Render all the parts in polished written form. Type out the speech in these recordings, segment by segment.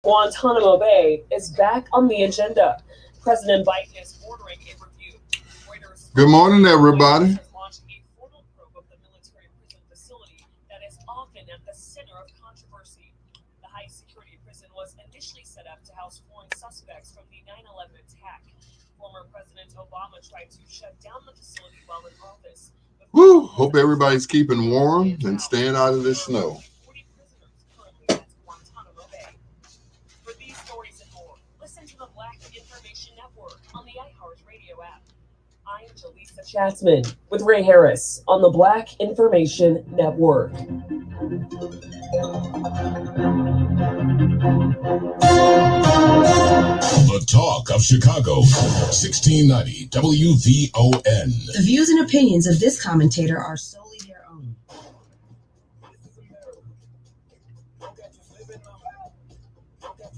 Guantanamo Bay is back on the agenda. President Biden is ordering a review. Reuters Good reports morning, the White House everybody. is launching a formal probe of the military prison facility that is often at the center of controversy. The high security prison was initially set up to house foreign suspects from the 9/11 attack. Former President Obama tried to shut down the facility while in office, but Woo! federal Hope authorities everybody's keeping refused to let warm it and out. staying out of There this are more snow. than 40 prisoners currently at Guantanamo Bay. For these stories and more, listen to the Black Information Network on the iHeartRadio app. I'm Jaleesa Chatzman with Ray Harris on the Black Information Network. The Talk of Chicago, 1690 WVON. The views and opinions of this commentator are solely their own.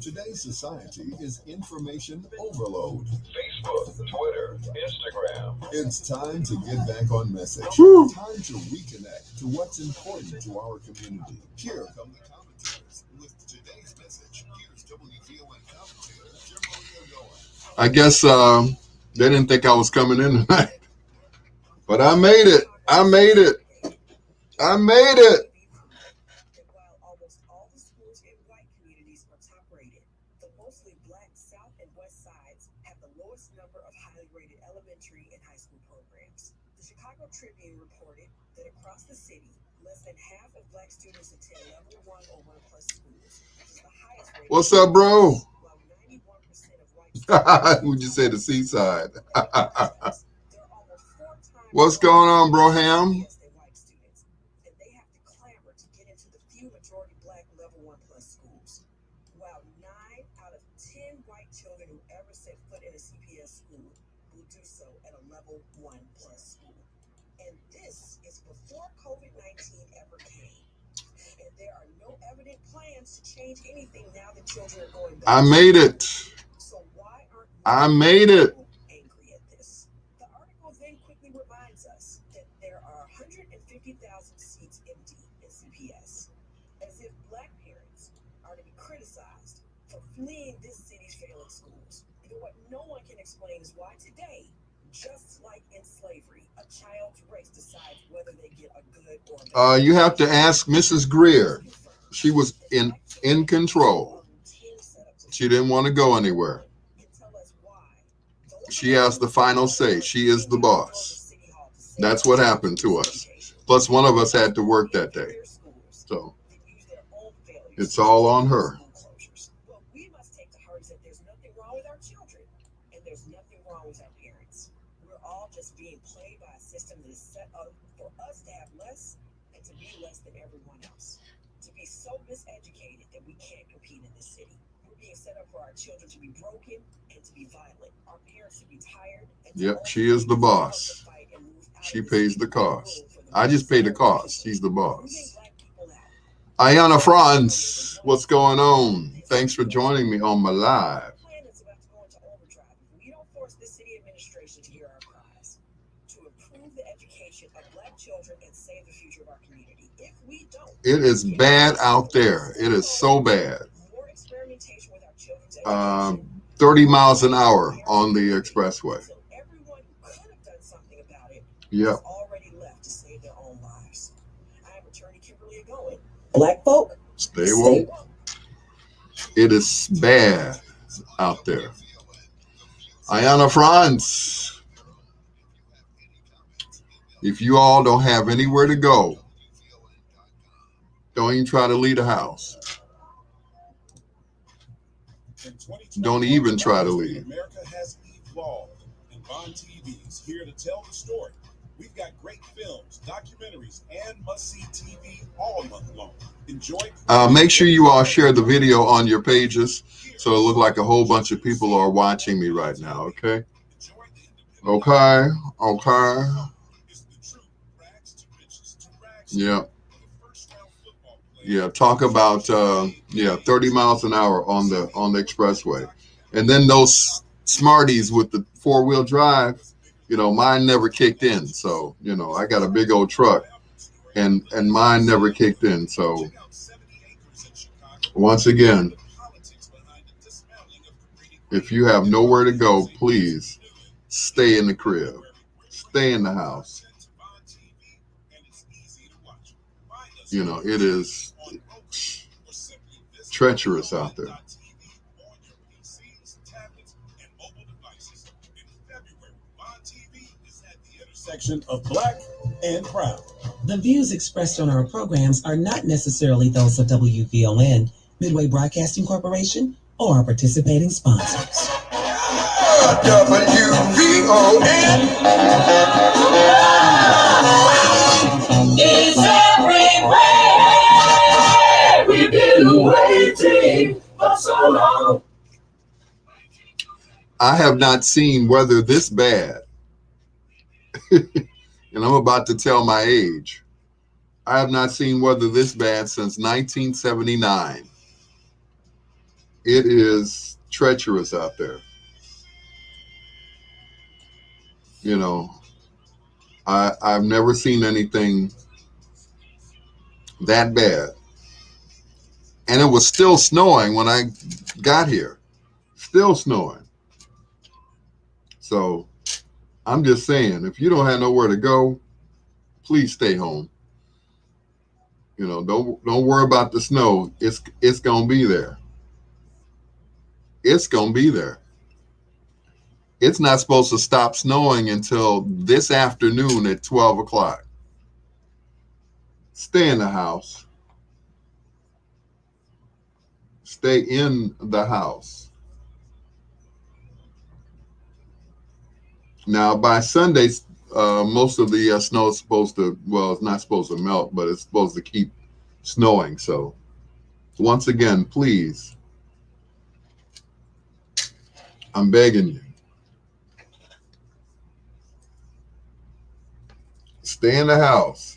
Today's society is information overload. Facebook, Twitter, Instagram. It's time to get back on message. Woo! Time to reconnect to what's important to our community. Here come the commentators with today's message. Here's WVON commentator Jim O'Neill. I guess they didn't think I was coming in tonight, but I made it. I made it. I made it. While almost all the schools in white communities are top rated, the mostly black South and West sides have the lowest number of highly rated elementary and high school programs. The Chicago Tribune reported that across the city, less than half of black students attend level 1 or 1 plus schools, which is the highest rated. What's up, bro? While 91% of white students Would you say the seaside? there are almost 4 times What's going on, bro Ham? yes, they're white students, and they have to clamor to get into the few majority black level 1 plus schools. While 9 out of 10 white children who ever set foot in a CPS school will do so at a level 1 plus school. And this is before COVID-19 ever came. And there are no evident plans to change anything now that children are going back. I made it. So why aren't I made it. angry at this? The article then quickly reminds us that there are 150,000 seats empty in CPS, as if black parents are to be criticized for fleeing this city's failing schools. And what no one can explain is why today, just like in slavery, a child's race decides whether they get a good or a bad. You have to ask Mrs. Greer. She was in control. She didn't want to go anywhere. She has the final say. She is the boss. That's what happened to us. Plus, one of us had to work that day. So it's all on her. Well, we must take to heart that there's nothing wrong with our children, and there's nothing wrong with our parents. We're all just being played by a system that is set up for us to have less and to be less than everyone else. To be so miseducated that we can't compete in this city. We're being set up for our children to be broken and to be violent. Our parents to be tired. And to Yep, she is the boss. She pays the cost. I just pay the cost. She's the boss. Ayana Franz, what's going on? Thanks for joining me on my live. We don't force the city administration to hear our cries, to improve the education of black children and save the future of our community. If we don't, It is bad out there. It is so bad. more experimentation with our children's education. 30 miles an hour on the expressway. So everyone who could have done something about it Yep. has already left to save their own lives. I am attorney Kimberly Agoin. Black folk, Stay woke. It is bad out there. Ayana Franz, if you all don't have anywhere to go, don't even try to leave the house. Don't even try to leave. America has evolved, and Bond TV is here to tell the story. We've got great films, documentaries, and must-see TV all month long. Enjoy. Make sure you all share the video on your pages so it look like a whole bunch of people are watching me right now, okay? Okay, okay. Yeah. Yeah, talk about 30 miles an hour on the expressway. And then those smarties with the four-wheel drive, mine never kicked in. So, I got a big old truck and mine never kicked in. So once again, If you have nowhere to go, please stay in the crib. Stay in the house. You know, it is treacherous out there. Section of black and brown. The views expressed on our programs are not necessarily those of WVON, Midway Broadcasting Corporation, or our participating sponsors. WVON It's everywhere. We've been waiting for so long. I have not seen weather this bad. And I'm about to tell my age. I have not seen weather this bad since 1979. It is treacherous out there. You know, I've never seen anything that bad. And it was still snowing when I got here. Still snowing. So I'm just saying, if you don't have nowhere to go, please stay home. You know, don't worry about the snow. It's gonna be there. It's gonna be there. It's not supposed to stop snowing until this afternoon at 12 o'clock. Stay in the house. Stay in the house. Now, by Sunday, most of the snow is supposed to, well, it's not supposed to melt, but it's supposed to keep snowing. So, once again, please, I'm begging you, stay in the house.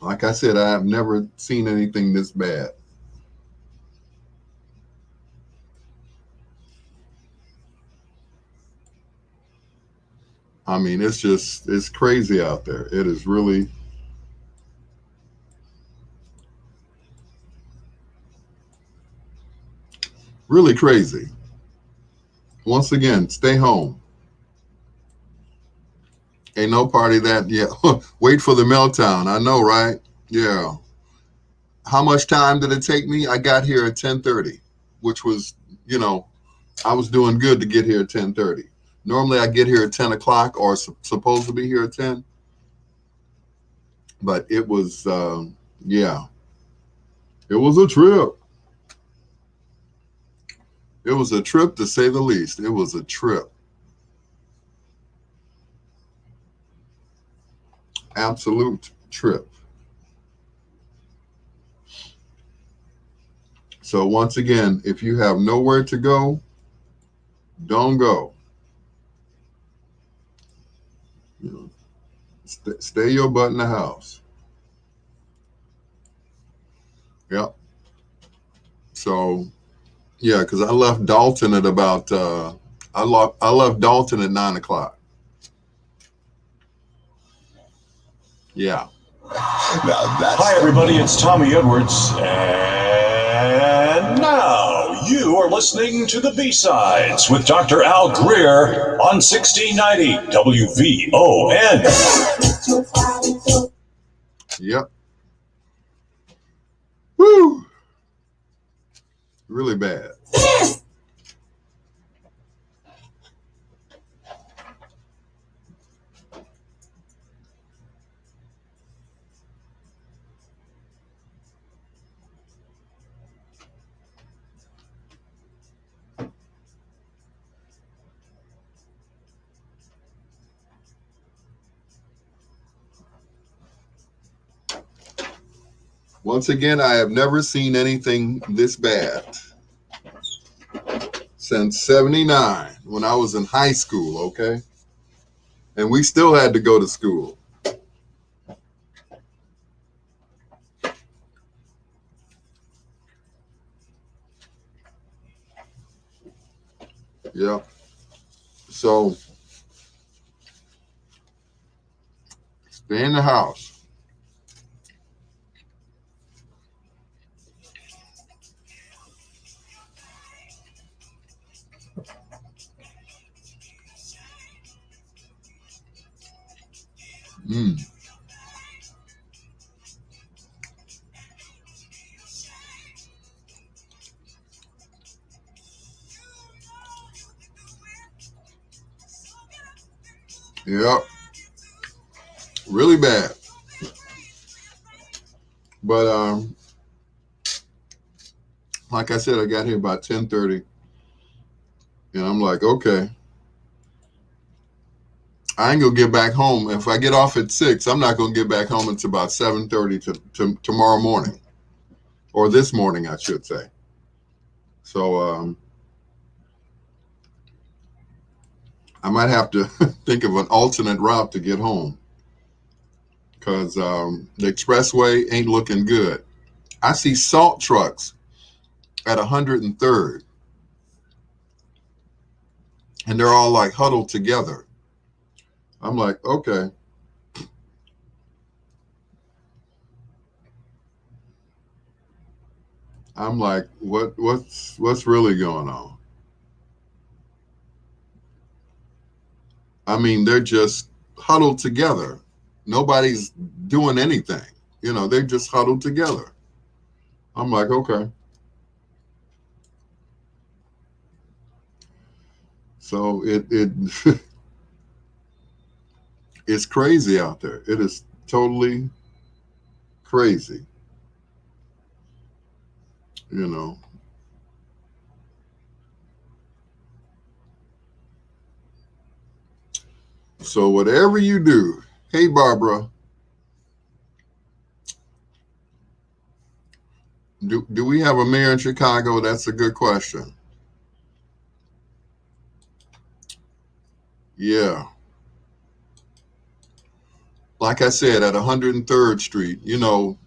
Like I said, I have never seen anything this bad. I mean, it's crazy out there. It is really crazy. Once again, stay home. Ain't no party that, yeah. Wait for the meltdown. I know, right? Yeah. How much time did it take me? I got here at 10:30, which was, you know, I was doing good to get here at 10:30. Normally I get here at 10 o'clock or supposed to be here at 10. But it was, yeah, it was a trip. It was a trip, to say the least. It was a trip. Absolute trip. So once again, if you have nowhere to go, don't go. You know, stay your butt in the house. Yep. So, yeah, because I left Dalton at about, I left Dalton at 9 o'clock. Yeah. Hi, everybody. It's Tommy Edwards. And now you are listening to the B-Sides with Dr. Al Greer on 1690 WVON. Yep. Woo! Really bad. Once again, I have never seen anything this bad since 79 when I was in high school, okay? And we still had to go to school. Yeah. So stay in the house. Mm. Yep. Really bad. But like I said, I got here about 10:30. And I'm like, okay, I ain't gonna get back home. If I get off at 6, I'm not gonna get back home until about 7:30 to tomorrow morning. Or this morning, I should say. So I might have to think of an alternate route to get home. Because the expressway ain't looking good. I see salt trucks at 103rd. And they're all like huddled together. I'm like, okay. I'm like, what's really going on? I mean, they're just huddled together. Nobody's doing anything. You know, they're just huddled together. I'm like, okay. So it it's crazy out there. It is totally crazy. You know. So whatever you do, hey Barbara, do we have a mayor in Chicago? That's a good question. Yeah. Like I said, at 103rd Street, you know,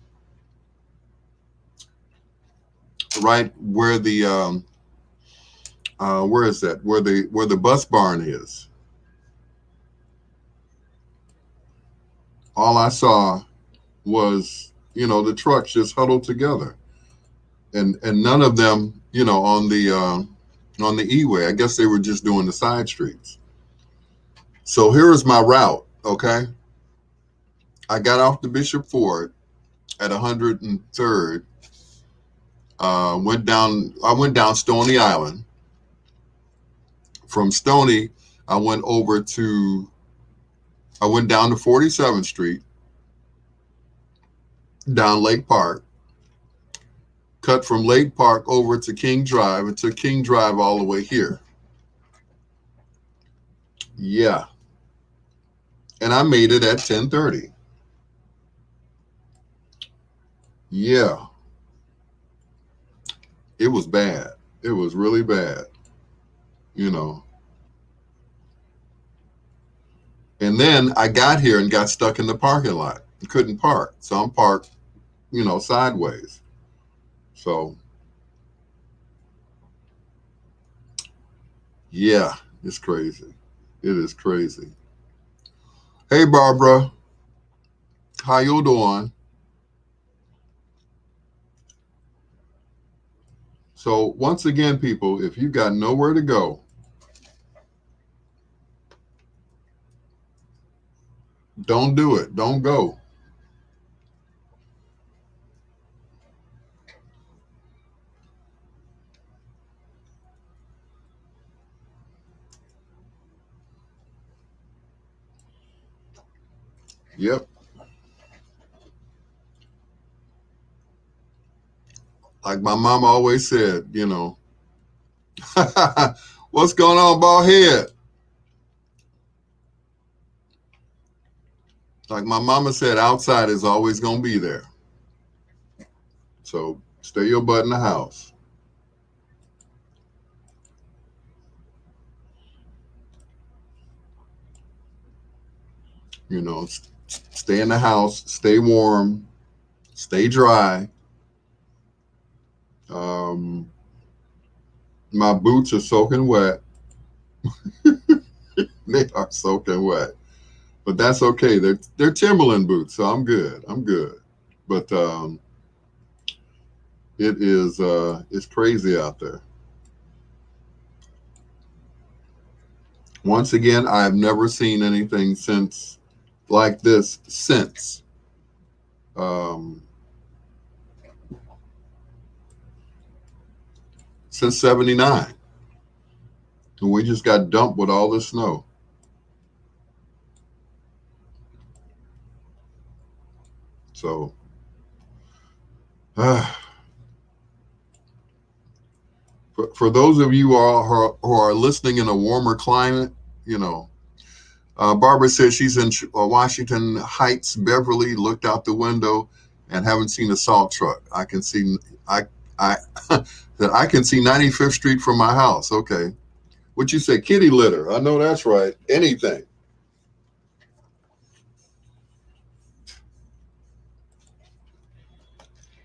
right where the where is that? Where the bus barn is. All I saw was, you know, the trucks just huddled together, and none of them, you know, on the E-way. I guess they were just doing the side streets. So here is my route. Okay, I got off the Bishop Ford at 103rd. Went down. I went down Stony Island. From Stony, I went over to. I went down to 47th Street, down Lake Park. Cut from Lake Park over to King Drive, and took King Drive all the way here. Yeah. And I made it at 10:30. Yeah. It was bad. It was really bad, you know. And then I got here and got stuck in the parking lot. Couldn't park. So I'm parked, you know, sideways. So, yeah, it's crazy. It is crazy. Hey, Barbara. How you doing? So once again, people, if you got nowhere to go, don't do it. Don't go. Yep. Like my mama always said, you know, what's going on, bald head? Like my mama said, outside is always going to be there. So stay your butt in the house. You know, stay in the house, stay warm, stay dry. My boots are soaking wet. They are soaking wet, but that's okay. They're Timberland boots, so I'm good. I'm good. But it's crazy out there. Once again, I have never seen anything like this since '79. And we just got dumped with all this snow. So, for those of you who are listening in a warmer climate, you know, Barbara says she's in Washington Heights, Beverly, looked out the window and haven't seen a salt truck. I can see that I can see 95th Street from my house. Okay. What you say, kitty litter? I know that's right. Anything.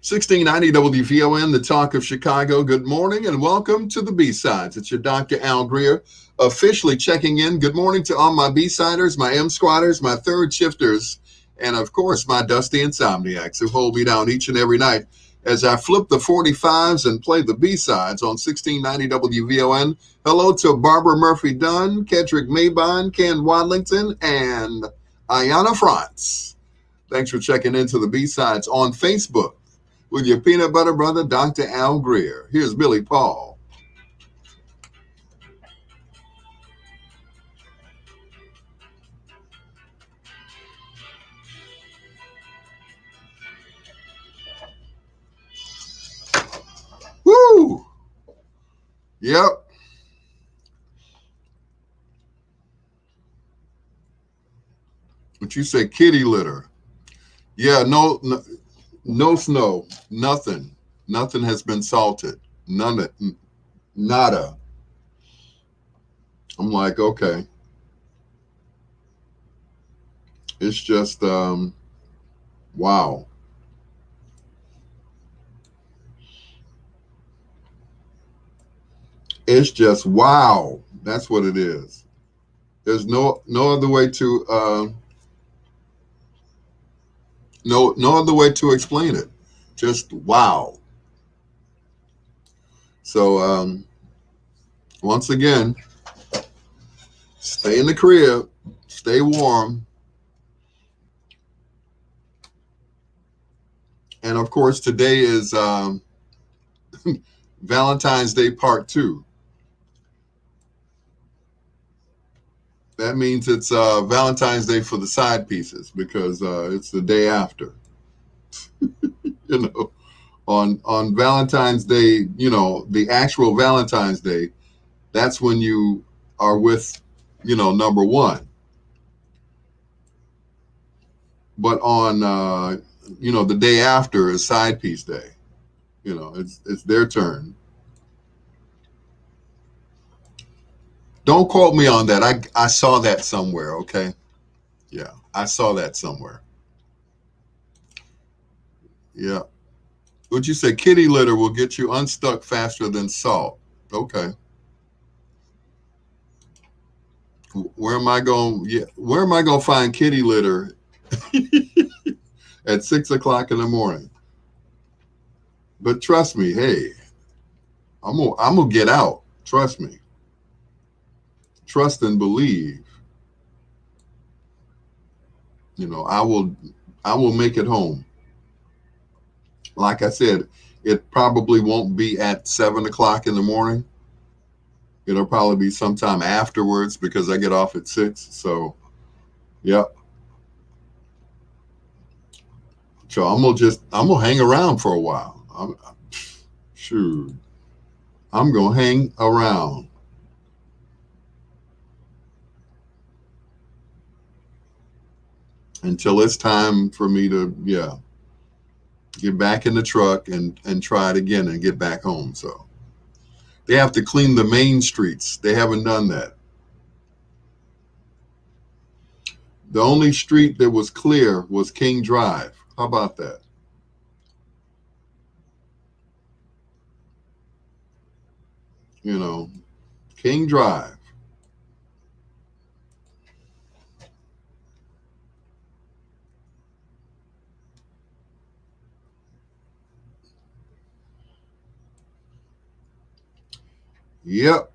$16.90 WVON, the talk of Chicago. Good morning and welcome to the B-Sides. It's your Dr. Al Greer officially checking in. Good morning to all my B-Siders, my M-Squatters, my third shifters, and of course my dusty insomniacs who hold me down each and every night as I flip the 45s and play the B-Sides on 1690 WVON. Hello to Barbara Murphy Dunn, Kedrick Maybine, Ken Wadlington, and Ayanna France. Thanks for checking into the B-Sides on Facebook with your peanut butter brother, Dr. Al Greer. Here's Billy Paul. Woo! Yep. What you say, kitty litter? Yeah, no snow, nothing. Nothing has been salted. Nada. I'm like, okay. It's just, wow. It's just wow. That's what it is. There's no other way to no other way to explain it. Just wow. So once again, stay in the crib, stay warm. And of course, today is Valentine's Day Part 2. That means it's Valentine's Day for the side pieces because it's the day after. You know, on Valentine's Day, you know, the actual Valentine's Day, that's when you are with, you know, number one. But on, you know, the day after is side piece day. You know, it's their turn. Don't quote me on that. I saw that somewhere, okay? Yeah, I saw that somewhere. Yeah. Would you say kitty litter will get you unstuck faster than salt? Okay. Where am I going? Yeah, where am I going to find kitty litter at 6 o'clock in the morning? But trust me, hey, I'm gonna get out. Trust me. Trust and believe. You know, I will make it home. Like I said, it probably won't be at 7 o'clock in the morning. It'll probably be sometime afterwards because I get off at 6. So, yep. So I'm gonna hang around for a while. I'm gonna hang around. Until it's time for me to, get back in the truck and try it again and get back home. So they have to clean the main streets. They haven't done that. The only street that was clear was King Drive. How about that? You know, King Drive. Yep.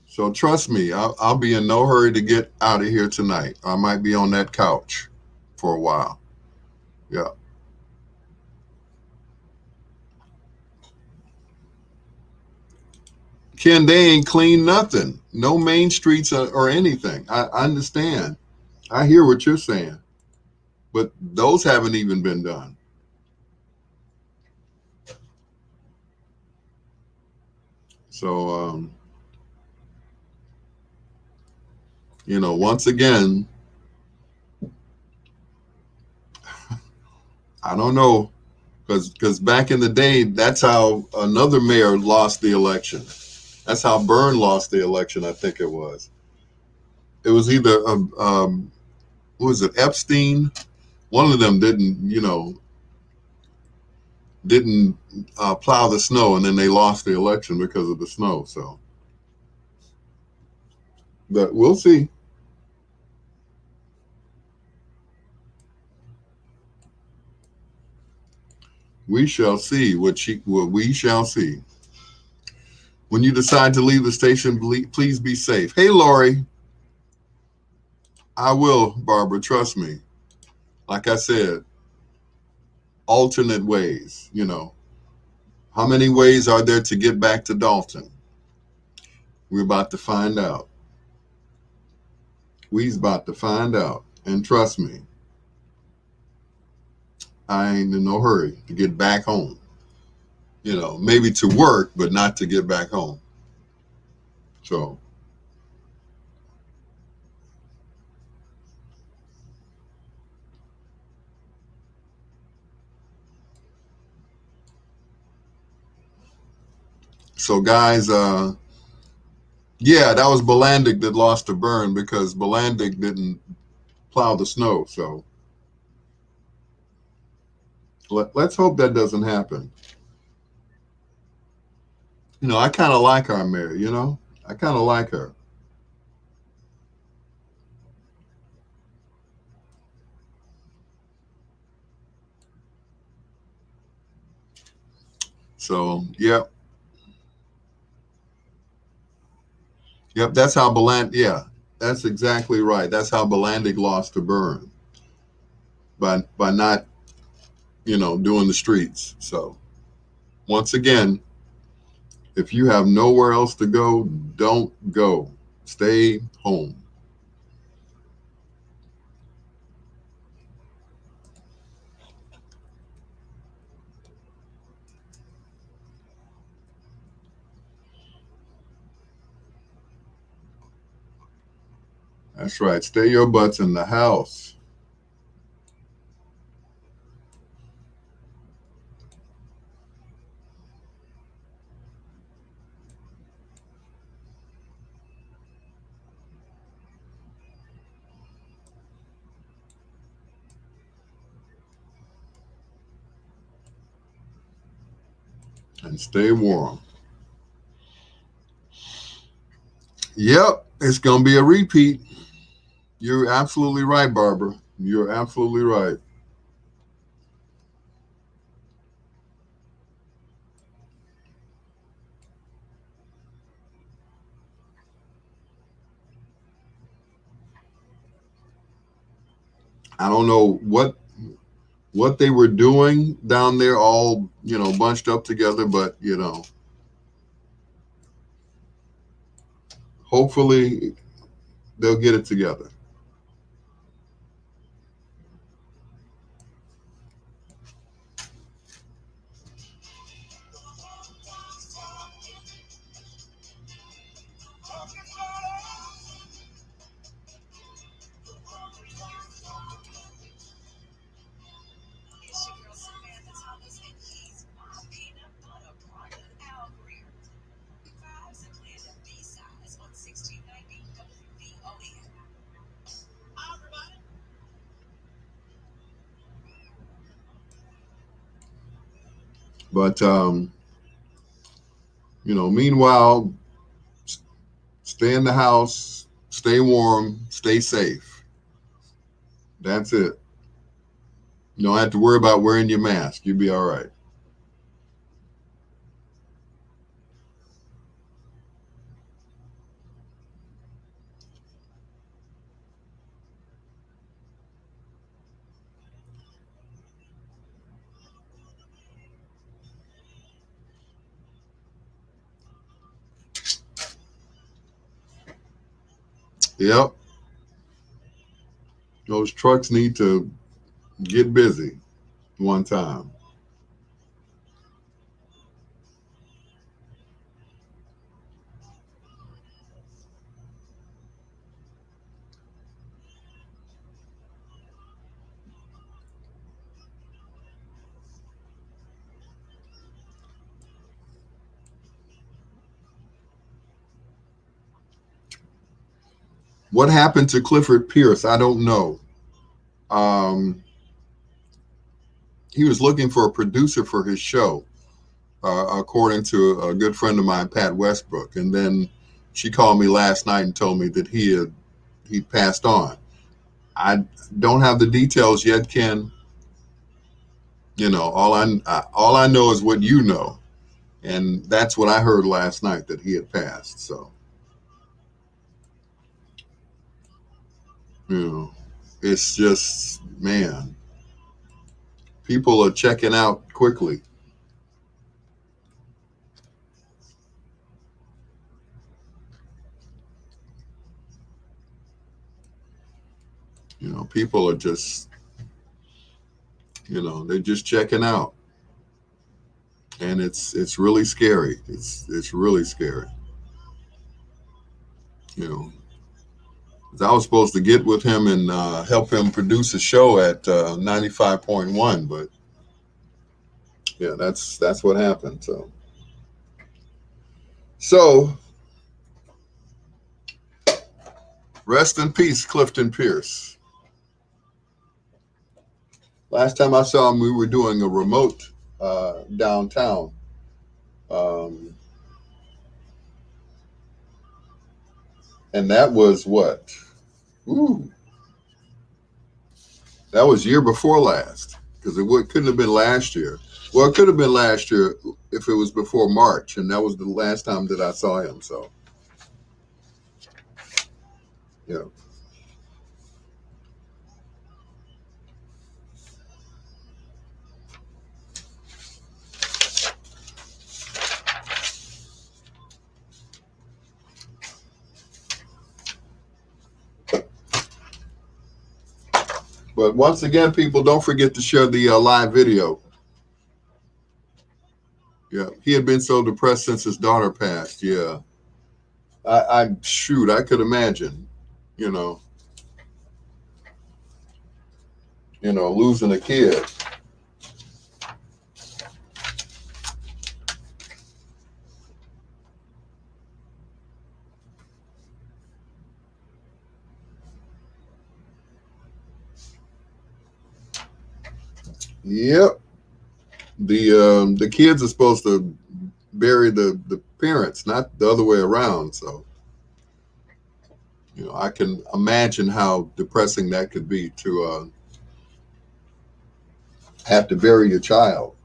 So trust me, I'll be in no hurry to get out of here tonight. I might be on that couch for a while. Yeah. Ken, they ain't clean nothing. No main streets or anything. I understand. I hear what you're saying. But those haven't even been done. So, once again, I don't know. Because back in the day, that's how another mayor lost the election. That's how Byrne lost the election, I think it was. It was either, what was it, Epstein? One of them didn't plow the snow, and then they lost the election because of the snow. So, but we'll see. We shall see what we shall see. When you decide to leave the station, please be safe. Hey, Lori. I will, Barbara. Trust me. Like I said, alternate ways. How many ways are there to get back to Dalton? We're about to find out. We's about to find out. And trust me, I ain't in no hurry to get back home. Maybe to work, but not to get back home. So guys, yeah, that was Bolandic that lost to Byrne because Bolandic didn't plow the snow. So let's hope that doesn't happen. I kind of like our mayor, I kind of like her. So, yep. Yep, that's how yeah, that's exactly right. That's how Bolandic lost to Byrne by not, doing the streets. So, once again, if you have nowhere else to go, don't go. Stay home. That's right. Stay your butts in the house. And stay warm. Yep, it's going to be a repeat. You're absolutely right, Barbara. You're absolutely right. I don't know what they were doing down there, all bunched up together, but hopefully they'll get it together. It's your girl Samantha Thomas, and he's my peanut butter partner, Al Greer. Vibes and playing the B-sides on 1690 But meanwhile, stay in the house, stay warm, stay safe. That's it. You don't have to worry about wearing your mask. You'll be all right. Yep. Those trucks need to get busy one time. What happened to Clifford Pierce? I don't know. Um, he was looking for a producer for his show, according to a good friend of mine, Pat Westbrook. And then she called me last night and told me that he passed on. I don't have the details yet, Ken. All I know is what you know, and that's what I heard last night, that he had passed. So, it's just, man, people are checking out quickly. People are just, they're just checking out, and it's really scary. It's really scary. You know, 'Cause I was supposed to get with him and help him produce a show at 95.1, but yeah, that's what happened. So rest in peace, Clifton Pierce. Last time I saw him, we were doing a remote downtown. Um, and that was what? Ooh, that was year before last, because couldn't have been last year. Well, it could have been last year if it was before March, and that was the last time that I saw him. So, yeah. But once again, people, don't forget to share the live video. Yeah, he had been so depressed since his daughter passed. Yeah, I could imagine, you know, losing a kid. Yep. The kids are supposed to bury the parents, not the other way around. So, I can imagine how depressing that could be to have to bury your child.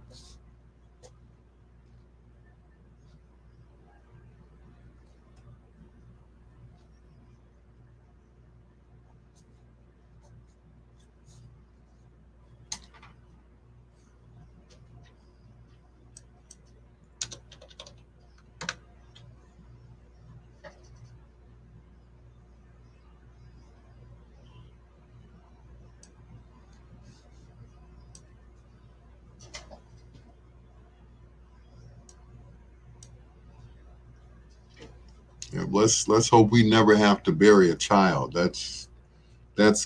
Yeah, let's hope we never have to bury a child. That's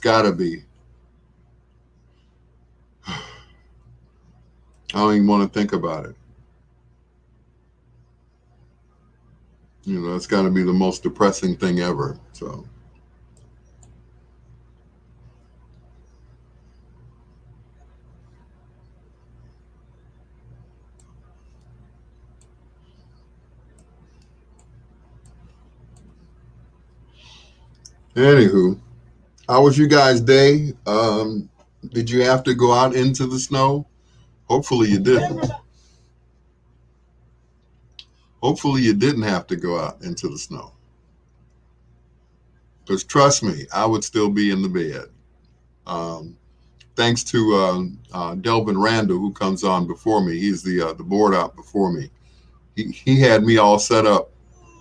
got to be. I don't even want to think about it. It's got to be the most depressing thing ever. So, Anywho, how was you guys' day? Did you have to go out into the snow? Hopefully you didn't. Hopefully you didn't have to go out into the snow. Because trust me, I would still be in the bed. Um, Thanks to Delvin Randall, who comes on before me. He's the board out before me. He had me all set up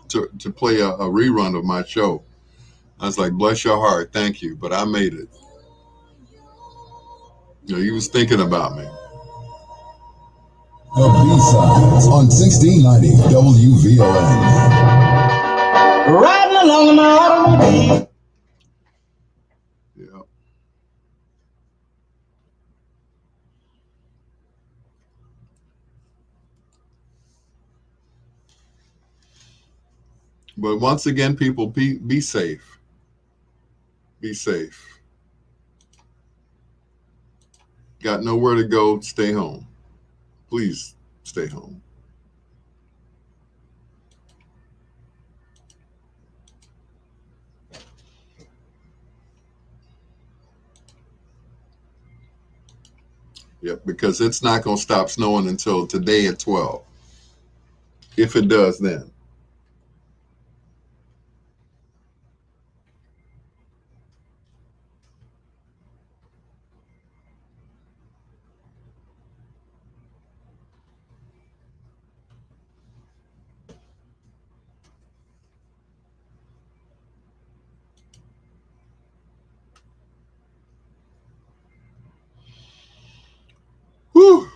to play a rerun of my show. I was like, bless your heart, thank you, but I made it. You know, he was thinking about me. The B-Sides on 1690 WVON. Riding along in my automobile. Yeah. But once again, people, be safe. Be safe. Got nowhere to go, stay home. Please stay home. Yep, because it's not going to stop snowing until today at 12. If it does, then. Whew.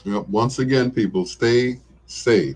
Yep, once again, people, stay safe.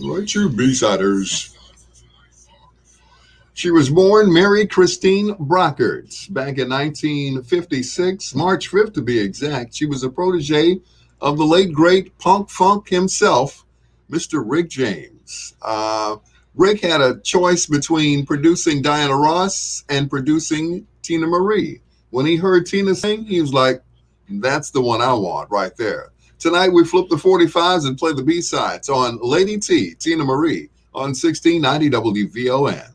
Right, you B-siders. She was born Mary Christine Brockards back in 1956, March 5th to be exact. She was a protege of the late, great punk funk himself, Mr. Rick James. Rick had a choice between producing Diana Ross and producing Tina Marie. When he heard Tina sing, he was like, that's the one I want right there. Tonight, we flip the 45s and play the B-sides on Lady T, Tina Marie, on 1690 WVON.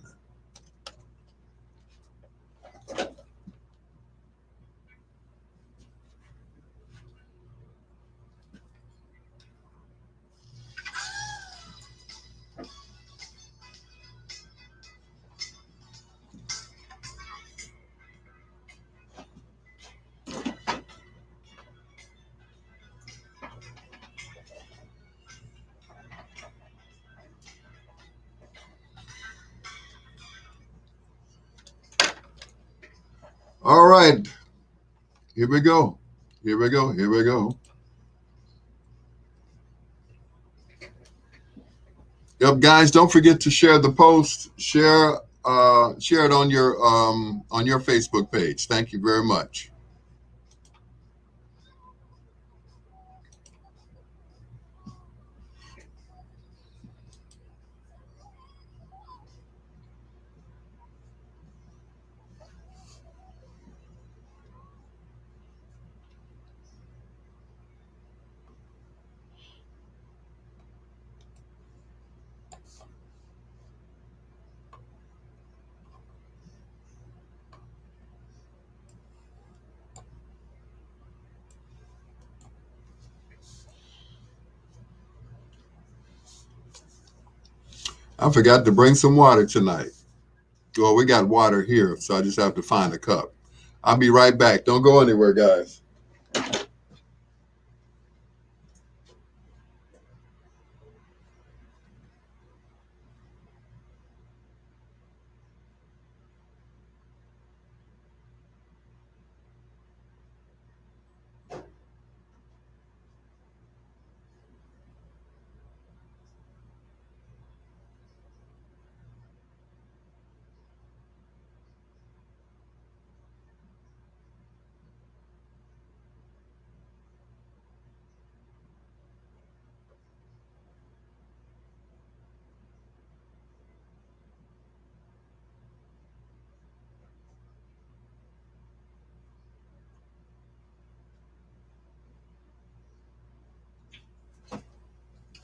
All right. Here we go. Here we go. Here we go. Yep, guys, don't forget to share the post. Share it on your Facebook page. Thank you very much. I forgot to bring some water tonight. Well, we got water here, so I just have to find a cup. I'll be right back. Don't go anywhere, guys.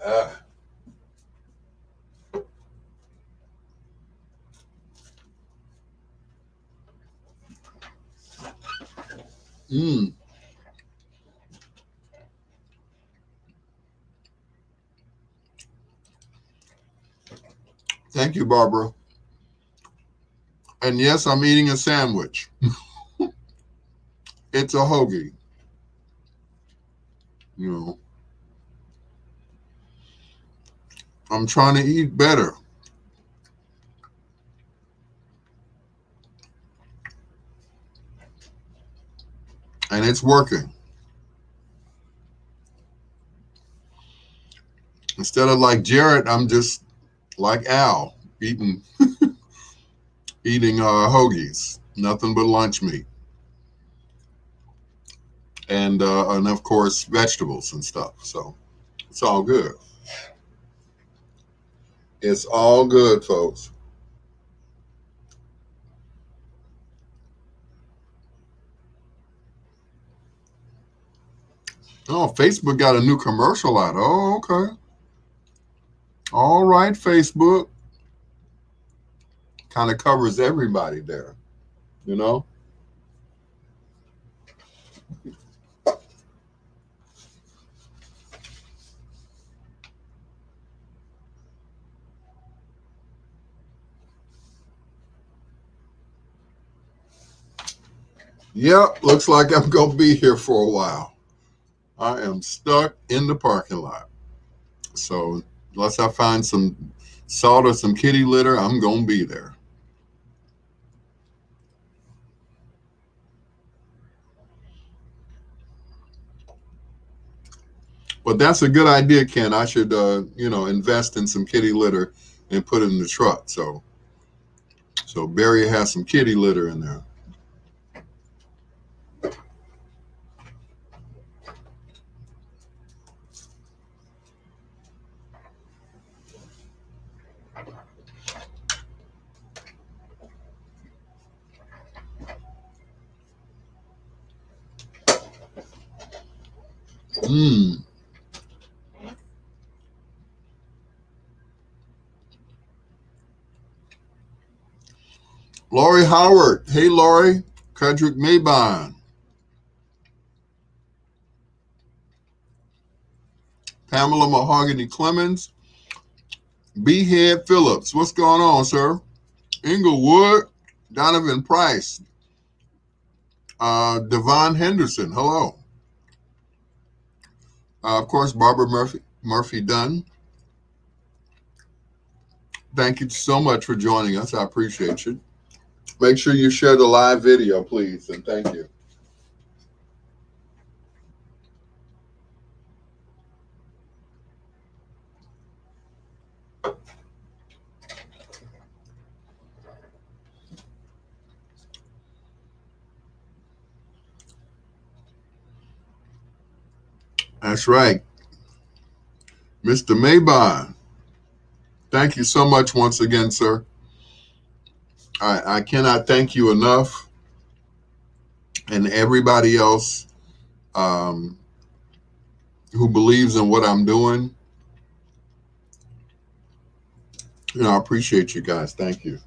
Ah. Mm. Thank you, Barbara. And yes, I'm eating a sandwich. It's a hoagie. You know, I'm trying to eat better, and it's working. Instead of like Jared, I'm just like Al, eating hoagies, nothing but lunch meat, and of course vegetables and stuff. So it's all good. It's all good, folks. Oh, Facebook got a new commercial out. Oh, okay. All right, Facebook kind of covers everybody there, you know? Yep, looks like I'm going to be here for a while. I am stuck in the parking lot. So unless I find some salt or some kitty litter, I'm going to be there. But that's a good idea, Ken. I should, invest in some kitty litter and put it in the truck. So Barry has some kitty litter in there. Mmm. Lori Howard. Hey, Lori. Cedric Maybine. Pamela Mahogany Clemens. B-Head Phillips. What's going on, sir? Inglewood. Donovan Price. Devon Henderson. Hello. Of course, Barbara Murphy Dunn. Thank you so much for joining us. I appreciate you. Make sure you share the live video, please, and thank you. That's right. Mr. Maybine, thank you so much once again, sir. I cannot thank you enough, and everybody else who believes in what I'm doing. I appreciate you guys. Thank you.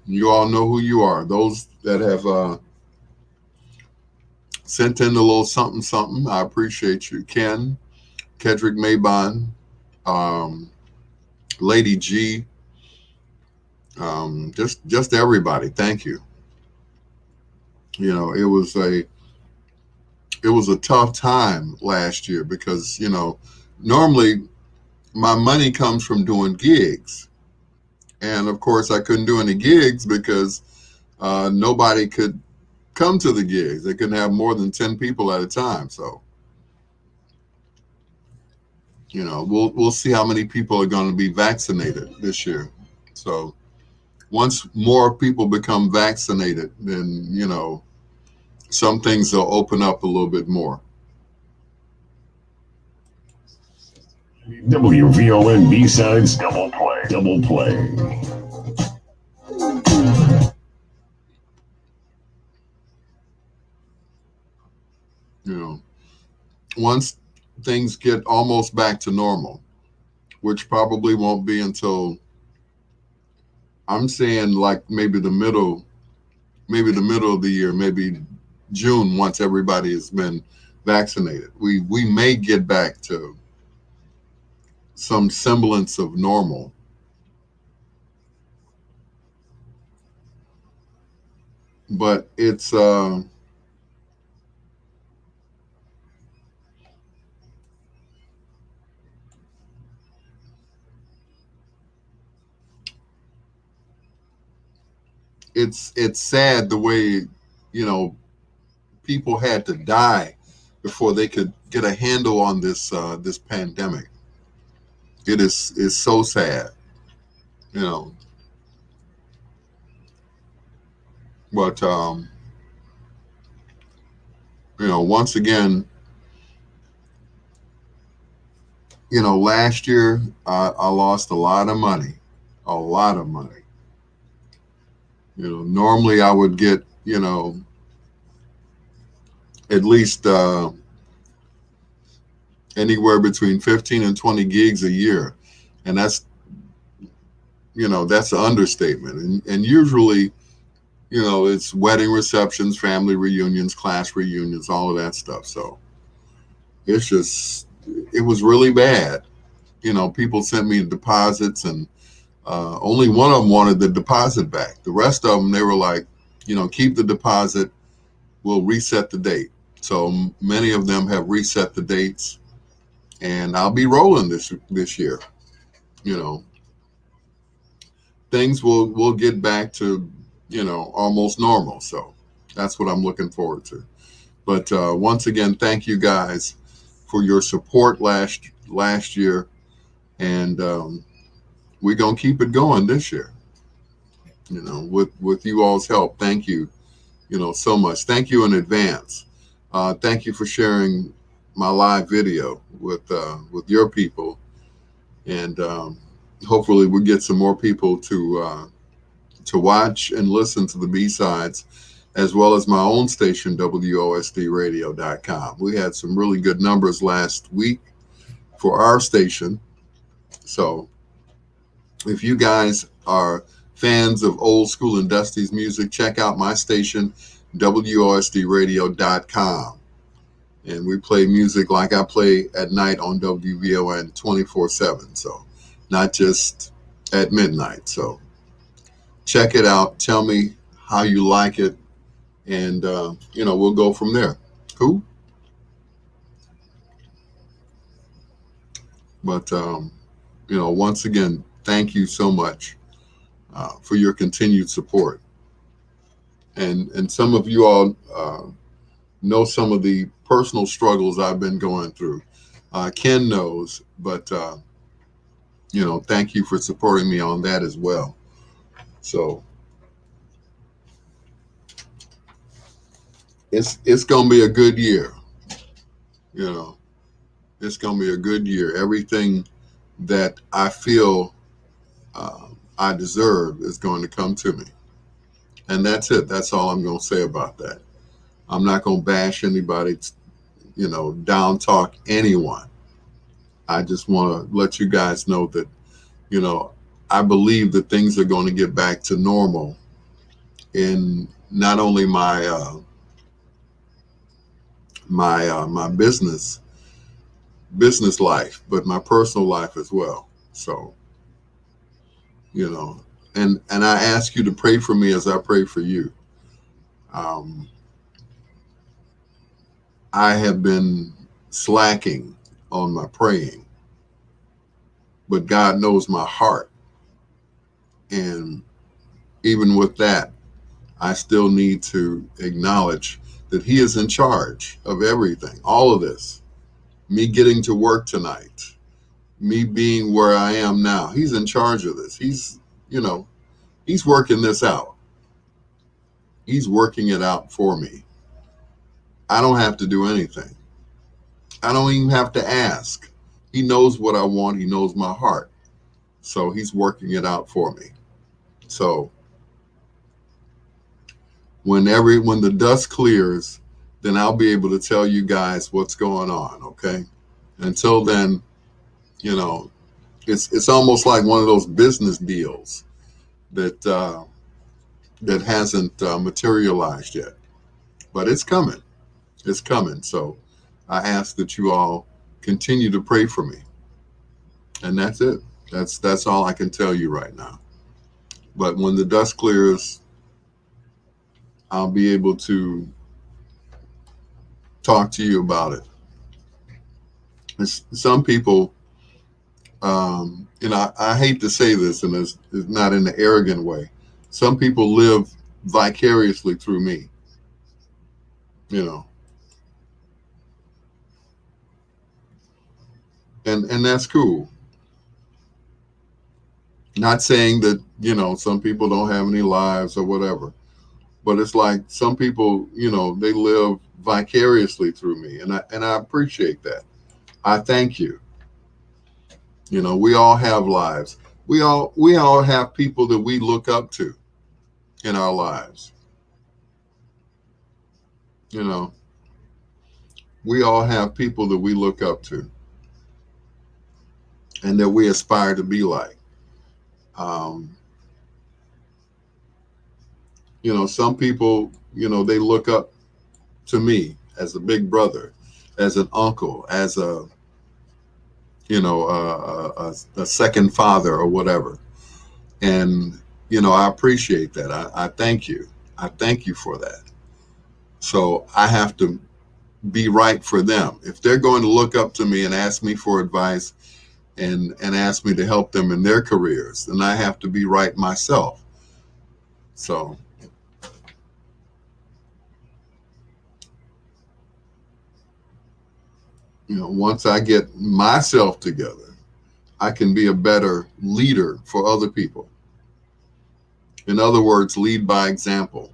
You all know who you are. Those that have sent in a little something, something. I appreciate you. Ken, Kedrick Maybine, Lady G, just everybody. Thank you. You know, it was a tough time last year because, you know, normally my money comes from doing gigs. And of course, I couldn't do any gigs because nobody could come to the gigs. They couldn't have more than 10 people at a time. So, you know, we'll see how many people are going to be vaccinated this year. So once more people become vaccinated, then, you know, some things will open up a little bit more. WVON B-Sides Double Play. Double Play. You know, once things get almost back to normal, which probably won't be until, I'm saying, like maybe the middle of the year, maybe June, once everybody has been vaccinated. We may get back to some semblance of normal. But it's sad the way, you know, people had to die before they could get a handle on this pandemic. It's so sad, you know. But you know, once again, you know, last year I lost a lot of money, a lot of money. You know, normally I would get, you know, at least anywhere between 15 and 20 gigs a year, and that's, you know, that's an understatement. And usually, you know, it's wedding receptions, family reunions, class reunions, all of that stuff. So it's just, it was really bad. You know, people sent me deposits, and only one of them wanted the deposit back. The rest of them, they were like, you know, keep the deposit, we'll reset the date. So many of them have reset the dates, and I'll be rolling this year. You know, things will get back to, you know, almost normal. So that's what I'm looking forward to. But once again, thank you guys for your support last year, and we're gonna keep it going this year. You know, with you all's help. Thank you, you know, so much. Thank you in advance. Thank you for sharing my live video with your people, and hopefully we'll get some more people to watch and listen to the B-sides, as well as my own station, WOSDradio.com. We had some really good numbers last week for our station. So if you guys are fans of old school and Dusty's music, check out my station, WOSDradio.com. And we play music like I play at night on WVON 24/7. So not just at midnight. So check it out. Tell me how you like it. And, you know, we'll go from there. Cool? But, you know, once again, thank you so much for your continued support. And some of you all know some of the personal struggles I've been going through. Ken knows, but, you know, thank you for supporting me on that as well. So it's going to be a good year. You know, it's going to be a good year. Everything that I feel I deserve is going to come to me. And that's it. That's all I'm going to say about that. I'm not going to bash anybody, you know, down talk anyone. I just want to let you guys know that, you know, I believe that things are going to get back to normal in not only my business, business life, but my personal life as well. So, you know, and I ask you to pray for me as I pray for you. Um, I have been slacking on my praying, but God knows my heart. And even with that, I still need to acknowledge that He is in charge of everything, all of this. Me getting to work tonight, me being where I am now, He's in charge of this. You know, He's working this out. He's working it out for me. I don't have to do anything. I don't even have to ask. He knows what I want. He knows my heart. So He's working it out for me. So when the dust clears, then I'll be able to tell you guys what's going on. Okay. Until then, you know, it's almost like one of those business deals that that hasn't materialized yet, but it's coming. It's coming. So I ask that you all continue to pray for me, and that's it. That's all I can tell you right now. But when the dust clears, I'll be able to talk to you about it. Some people, I hate to say this, and it's not in an arrogant way. Some people live vicariously through me, you know, and that's cool. Not saying that, some people don't have any lives or whatever, but it's like some people, they live vicariously through me, and I appreciate that. I thank you. We all have lives. We all have people that we look up to in our lives. You know, we all have people that we look up to and that we aspire to be like. Um, some people, they look up to me as a big brother, as an uncle, as a second father or whatever. And, I appreciate that. I thank you. I thank you for that. So I have to be right for them. If they're going to look up to me and ask me for advice and ask me to help them in their careers, then I have to be right myself. So, once I get myself together, I can be a better leader for other people. In other words, lead by example.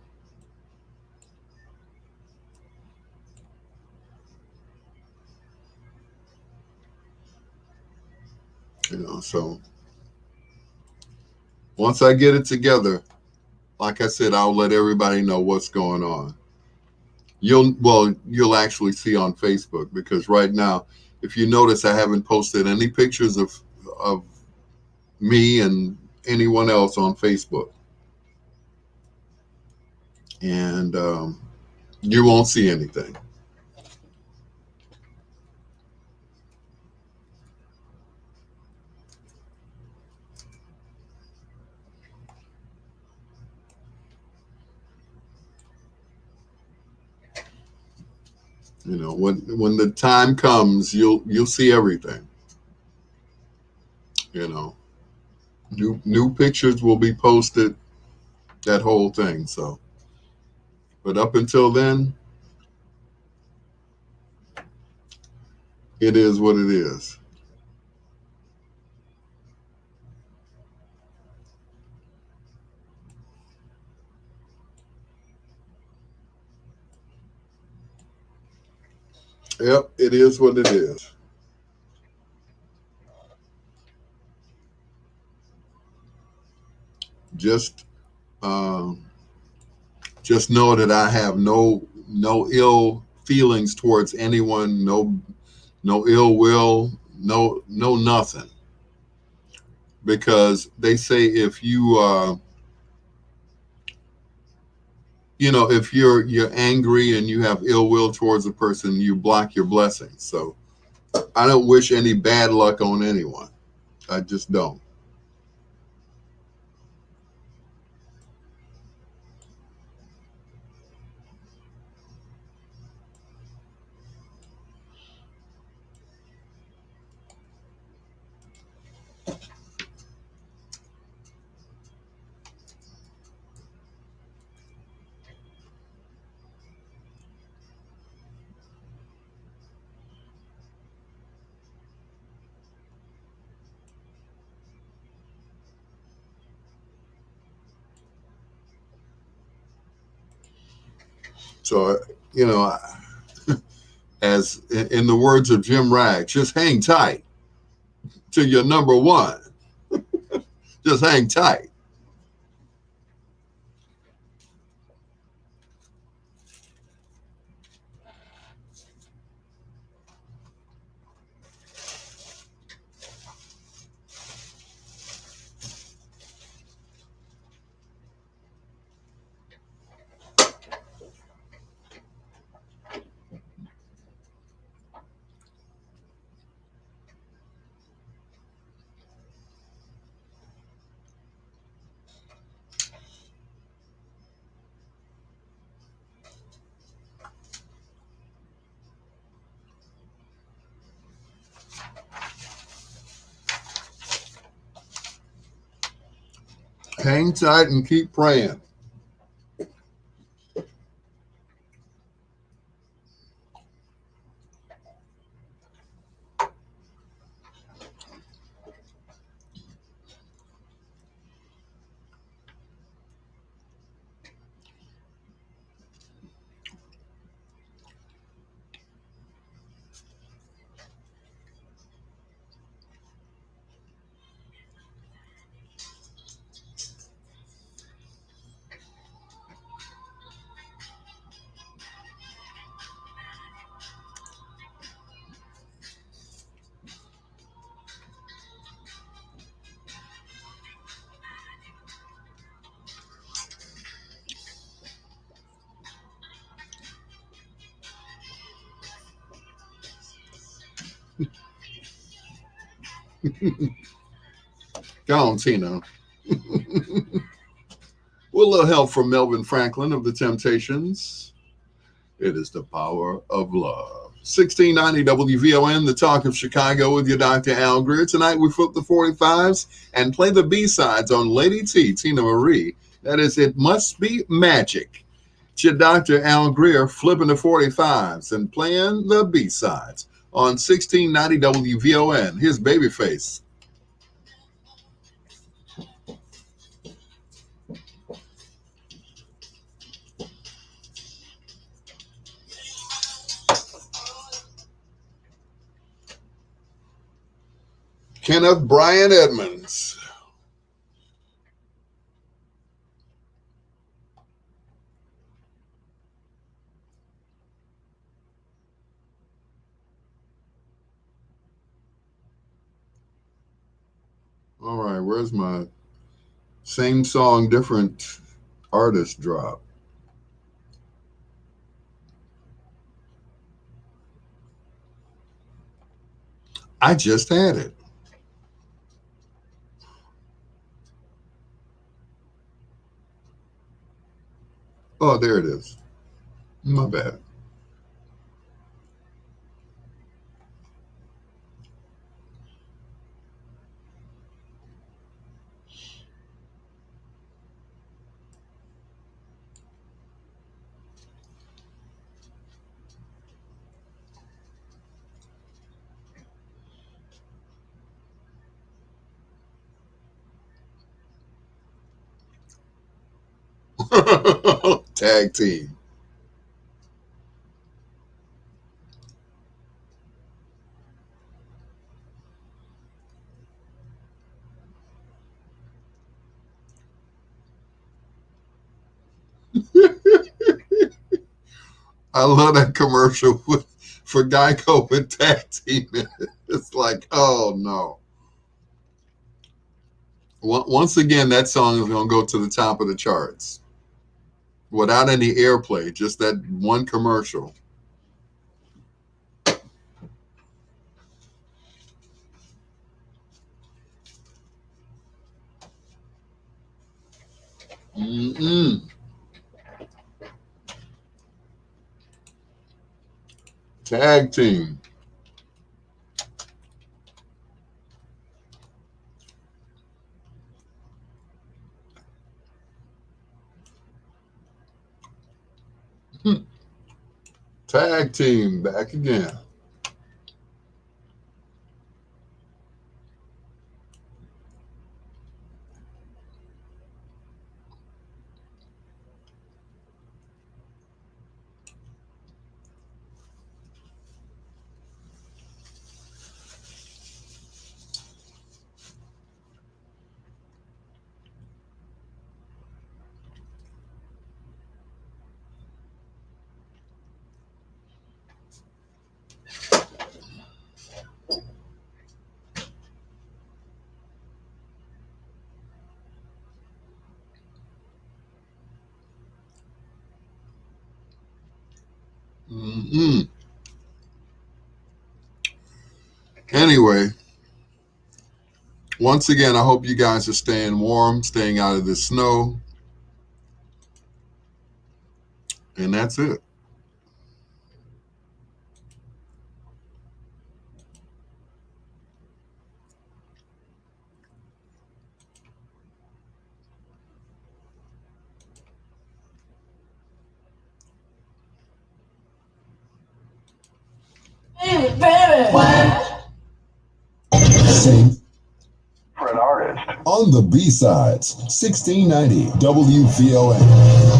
So once I get it together, like I said, I'll let everybody know what's going on. You'll actually see on Facebook, because right now, if you notice, I haven't posted any pictures of me and anyone else on Facebook, and you won't see anything. When the time comes, you'll see everything. New pictures will be posted, that whole thing. So, but up until then, it is what it is. Yep, it is what it is. Just, um, just know that I have no ill feelings towards anyone, no ill will, no nothing. Because they say if you if you're angry and you have ill will towards a person, you block your blessings. So I don't wish any bad luck on anyone. I just don't. So, you know, as in the words of Jim Ragg, just hang tight to your number one. Just hang tight. Hang tight and keep praying. Go on, Tina. With a little help from Melvin Franklin of the Temptations. It is the power of love. 1690 WVON, the talk of Chicago with your Dr. Al Greer. Tonight we flip the 45s and play the B-sides on Lady T, Tina Marie. That is, It Must Be Magic. It's your Dr. Al Greer flipping the 45s and playing the B-sides on 1690 WVON. Here's Babyface. Kenneth Brian Edmonds. All right, where's my same song, different artist drop? I just had it. Oh, there it is. My bad. Tag team. I love that commercial for Geico with tag team. It's like, oh no. Once again, that song is going to go to the top of the charts without any airplay, just that one commercial. Mm-mm. Tag team. Tag team back again. Mm-mm. Anyway, once again, I hope you guys are staying warm, staying out of the snow. And that's it. Sing For an artist. on the B-sides, 1690 WVON.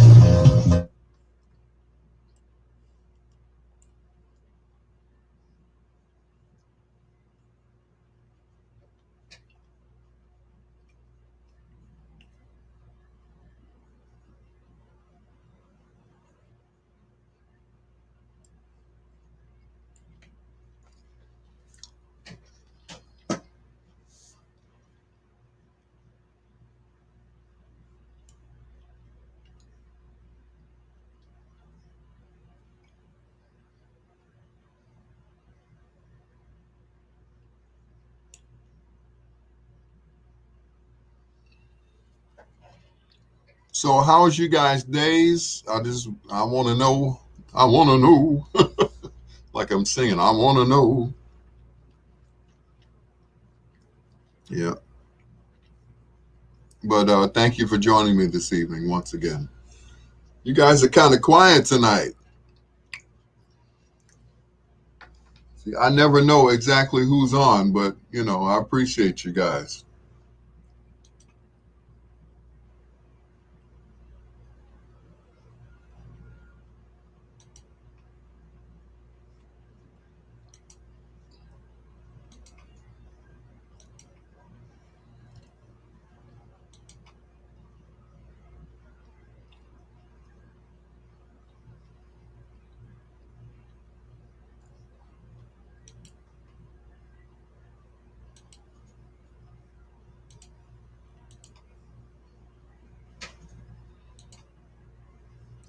So how's you guys' days? I want to know. I want to know. Like I'm singing, I want to know. Yeah. But thank you for joining me this evening once again. You guys are kind of quiet tonight. See, I never know exactly who's on, but I appreciate you guys.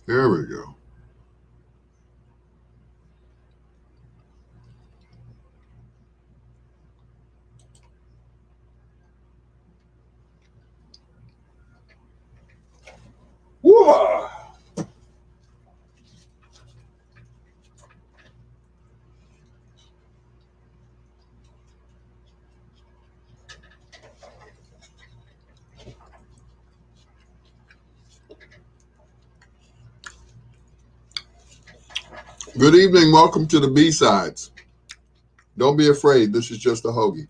There we go. Woo! Good evening. Welcome to the B-sides. Don't be afraid. This is just a hoagie.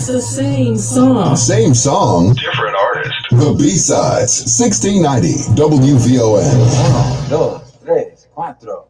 It's the same song. Same song, Different artist. the B-sides. 1690 WVON. 1, 2, 3, 4.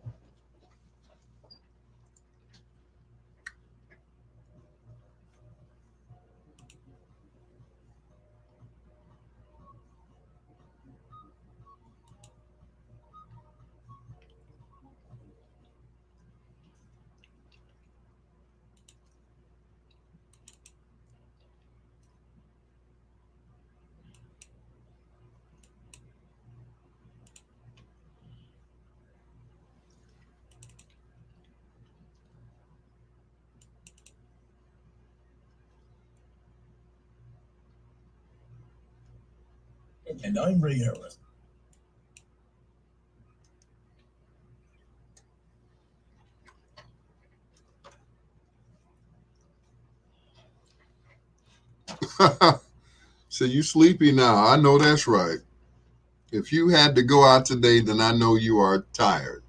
And I'm Ray Harris. So you sleepy now? I know that's right. If you had to go out today, then I know you are tired.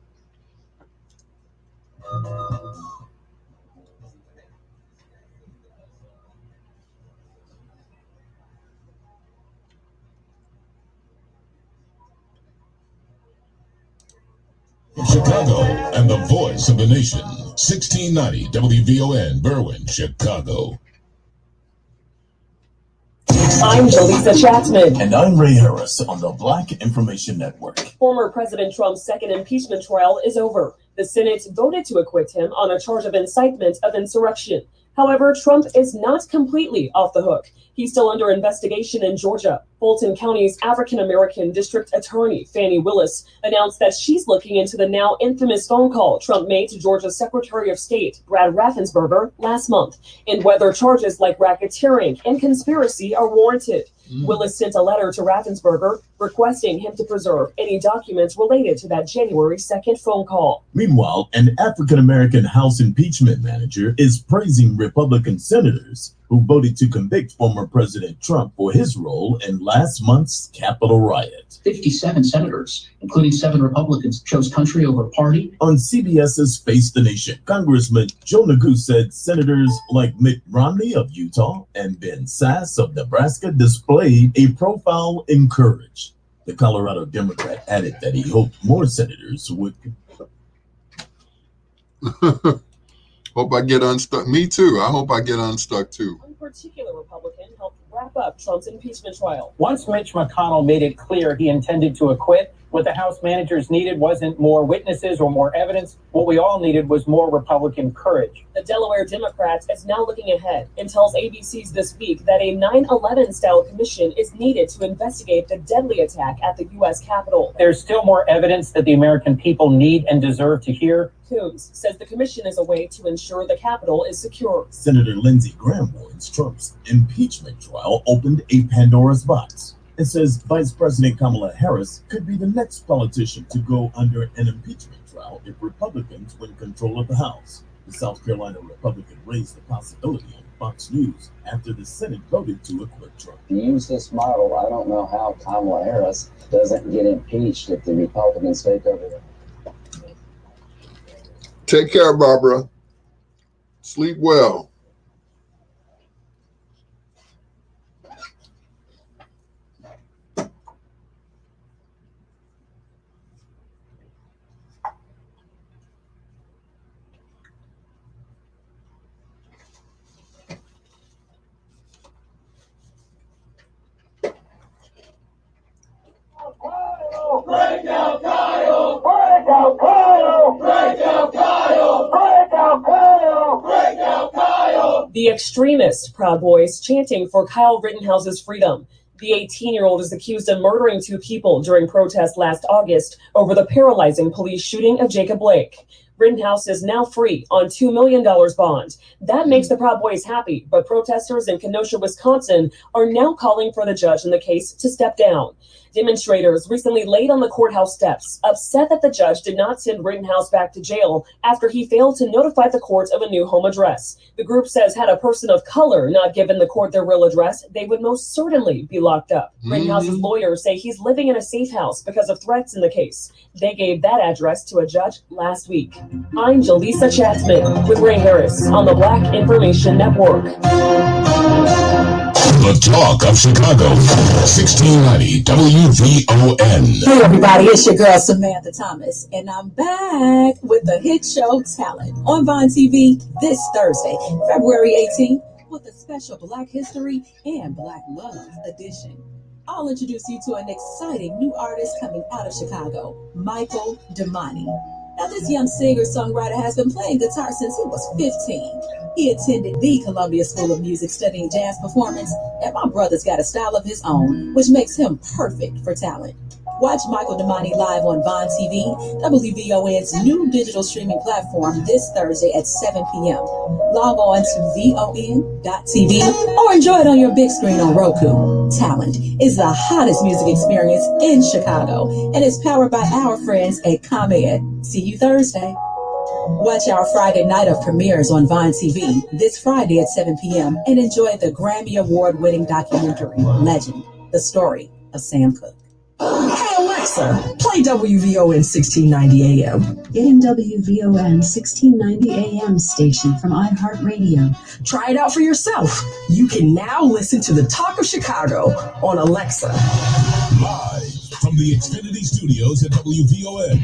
Chicago and the voice of the nation. 1690 WVON, Berwyn, Chicago. I'm Jaleesa Chapman. And I'm Ray Harris on the Black Information Network. Former President Trump's second impeachment trial is over. The Senate voted to acquit him on a charge of incitement of insurrection. However, Trump is not completely off the hook. He's still under investigation in Georgia. Fulton County's African-American District Attorney, Fani Willis, announced that she's looking into the now infamous phone call Trump made to Georgia's Secretary of State, Brad Raffensperger, last month, and whether charges like racketeering and conspiracy are warranted. Willis sent a letter to Raffensperger requesting him to preserve any documents related to that January 2nd phone call. Meanwhile, an African-American House impeachment manager is praising Republican senators who voted to convict former President Trump for his role in last month's Capitol riot. 57 senators, including 7 Republicans, chose country over party. On CBS's Face the Nation, Congressman Joe Nagu said senators like Mitt Romney of Utah and Ben Sasse of Nebraska displayed a profile in courage. The Colorado Democrat added that he hoped more senators would. Hope I get unstuck. Me too. I hope I get unstuck too. One particular Republican helped wrap up Trump's impeachment trial. Once Mitch McConnell made it clear he intended to acquit, what the House managers needed wasn't more witnesses or more evidence. What we all needed was more Republican courage. The Delaware Democrat is now looking ahead and tells ABC's This Week that a 9/11-style commission is needed to investigate the deadly attack at the U.S. Capitol. There's still more evidence that the American people need and deserve to hear. Coons says the commission is a way to ensure the Capitol is secure. Senator Lindsey Graham warns Trump's impeachment trial opened a Pandora's box and says Vice President Kamala Harris could be the next politician to go under an impeachment trial if Republicans win control of the House. The South Carolina Republican raised the possibility on Fox News after the Senate voted to acquit Trump. To use this model, I don't know how Kamala Harris doesn't get impeached if the Republicans take over the. Take care, Barbara. Sleep well. Break out Kyle! Break out Kyle! Break out Kyle! Break out Kyle! Break out Kyle! The extremists, Proud Boys, chanting for Kyle Rittenhouse's freedom. The 18-year-old is accused of murdering 2 people during protests last August over the paralyzing police shooting of Jacob Blake. Rittenhouse is now free on $2 million bond. That makes the Proud Boys happy, but protesters in Kenosha, Wisconsin are now calling for the judge in the case to step down. Demonstrators recently laid on the courthouse steps, upset that the judge did not send Rittenhouse back to jail after he failed to notify the court of a new home address. The group says had a person of color not given the court their real address, they would most certainly be locked up. Rittenhouse's lawyers say he's living in a safe house because of threats in the case. They gave that address to a judge last week. I'm Jaleesa Chapman with Ray Harris on the Black Information Network. The Talk of Chicago, 1690 WVON. Hey everybody, it's your girl Samantha Thomas, and I'm back with the hit show Talent on Vine TV this Thursday, February 18th, with a special Black History and Black Love edition. I'll introduce you to an exciting new artist coming out of Chicago, Michael Damani. Now, this young singer-songwriter has been playing guitar since he was 15. He attended the Columbia School of Music studying jazz performance, and my brother's got a style of his own, which makes him perfect for talent. Watch Michael Damani live on Vine TV, WVON's new digital streaming platform, this Thursday at 7 p.m. Log on to VON.TV or enjoy it on your big screen on Roku. Talent is the hottest music experience in Chicago, and it's powered by our friends at ComEd. See you Thursday. Watch our Friday night of premieres on Vine TV this Friday at 7 p.m. and enjoy the Grammy Award-winning documentary, Legend, the story of Sam Cooke. Hey Alexa, play WVON 1690 AM. Getting WVON 1690 AM station from iHeartRadio. Try it out for yourself. You can now listen to the Talk of Chicago on Alexa. Live from the Xfinity Studios at WVON.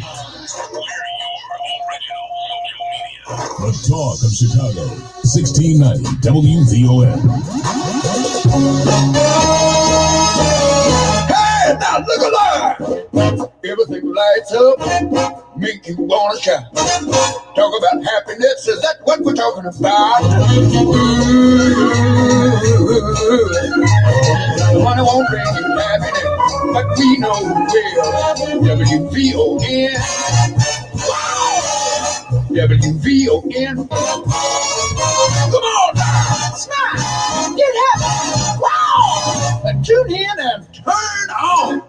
The Talk of Chicago, 1690 WVON. Hey, now look alive! Everything lights up, make you wanna shout. Talk about happiness, is that what we're talking about? The money won't bring you happiness, but we know well. WVON. WVON. Come on now, smile, get happy, wow, and tune in and turn on.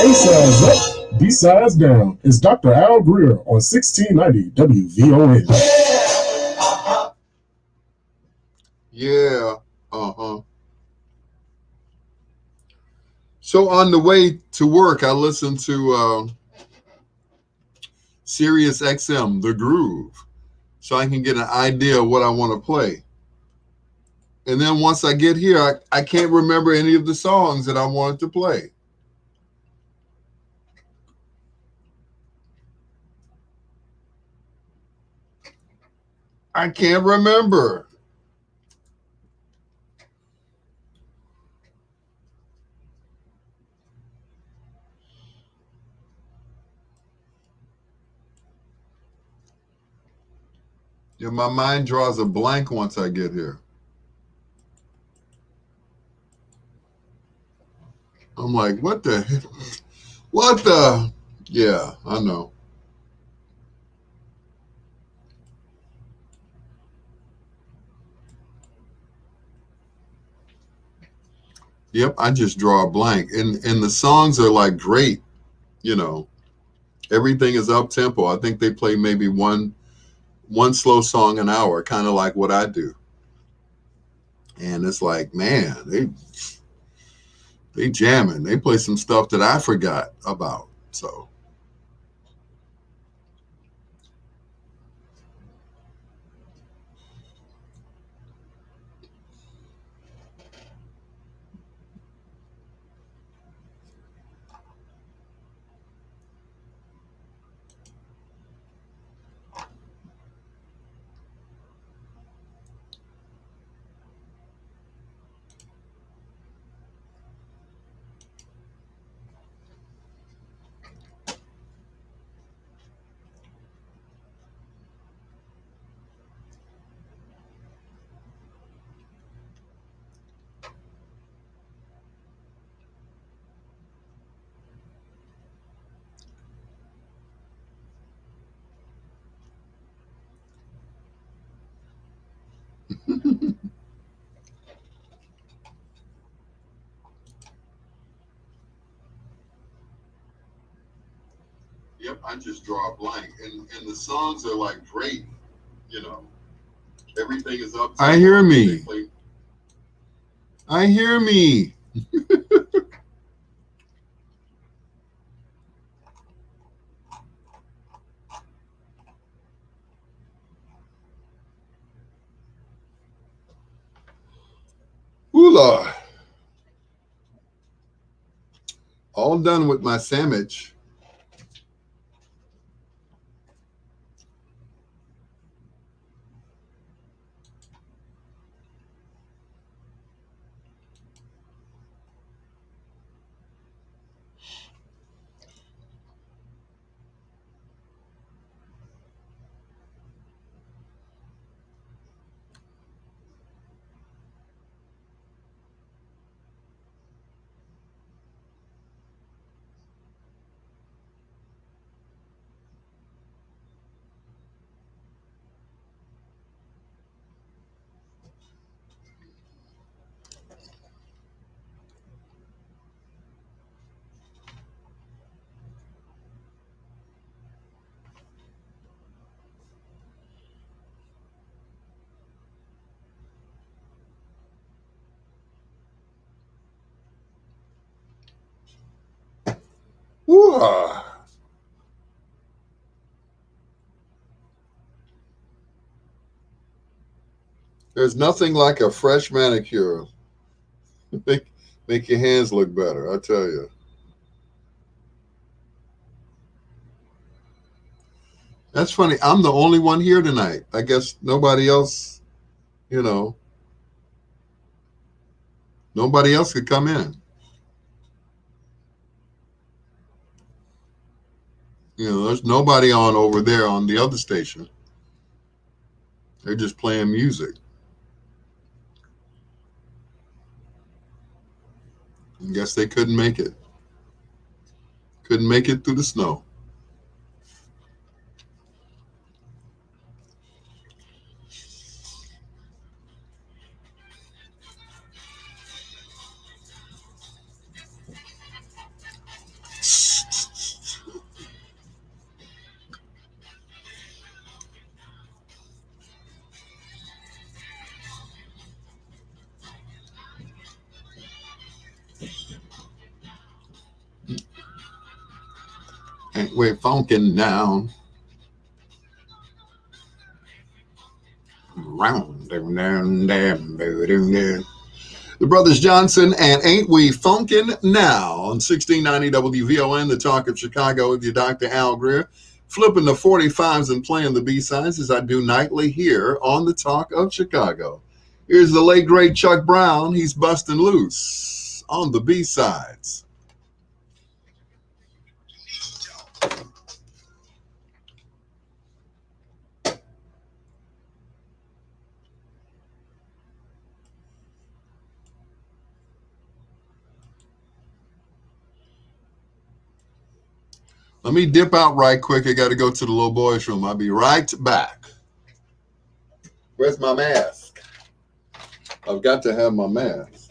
A-sides up, B-sides down. It's Dr. Al Greer on 1690 WVON. Yeah. So on the way to work, I listened to Sirius XM, The Groove, so I can get an idea of what I want to play. And then once I get here, I can't remember any of the songs that I wanted to play. I can't remember. Yeah, my mind draws a blank once I get here. I'm like, what the heck? What the? Yeah, I know. Yep, I just draw a blank. And the songs are like great, you know. Everything is up tempo. I think they play maybe one slow song an hour, kind of like what I do. And it's like, man, they jamming. They play some stuff that I forgot about. So yep, I just draw a blank. And the songs are like great, you know. Everything is up tempo. I hear me. I hear me. Ooh, Lord. All done with my sandwich. Ooh. There's nothing like a fresh manicure. Make your hands look better, I tell you. That's funny. I'm the only one here tonight. I guess nobody else, you know, nobody else could come in. You know, there's nobody on over there on the other station. They're just playing music. I guess they couldn't make it. Couldn't make it through the snow. Ain't we funkin' now? Round, down, down, down, down, down. The Brothers Johnson and Ain't We Funkin' Now on 1690 WVON, the talk of Chicago with your Dr. Al Greer. Flipping the 45s and playing the B-sides as I do nightly here on the talk of Chicago. Here's the late, great Chuck Brown. He's busting loose on the B-sides. Let me dip out right quick. I got to go to the little boy's room. I'll be right back. Where's my mask? I've got to have my mask.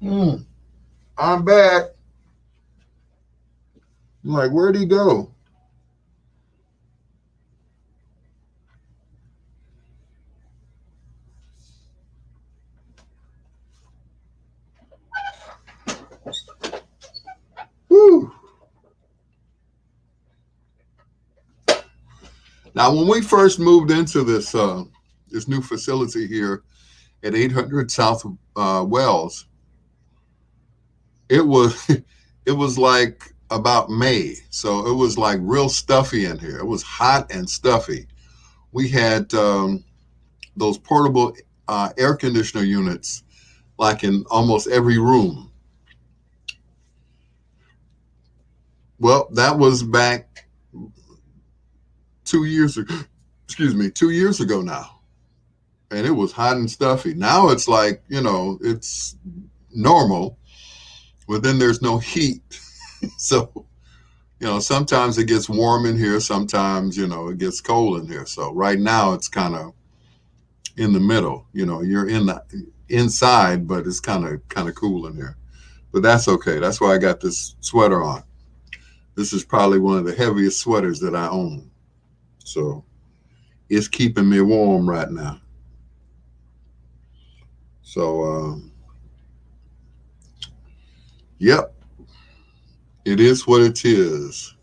I'm back. I'm like, where'd he go? Woo. Now, when we first moved into this this new facility here at 800 South Wells, it was it was like about May, so it was like real stuffy in here. It was hot and stuffy. We had those portable air conditioner units, like in almost every room. Well, that was back 2 years ago. Excuse me, 2 years ago now, and it was hot and stuffy. Now it's like, it's normal, but then there's no heat. So, sometimes it gets warm in here, sometimes, it gets cold in here. So right now it's kind of in the middle. You're inside, but it's kind of cool in here. But that's okay. That's why I got this sweater on. This is probably one of the heaviest sweaters that I own. So it's keeping me warm right now. So, yep, it is what it is.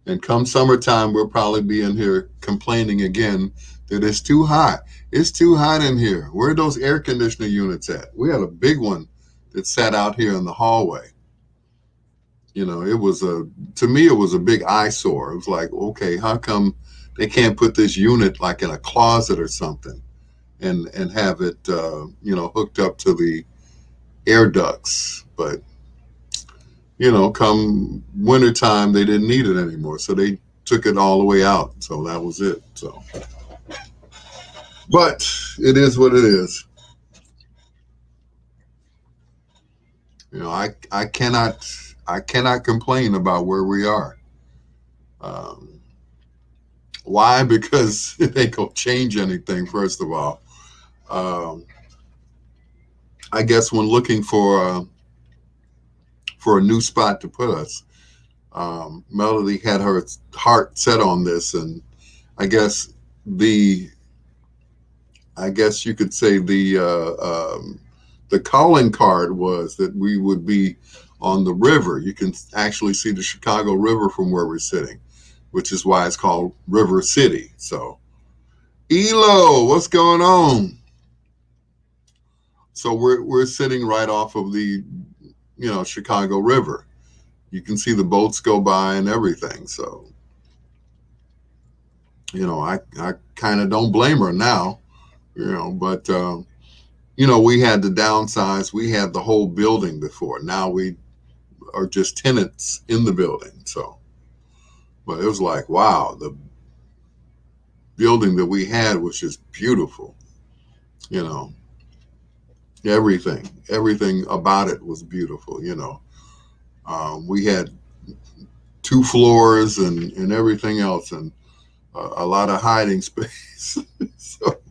And come summertime, we'll probably be in here complaining again that it's too hot. It's too hot in here. Where are those air conditioner units at? We had a big one that sat out here in the hallway. To me, it was a big eyesore. It was like, okay, how come they can't put this unit like in a closet or something and have it, hooked up to the air ducts? But, come wintertime, they didn't need it anymore. So they took it all the way out. So that was it. So, but it is what it is. I cannot complain about where we are. Why? Because it ain't gonna change anything. First of all, I guess when looking for a new spot to put us, Melody had her heart set on this, and I guess you could say the calling card was that we would be on the river. You can actually see the Chicago River from where we're sitting, which is why it's called River City. So, Elo, what's going on? So we're sitting right off of the, Chicago River. You can see the boats go by and everything. So, I kind of don't blame her now, but, we had to downsize. We had the whole building before. Now we are just tenants in the building. So, but it was like, wow, the building that we had was just beautiful. Everything about it was beautiful. We had 2 floors and everything else, and a lot of hiding space. So,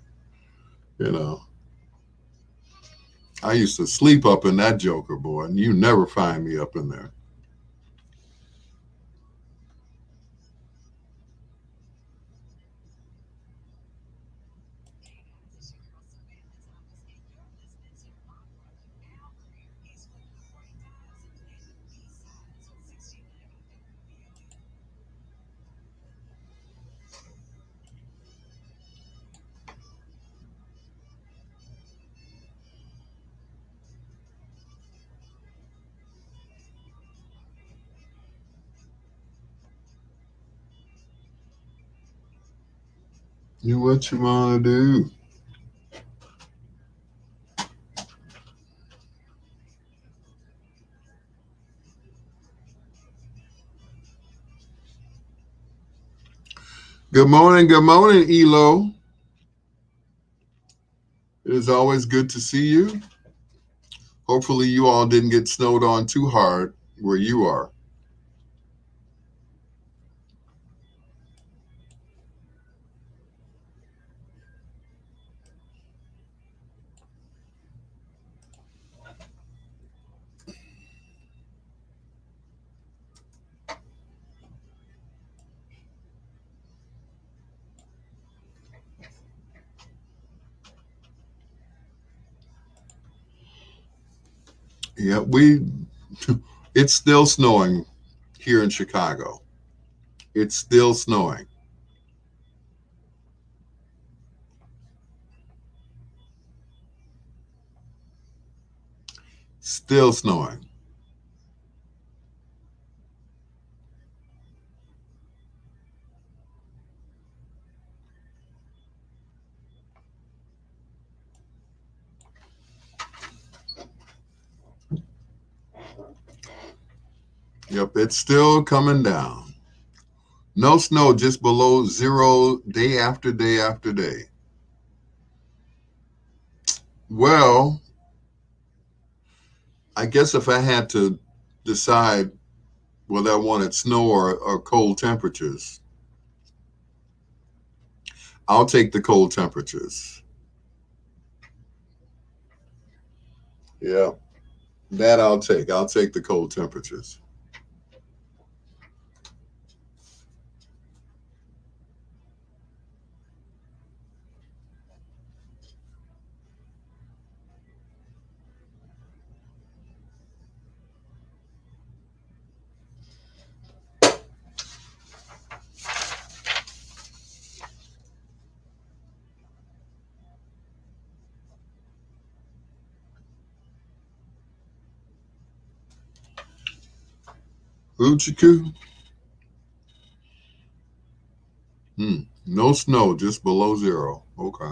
I used to sleep up in that joker, boy, and you never find me up in there. You what you want to do? Good morning, Elo. It is always good to see you. Hopefully you all didn't get snowed on too hard where you are. Yeah, it's still snowing here in Chicago. It's still snowing. Still snowing. Yep, it's still coming down. No snow, just below zero day after day after day. Well, I guess if I had to decide whether I wanted snow or cold temperatures, I'll take the cold temperatures. Yeah, that I'll take. I'll take the cold temperatures. Uchiku? No snow, just below zero. Okay.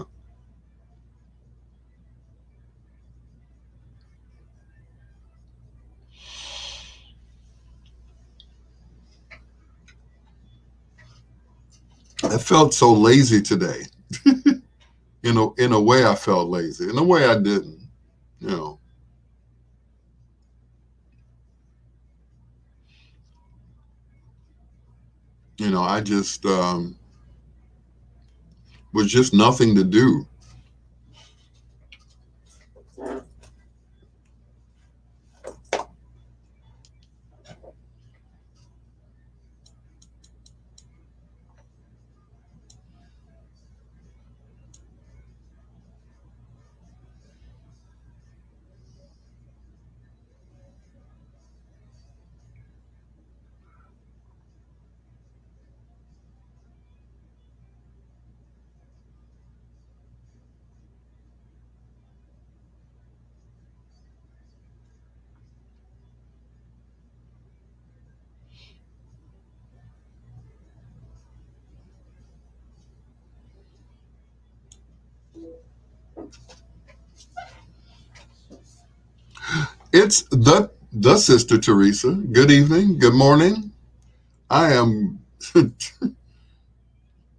I felt so lazy today. In a way, I felt lazy. In a way, I didn't. You know. I just was just nothing to do. It's the Sister Teresa. Good evening. Good morning. I am,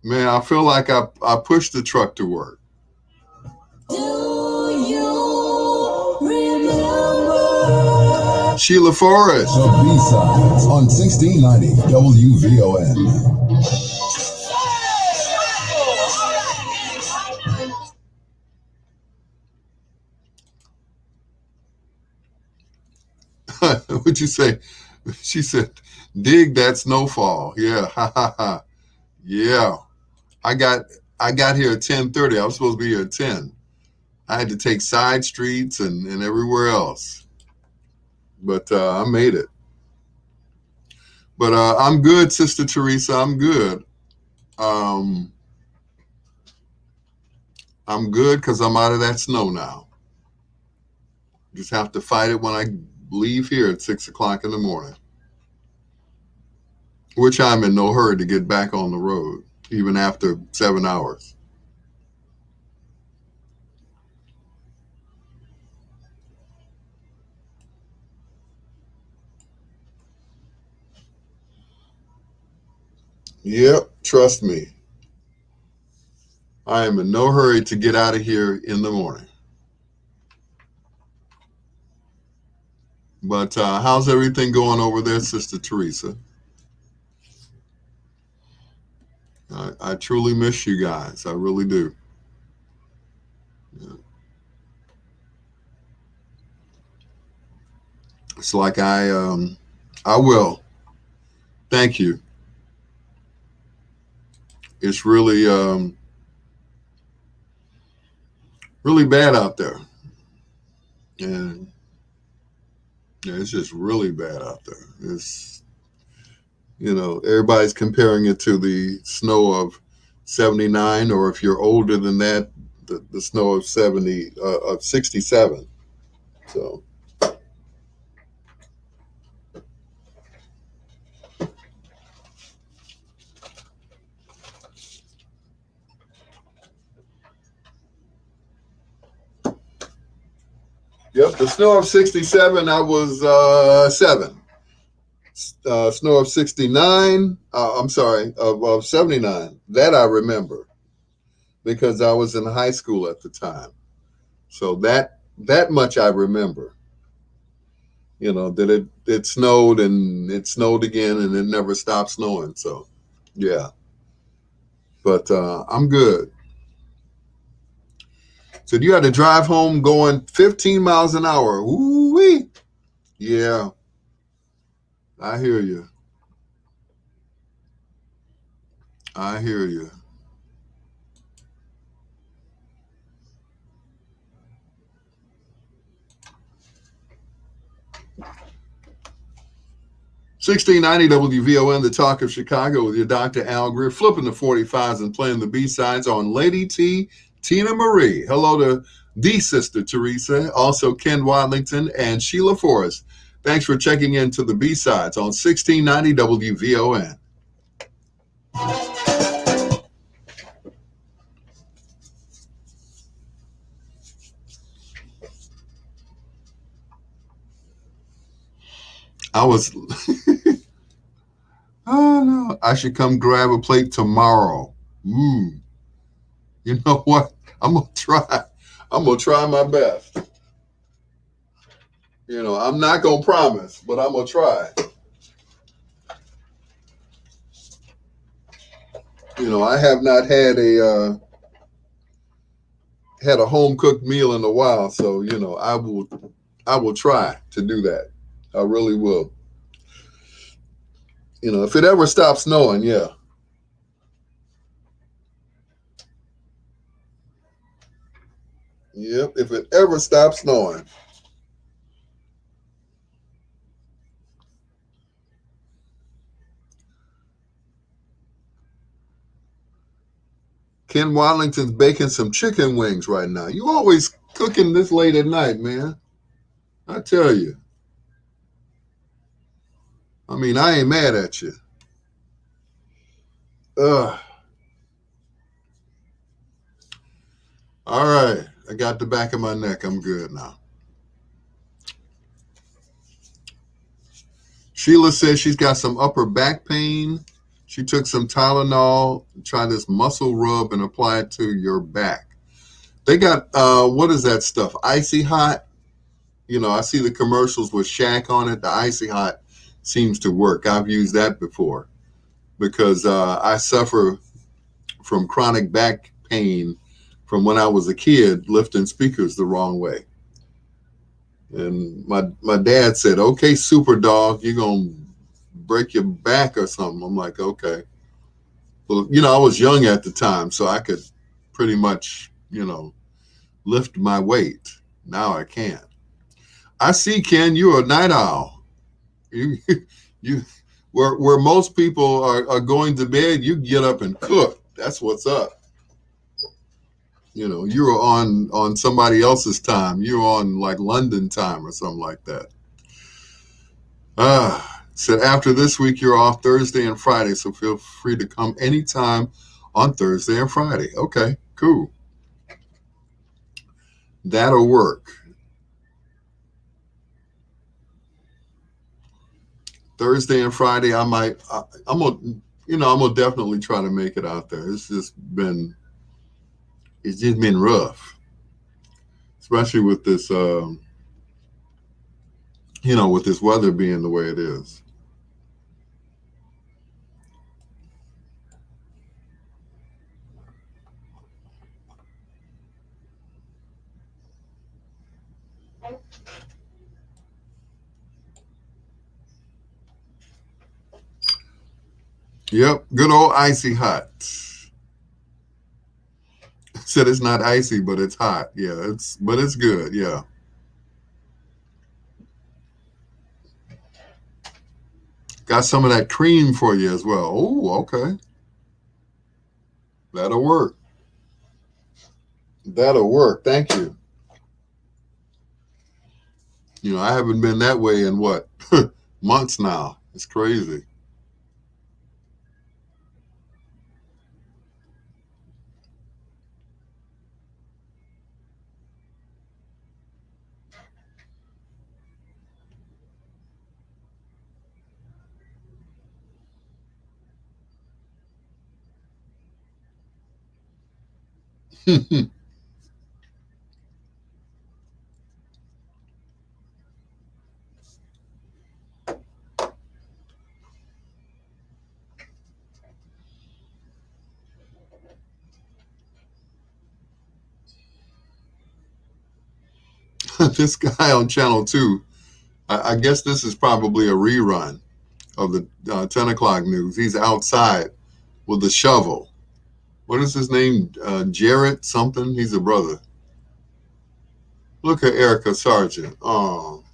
man, I feel like I pushed the truck to work. Do you remember? Sheila Forrest. The B-Sides on 1690 WVON. What'd you say? She said, dig that snowfall. Yeah. Ha ha ha. Yeah. I got here at 10:30. I was supposed to be here at 10. I had to take side streets and everywhere else. But I made it. But I'm good, Sister Teresa. I'm good. I'm good because I'm out of that snow now. Just have to fight it when I leave here at 6 o'clock in the morning. Which I'm in no hurry to get back on the road, even after 7 hours. Yep, trust me. I am in no hurry to get out of here in the morning. But how's everything going over there, Sister Teresa? I truly miss you guys. I really do. Yeah. It's like I will. Thank you. It's really really bad out there. And Yeah, it's just really bad out there. It's, everybody's comparing it to the snow of 79, or if you're older than that, the snow of 67. So, yep, the snow of 67, I was 7. Snow of 69, I'm sorry, of 79. That I remember because I was in high school at the time. So that much I remember. That it snowed and it snowed again and it never stopped snowing. So, yeah. But I'm good. So you had to drive home going 15 miles an hour. Ooh-wee. Yeah, I hear you. I hear you. $16.90 WVON, the talk of Chicago, with your Dr. Al Greer, flipping the 45s and playing the B-sides on Lady T, Tina Marie. Hello to the Sister Teresa, also Ken Wadlington and Sheila Forrest. Thanks for checking in to the B-sides on 1690 WVON. Oh no, I should come grab a plate tomorrow. You know what? I'm gonna try. I'm gonna try my best. I'm not gonna promise, but I'm gonna try. I have not had a home cooked meal in a while, so I will try to do that. I really will. If it ever stops snowing, yeah. Yep, if it ever stops snowing. Ken Wadlington's baking some chicken wings right now. You always cooking this late at night, man. I tell you. I mean, I ain't mad at you. Ugh. All right. I got the back of my neck. I'm good now. Sheila says she's got some upper back pain. She took some Tylenol, tried this muscle rub, and apply it to your back. They got, what is that stuff? Icy Hot? I see the commercials with Shaq on it. The Icy Hot seems to work. I've used that before because I suffer from chronic back pain from when I was a kid lifting speakers the wrong way. And my dad said, okay, super dog, you're going to break your back or something. I'm like, okay. Well, I was young at the time, so I could pretty much, lift my weight. Now I can't. I see, Ken, you're a night owl. You where most people are going to bed, you get up and cook. That's what's up. You're on somebody else's time. You're on like London time or something like that. Said after this week, you're off Thursday and Friday, so feel free to come anytime on Thursday and Friday. Okay, cool. That'll work. Thursday and Friday, I'm gonna definitely try to make it out there. It's just been rough, especially with this, with this weather being the way it is. Yep, good old Icy Hot. Said it's not icy, but it's hot. Yeah, it's good. Yeah. Got some of that cream for you as well. Oh, okay. That'll work. That'll work. Thank you. You know, I haven't been that way in what? Months now. It's crazy. This guy on Channel 2, I guess this is probably a rerun of the 10 o'clock news. He's outside with a shovel. What is his name? Jarrett something? He's a brother. Look at Erica Sargent. Oh.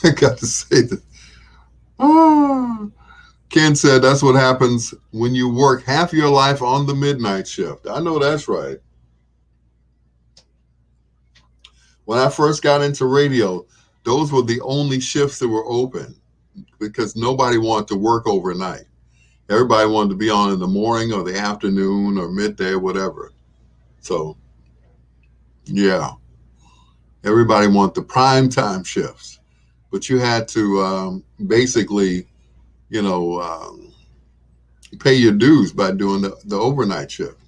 I got to say that. Oh. Ken said that's what happens when you work half your life on the midnight shift. I know that's right. When I first got into radio, those were the only shifts that were open because nobody wanted to work overnight. Everybody wanted to be on in the morning or the afternoon or midday or whatever. So, yeah, everybody wanted the prime time shifts. But you had to basically, you know, pay your dues by doing the overnight shift.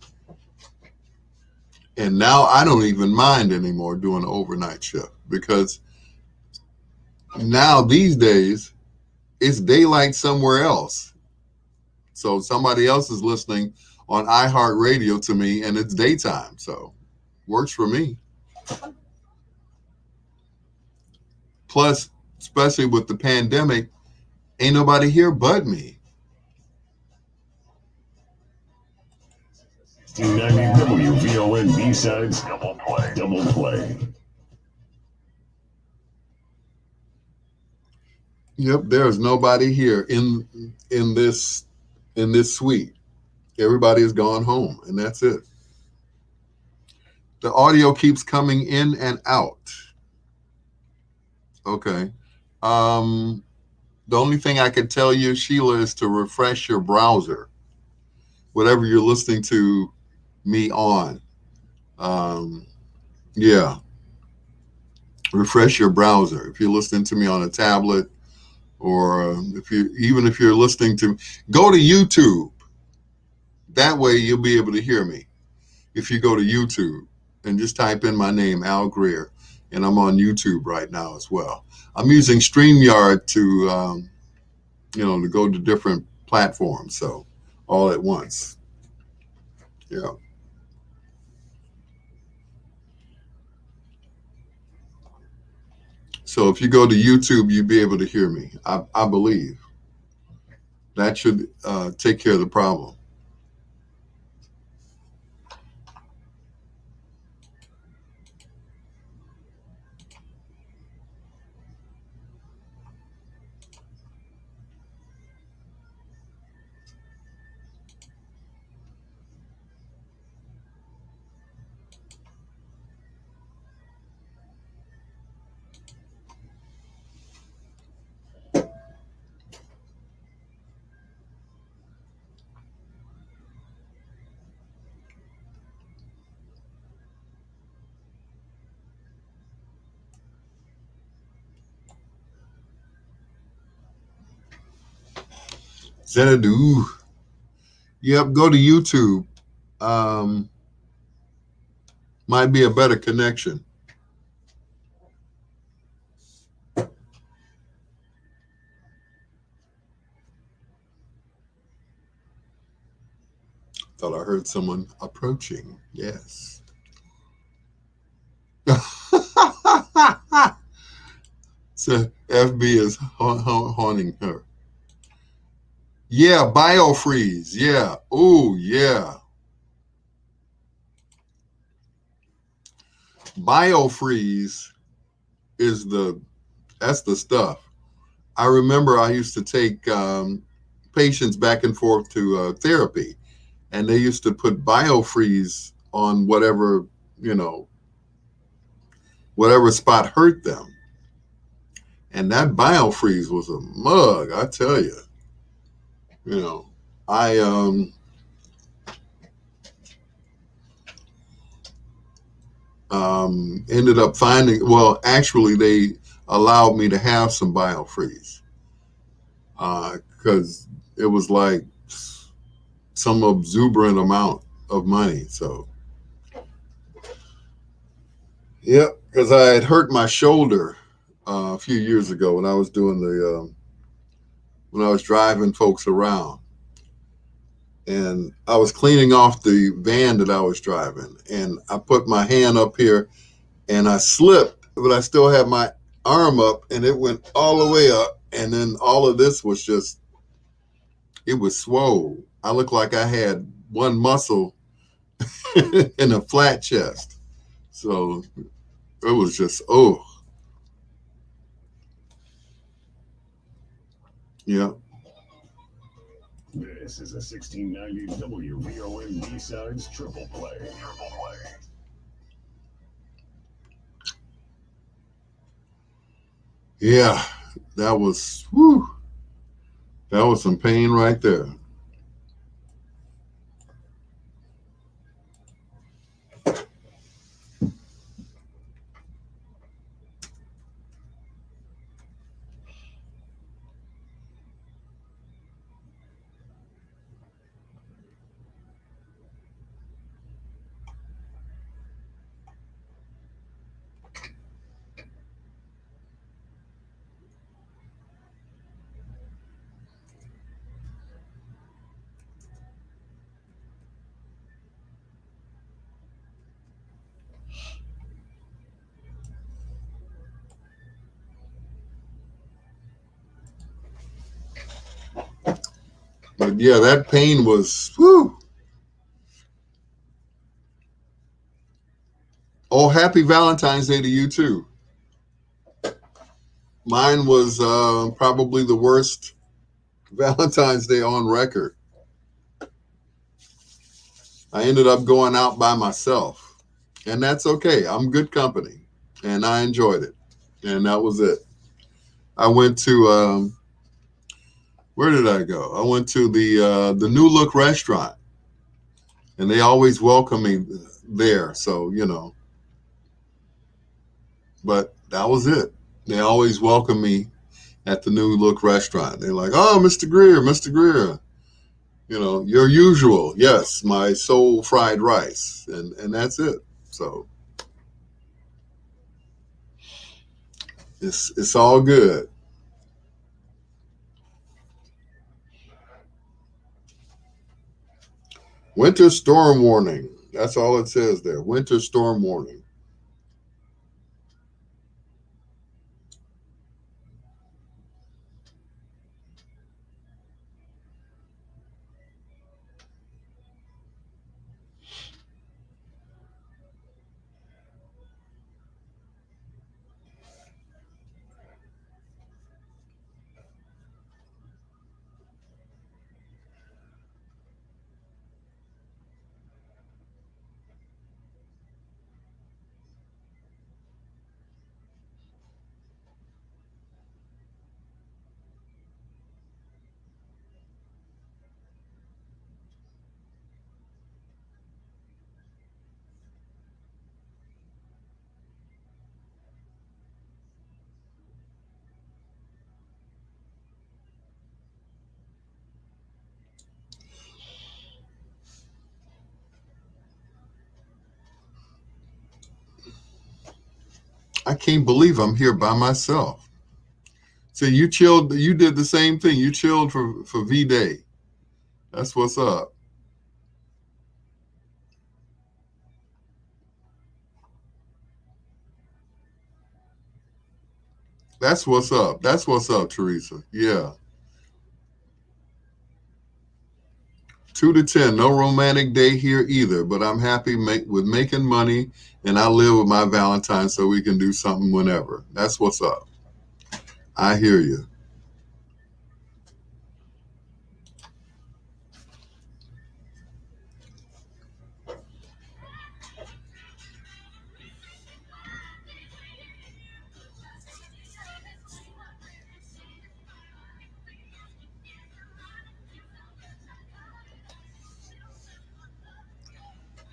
And now I don't even mind anymore doing the overnight shift because now these days it's daylight somewhere else. So somebody else is listening on iHeartRadio to me and it's daytime. So works for me. Plus, especially with the pandemic, ain't nobody here but me. 1690 WVON B-Sides Double Play. Double Play. Yep, there's nobody here in this suite. Everybody has gone home, and that's it. The audio keeps coming in and out. Okay. The only thing I can tell you, Sheila, is to refresh your browser, whatever you're listening to me on. Yeah. Refresh your browser. If you're listening to me on a tablet, or if you're listening to, go to YouTube. That way you'll be able to hear me. If you go to YouTube and just type in my name, Al Greer, and I'm on YouTube right now as well. I'm using StreamYard to, to go to different platforms. So all at once. Yeah. So if you go to YouTube, you'll be able to hear me. I believe that should take care of the problem. Xanadu. Yep, go to YouTube. Might be a better connection. Thought I heard someone approaching. Yes. So FB is haunting her. Yeah, biofreeze. Yeah. Oh, yeah. Biofreeze is that's the stuff. I remember I used to take patients back and forth to therapy, and they used to put Biofreeze on whatever, whatever spot hurt them. And that Biofreeze was a mug, I tell you. I ended up finding, well, actually, they allowed me to have some Biofreeze because it was like some exuberant amount of money. So, yep, because I had hurt my shoulder a few years ago when I was doing when I was driving folks around. And I was cleaning off the van that I was driving, and I put my hand up here and I slipped, but I still had my arm up, and it went all the way up. And then all of this was just, it was swole. I looked like I had one muscle and a flat chest. So it was just, oh, yeah. This is a 1690 WVON B-Sides Triple Play. Yeah, that was, whew, that was some pain right there. But yeah, that pain was, whew. Oh, happy Valentine's Day to you too. Mine was probably the worst Valentine's Day on record. I ended up going out by myself, and that's okay. I'm good company, and I enjoyed it, and that was it. I went to where did I go? I went to the New Look restaurant, and they always welcome me there. So but that was it. They always welcome me at the New Look restaurant. They're like, "Oh, Mr. Greer, Mr. Greer, your usual, yes, my soul fried rice," and that's it. So it's all good. Winter storm warning. That's all it says there. Winter storm warning. I can't believe I'm here by myself. So you chilled. You did the same thing. You chilled for V-Day. That's what's up. That's what's up. That's what's up, Teresa. Yeah. 2 to 10. No romantic day here either, but I'm happy with making money, and I live with my Valentine so we can do something whenever. That's what's up. I hear you.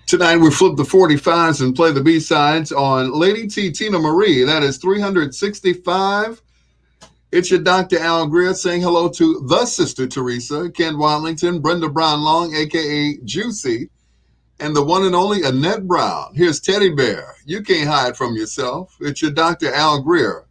Tonight we flip the 45s and play the B-sides on Lady T, Tina Marie. That is 365. It's your Dr. Al Greer saying hello to the Sister Teresa, Ken Watlington, Brenda Brown Long, a.k.a. Juicy, and the one and only Annette Brown. Here's Teddy Bear. You can't hide from yourself. It's your Dr. Al Greer.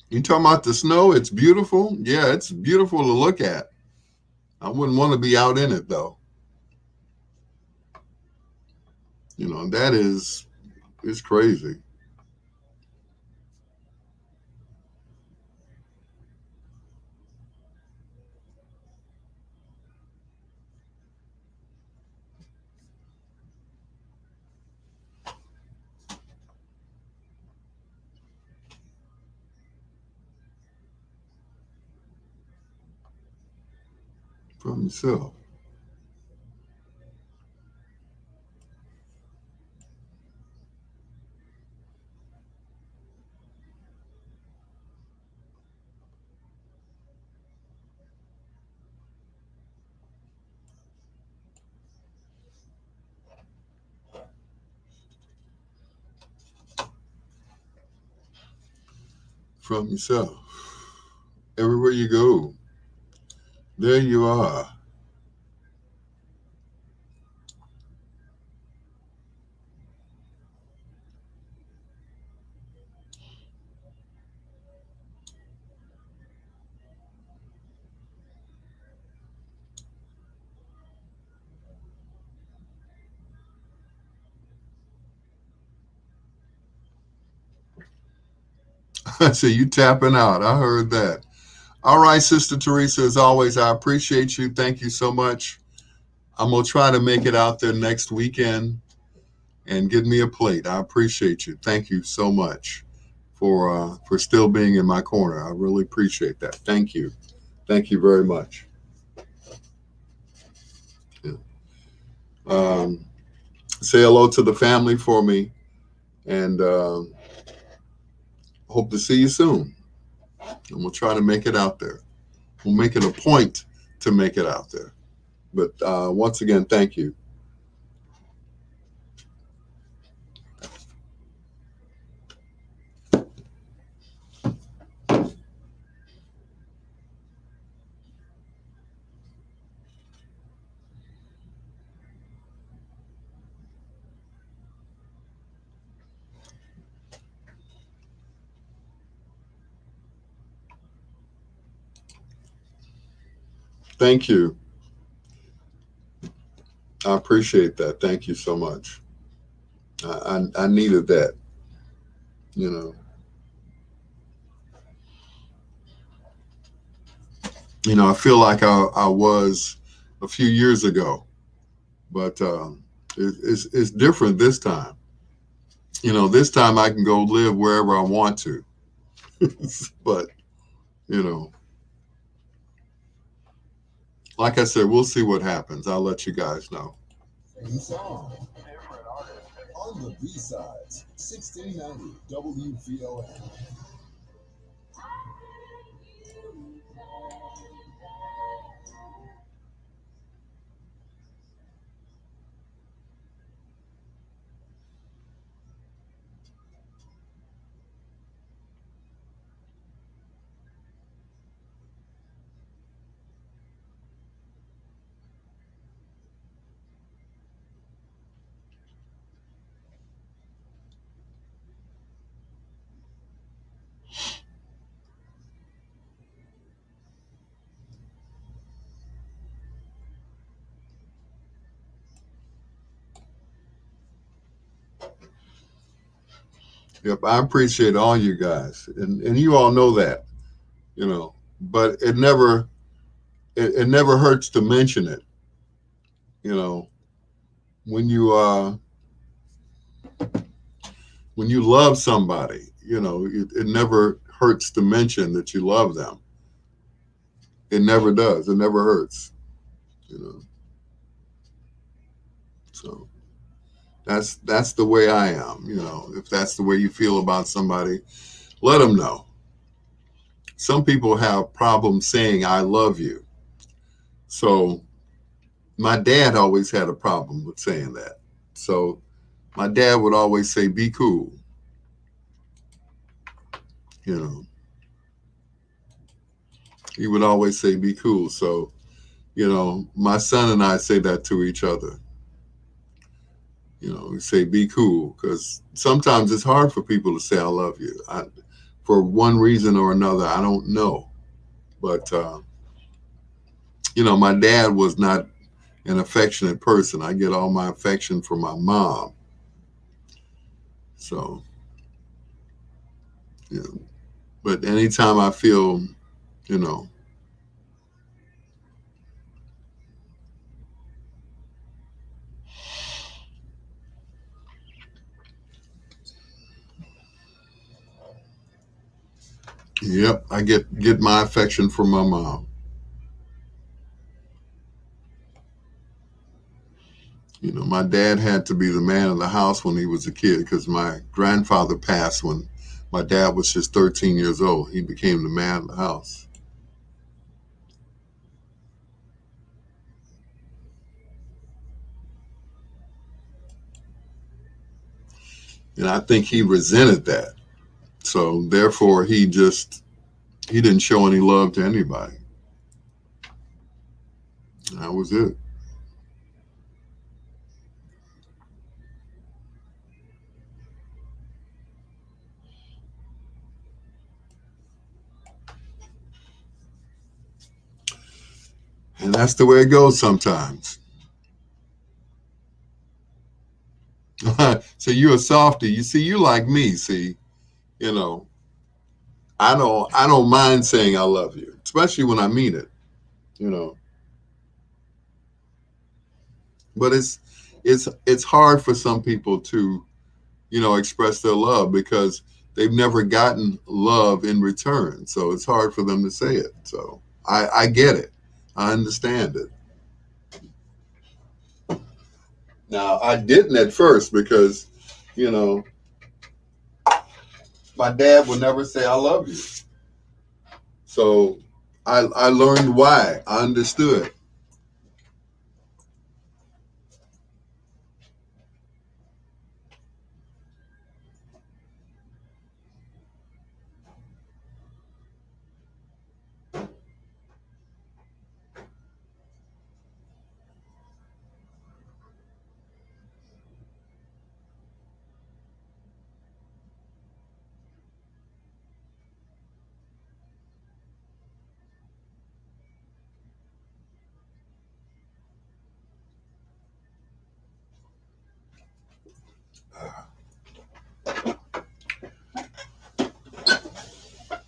You talking about the snow? It's beautiful. Yeah, it's beautiful to look at. I wouldn't want to be out in it, though. You know, that is, it's crazy. From yourself. From yourself. Everywhere you go, there you are. So you tapping out. I heard that. All right, Sister Teresa, as always, I appreciate you. Thank you so much. I'm going to try to make it out there next weekend and get me a plate. I appreciate you. Thank you so much for still being in my corner. I really appreciate that. Thank you. Thank you very much. Yeah. Say hello to the family for me, and hope to see you soon. And we'll try to make it out there. We'll make it a point to make it out there. But once again, thank you. Thank you. I appreciate that. Thank you so much. I needed that, you know. I feel like I was a few years ago, but it's different this time. This time I can go live wherever I want to. But, like I said, we'll see what happens. I'll let you guys know. Same song. On the B-sides, 1690 WVON. Yep, I appreciate all you guys, and you all know that, you know. But it never hurts to mention it, you know. When you when you love somebody, you know, it never hurts to mention that you love them. It never does. It never hurts, you know. So that's the way I am, you know. If that's the way you feel about somebody, let them know. Some people have problems saying I love you. So my dad always had a problem with saying that. So my dad would always say, be cool, you know. He would always say, be cool. So, you know, my son and I say that to each other. You know, we say, be cool, because sometimes it's hard for people to say, I love you. For one reason or another, I don't know. But, you know, my dad was not an affectionate person. I get all my affection from my mom. So, you know, but anytime I feel, you know, yep, I get my affection from my mom. You know, my dad had to be the man of the house when he was a kid because my grandfather passed when my dad was just 13 years old. He became the man of the house. And I think he resented that. So therefore he didn't show any love to anybody. That was it. And that's the way it goes sometimes. So you're a softie. You see, you like me, see, you know, I don't mind saying I love you, especially when I mean it, you know. But it's hard for some people to, you know, express their love because they've never gotten love in return. So it's hard for them to say it. So I get it. I understand it. Now I didn't at first because, you know, my dad would never say I love you. So I learned why. I understood.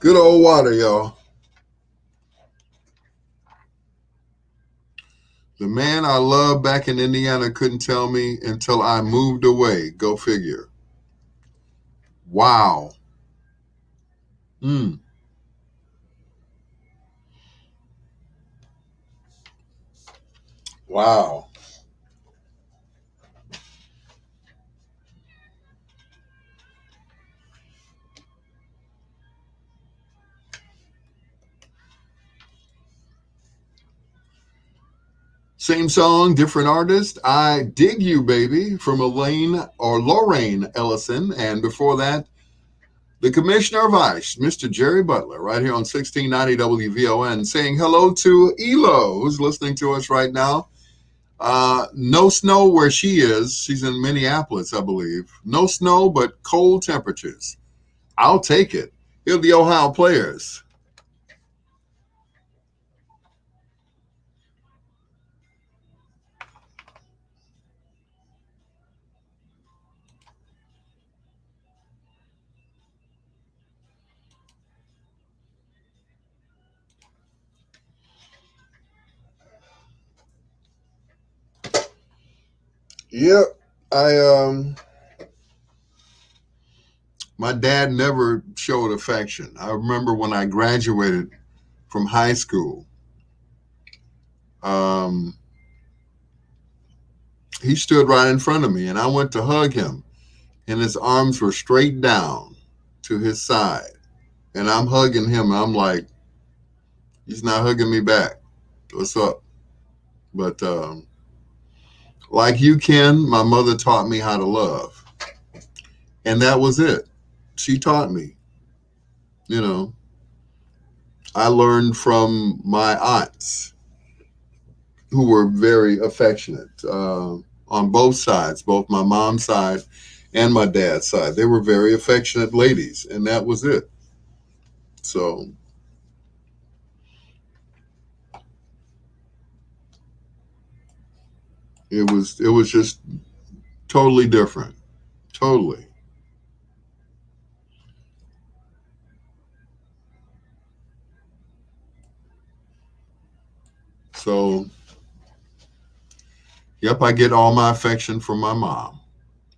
Good old water, y'all. The man I loved back in Indiana couldn't tell me until I moved away. Go figure. Wow. Mm, wow. Same song, different artist. I Dig You, Baby, from Elaine or Lorraine Ellison. And before that, the Commissioner of Ice, Mr. Jerry Butler, right here on 1690 WVON, saying hello to Elo, who's listening to us right now. No snow where she is. She's in Minneapolis, I believe. No snow, but cold temperatures. I'll take it. Here are the Ohio Players. Yep. I my dad never showed affection. I remember when I graduated from high school, um, he stood right in front of me, and I went to hug him, and his arms were straight down to his side, and I'm hugging him. And I'm like, he's not hugging me back. What's up? But like you, Ken, my mother taught me how to love, and that was it. She taught me. You know, I learned from my aunts who were very affectionate on both sides, both my mom's side and my dad's side. They were very affectionate ladies, and that was it. So it was just totally different, totally. So yep, I get all my affection from my mom,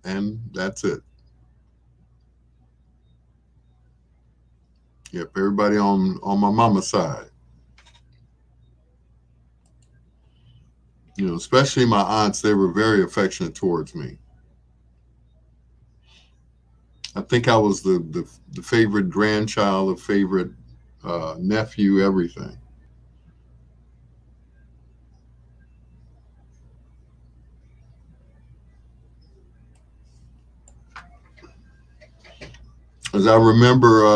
and that's it. Yep, everybody on my mama's side. You know, especially my aunts, they were very affectionate towards me. I think I was the favorite grandchild, the favorite nephew, everything. As I remember,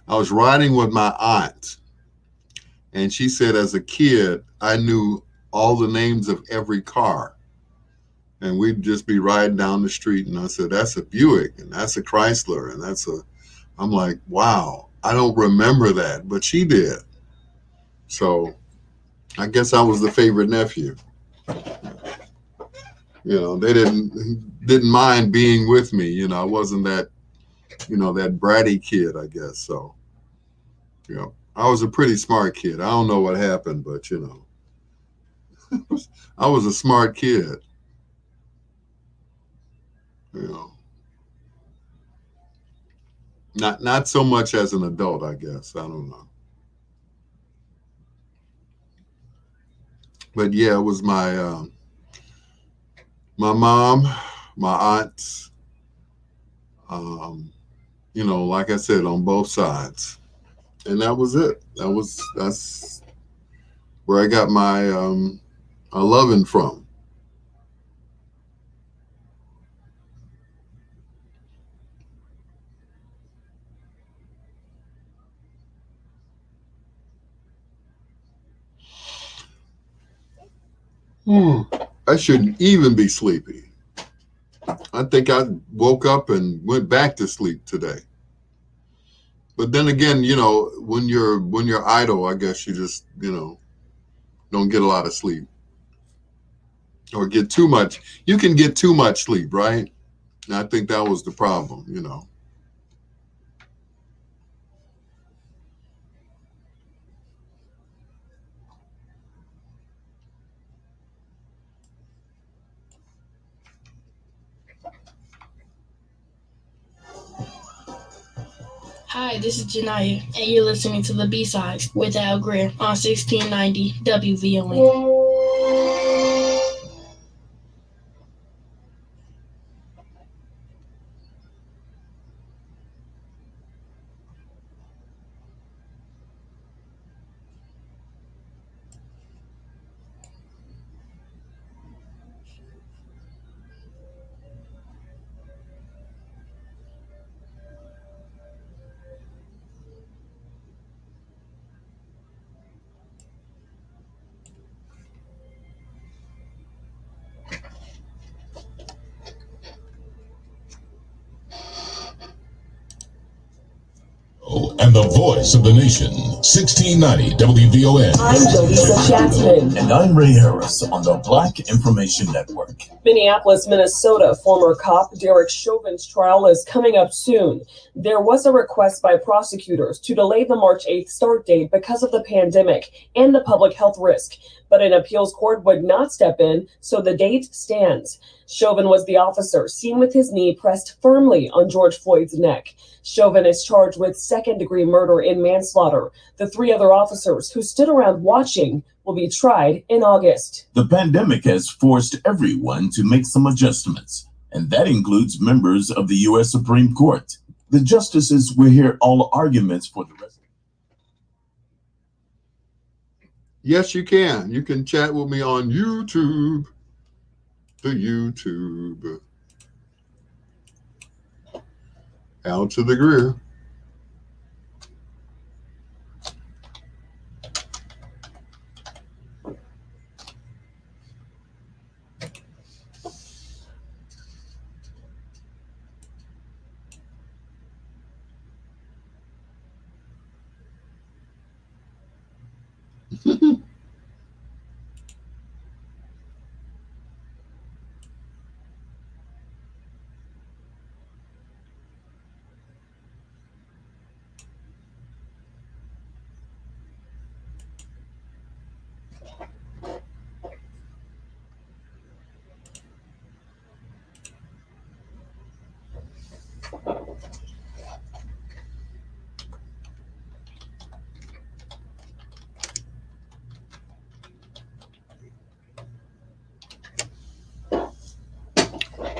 I was riding with my aunt, and she said, as a kid, I knew all the names of every car, and we'd just be riding down the street, and I said, "That's a Buick, and that's a Chrysler, and that's a." I'm like, "Wow, I don't remember that," but she did. So I guess I was the favorite nephew. You know, they didn't mind being with me. You know, I wasn't that that bratty kid, I guess. So I was a pretty smart kid. I don't know what happened, but I was a smart kid. You know, not so much as an adult, I guess. I don't know, but yeah, it was my mom, my aunts. Um, like I said, on both sides, and that was it. That's where I got my loving from. I shouldn't even be sleepy. I think I woke up and went back to sleep today. But then again, when you're idle, I guess you just don't get a lot of sleep or get too much. You can get too much sleep, right? And I think that was the problem. Hi, this is Janaya, and you're listening to the B-Sides with Al Greer on 1690 WVON. and the voice of the nation. 1690 WVON. I'm Jaleesa Chatsman. And I'm Ray Harris on the Black Information Network. Minneapolis, Minnesota former cop Derek Chauvin's trial is coming up soon. There was a request by prosecutors to delay the March 8th start date because of the pandemic and the public health risk, but an appeals court would not step in, so the date stands. Chauvin was the officer seen with his knee pressed firmly on George Floyd's neck. Chauvin is charged with second-degree murder and manslaughter. The three other officers who stood around watching will be tried in August. The pandemic has forced everyone to make some adjustments, and that includes members of the U.S. Supreme Court. The justices will hear all arguments for the rest. Yes, you can. You can chat with me on YouTube. The YouTube. Out to the Greer.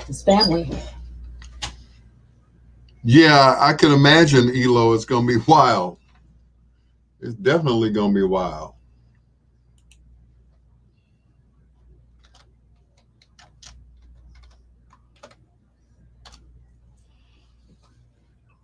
His family. Yeah, I can imagine, Elo, it's going to be wild. It's definitely going to be wild.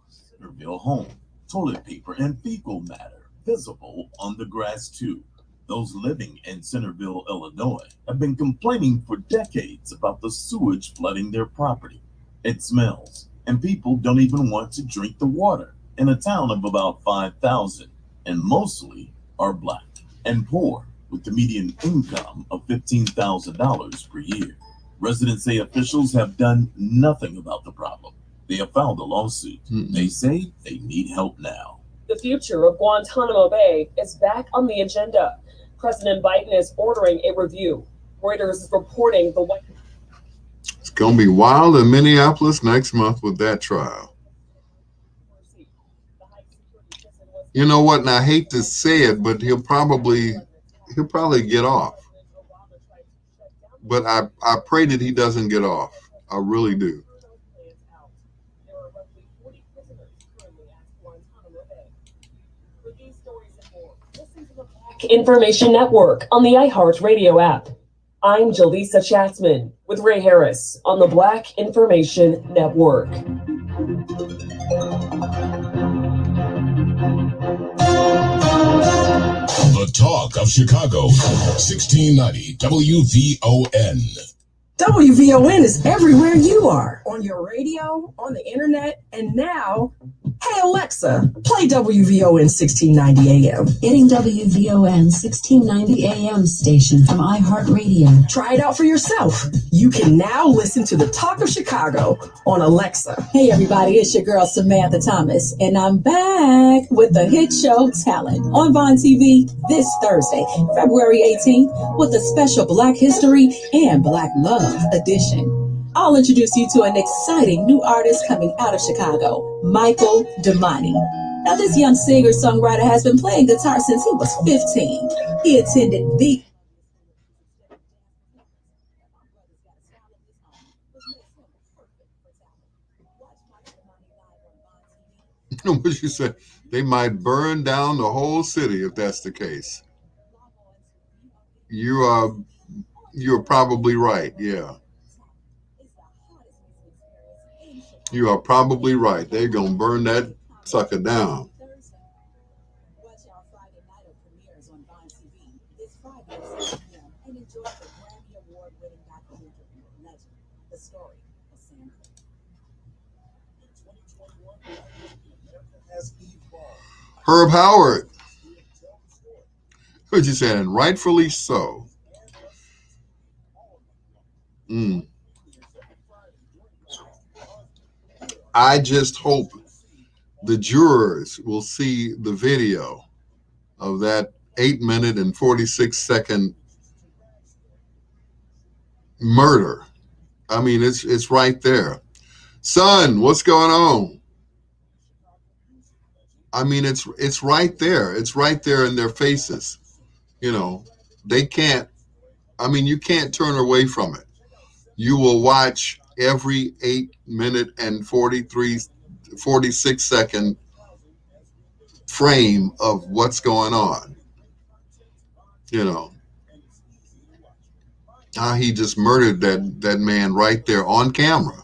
Centerville home, toilet paper, and fecal matter visible on the grass too. Those living in Centerville, Illinois, have been complaining for decades about the sewage flooding their property. It smells, and people don't even want to drink the water in a town of about 5,000, and mostly are black and poor, with the median income of $15,000 per year. Residents say officials have done nothing about the problem. They have filed a lawsuit. They say they need help now. The future of Guantanamo Bay is back on the agenda. President Biden is ordering a review. Reuters is reporting the White It's going to be wild in Minneapolis next month with that trial. You know what? And I hate to say it, but he'll probably get off. But I pray that he doesn't get off. I really do. Information Network on the iHeart Radio app. I'm Jaleesa Chatsman with Ray Harris on the Black Information Network. The Talk of Chicago, 1690 WVON. WVON is everywhere you are. On your radio, on the internet, and now, hey Alexa, play WVON 1690 AM. Getting WVON 1690 AM station from iHeartRadio. Try it out for yourself. You can now listen to the Talk of Chicago on Alexa. Hey everybody, it's your girl Samantha Thomas, and I'm back with the hit show Talent on Vine TV this Thursday, February 18th, with a special Black History and Black Love edition. I'll introduce you to an exciting new artist coming out of Chicago, Michael Damani. Now, this young singer-songwriter has been playing guitar since he was 15. He attended the What you say? They might burn down the whole city if that's the case. You're probably right. Yeah. You are probably right. They're going to burn that sucker down. Watch our Friday night of premieres on Vine TV this Friday at 6 p.m. and enjoy the Grammy Award-winning documentary legend, The Story of Sam Cooke. Herb Howard. What you saying? And rightfully so. I just hope the jurors will see the video of that 8-minute and 46-second murder. I mean, it's right there. Son, what's going on? I mean, it's right there. It's right there in their faces. You know, they can't. I mean, you can't turn away from it. You will watch every 8-minute and 46-second frame of what's going on. You know, how he just murdered that man right there on camera.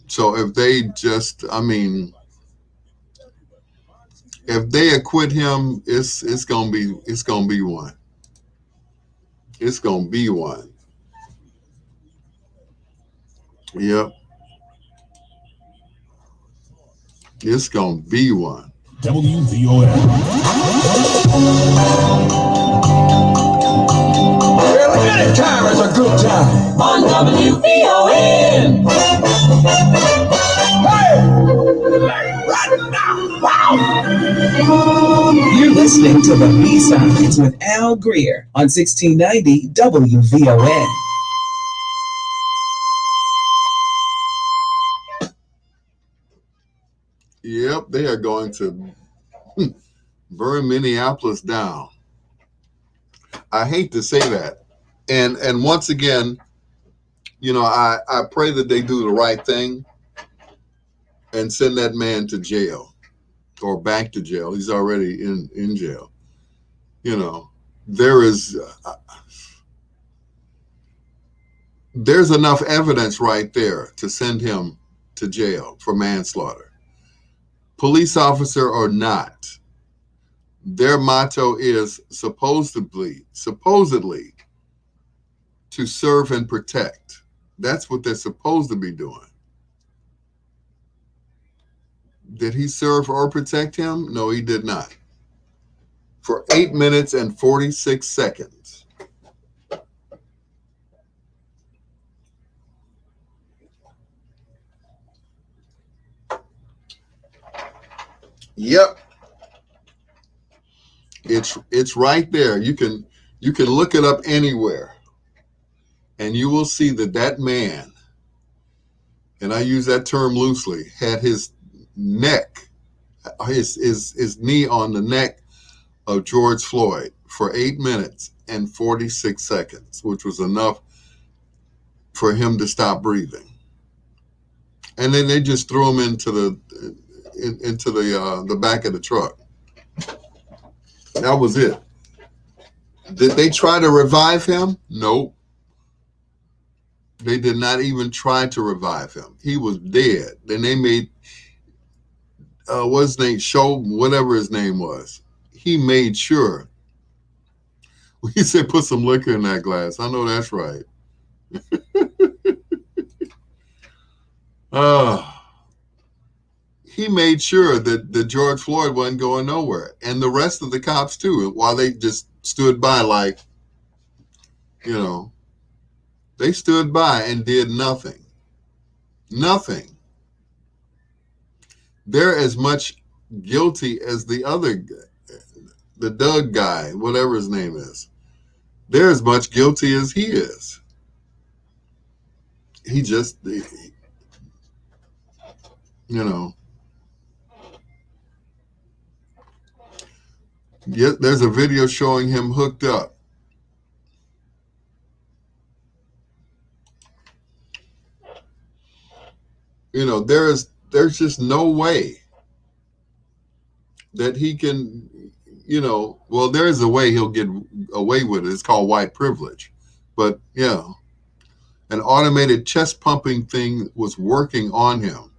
So if they just, I mean, if they acquit him, it's gonna be one. It's gonna be one. Yep. It's gonna be one. WVON. Well, any time is a good time. On WVON. Hey! Right now! Wow! You're listening to the B-Sides with Al Greer on 1690 WVON. Yep, they are going to burn Minneapolis down. I hate to say that. And once again, you know, I pray that they do the right thing and send that man to jail or back to jail. He's already in jail. You know, there's enough evidence right there to send him to jail for manslaughter. Police officer or not, their motto is supposedly to serve and protect. That's what they're supposed to be doing. Did he serve or protect him? No, he did not. For 8 minutes and 46 seconds. Yep. It's right there. You can look it up anywhere. And you will see that man, and I use that term loosely, had his neck, his knee on the neck of George Floyd for 8 minutes and 46 seconds, which was enough for him to stop breathing. And then they just threw him into the back of the truck. That was it. Did they try to revive him? Nope. They did not even try to revive him. He was dead. Then they made, what's his name? Whatever his name was. He made sure. He said, put some liquor in that glass. I know that's right. He made sure that George Floyd wasn't going nowhere. And the rest of the cops too, while they just stood by like, you know, they stood by and did nothing. Nothing. They're as much guilty as the other, the Doug guy, whatever his name is. They're as much guilty as he is. He just, you know. Yeah, there's a video showing him hooked up. You know, there's just no way that he can, you know, well, there is a way he'll get away with it. It's called white privilege. But yeah, an automated chest pumping thing was working on him.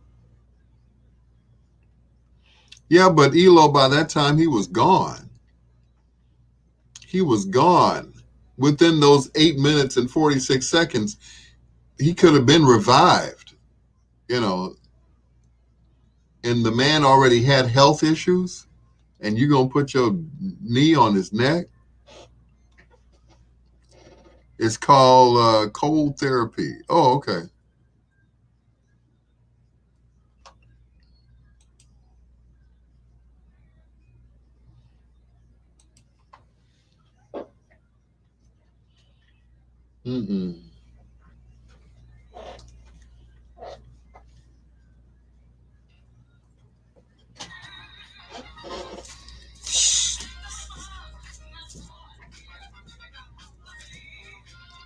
Yeah, but Elo, by that time, he was gone. He was gone. Within those 8 minutes and 46 seconds, he could have been revived. You know, and the man already had health issues, and you're going to put your knee on his neck? It's called cold therapy. Oh, okay. Mm-mm.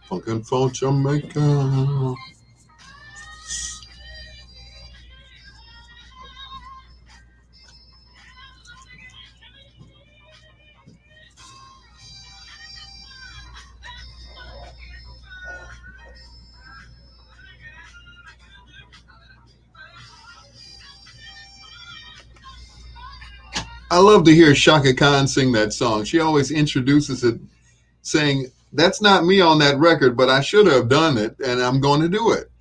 Funkin' for Jamaica. I love to hear Shaka Khan sing that song. She always introduces it saying, that's not me on that record, but I should have done it, and I'm going to do it.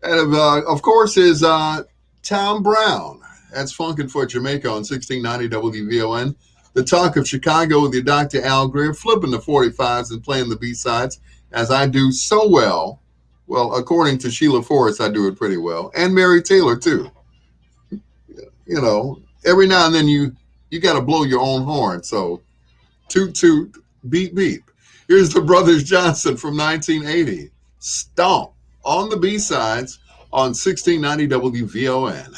And of course, is Tom Brown. That's Funkin' for Jamaica on 1690 WVON. The Talk of Chicago with your Dr. Al Greer, flipping the 45s and playing the B-sides, as I do so well. Well, according to Sheila Forrest, I do it pretty well. And Mary Taylor, too. You know, every now and then you got to blow your own horn. So, toot, toot, beep, beep. Here's the Brothers Johnson from 1980. Stomp on the B-sides on 1690 WVON.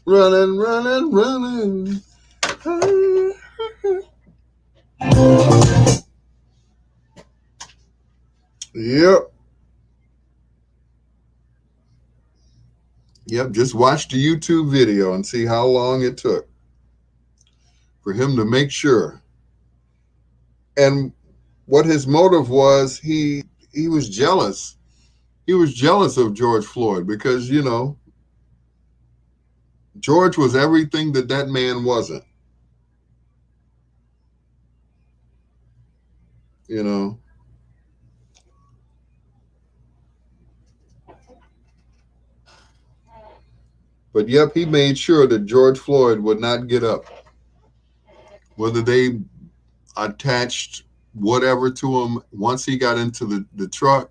Running, running, running. Yep. Yep, just watch the YouTube video and see how long it took for him to make sure. And what his motive was, he was jealous. He was jealous of George Floyd because, you know, George was everything that man wasn't. You know. But yep, he made sure that George Floyd would not get up. Whether they attached whatever to him once he got into the truck.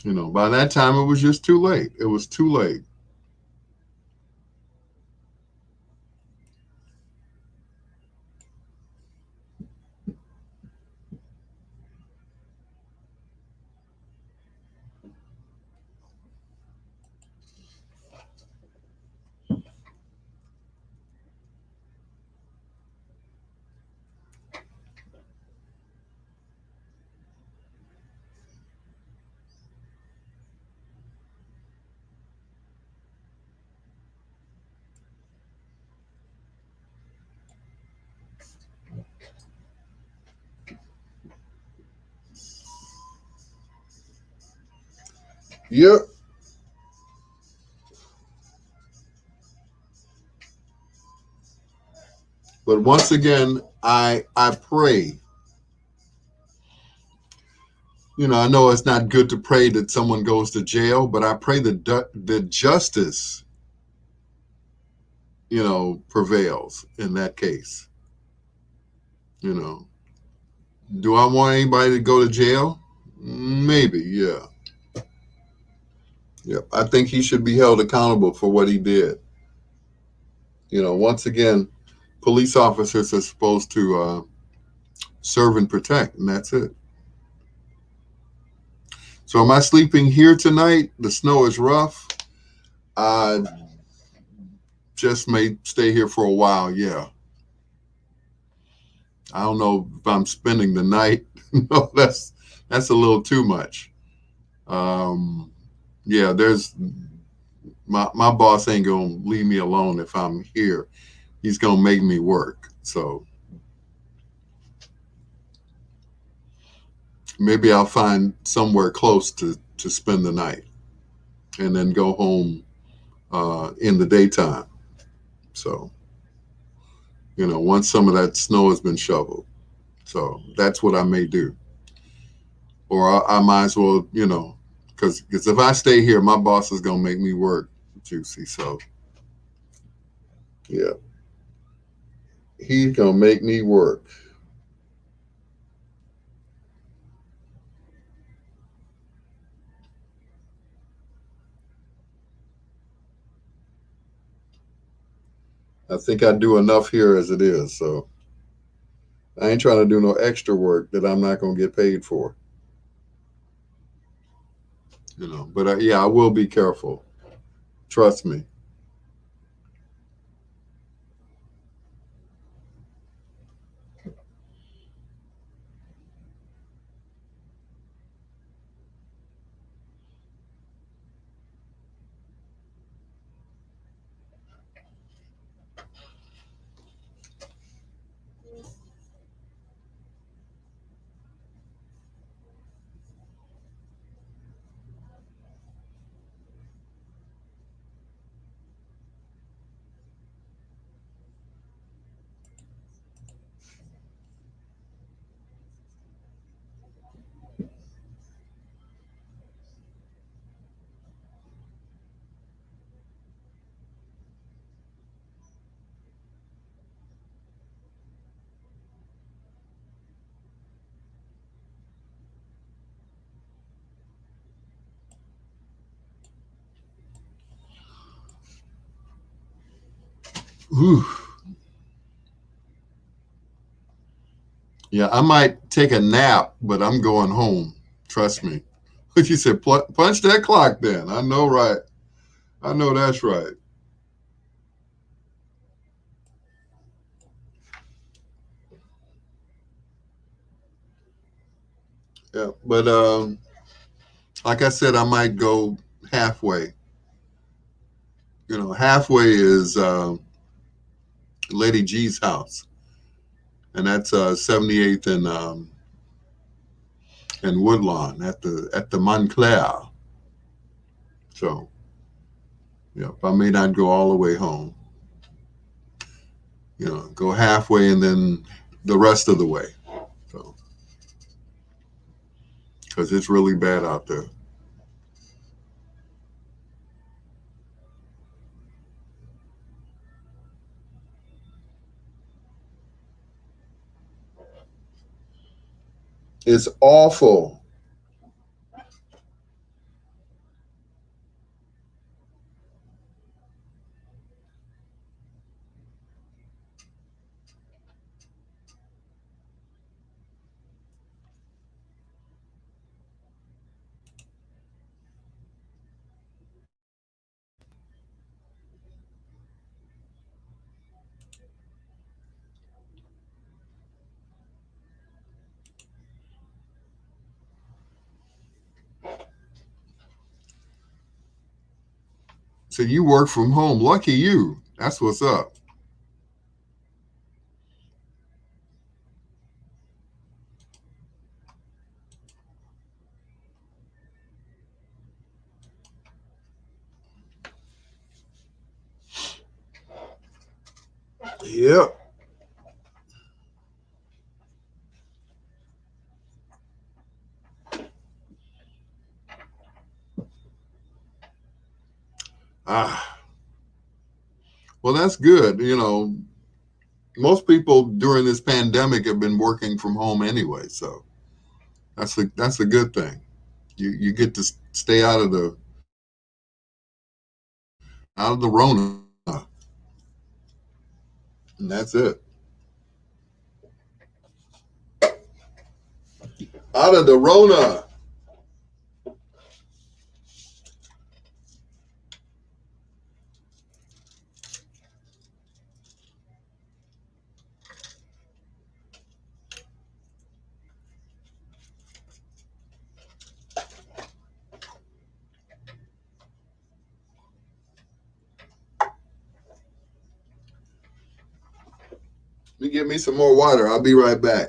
You know, by that time it was just too late. It was too late. Yep. But once again, I pray. You know, I know it's not good to pray that someone goes to jail, but I pray that justice, you know, prevails in that case. You know, do I want anybody to go to jail? Maybe, yeah. Yep. I think he should be held accountable for what he did. once again, police officers are supposed to serve and protect, and that's it. So am I sleeping here tonight? The snow is rough. I just may stay here for a while, yeah. I don't know if I'm spending the night. No, that's a little too much. Yeah, there's my boss ain't gonna leave me alone if I'm here. He's gonna make me work. So maybe I'll find somewhere close to spend the night and then go home in the daytime. So, once some of that snow has been shoveled. So that's what I may do. Or I might as well, because if I stay here, my boss is going to make me work, Juicy. So, yeah, he's going to make me work. I think I do enough here as it is. So I ain't trying to do no extra work that I'm not going to get paid for. But yeah, I will be careful. Trust me. Whew. Yeah, I might take a nap, but I'm going home. Trust me. But you said punch that clock then. I know, right? I know that's right. Yeah, but like I said, I might go halfway. Halfway is Lady G's house, and that's 78th and Woodlawn at the Montclair. So, yeah, I may not go all the way home. Go halfway and then the rest of the way. So, because it's really bad out there. It's awful. So you work from home. Lucky you. That's what's up. Yep. Well, that's good. Most people during this pandemic have been working from home anyway, so that's a good thing. You get to stay out of the Rona. And that's it. Out of the Rona. Let me get me some more water. I'll be right back.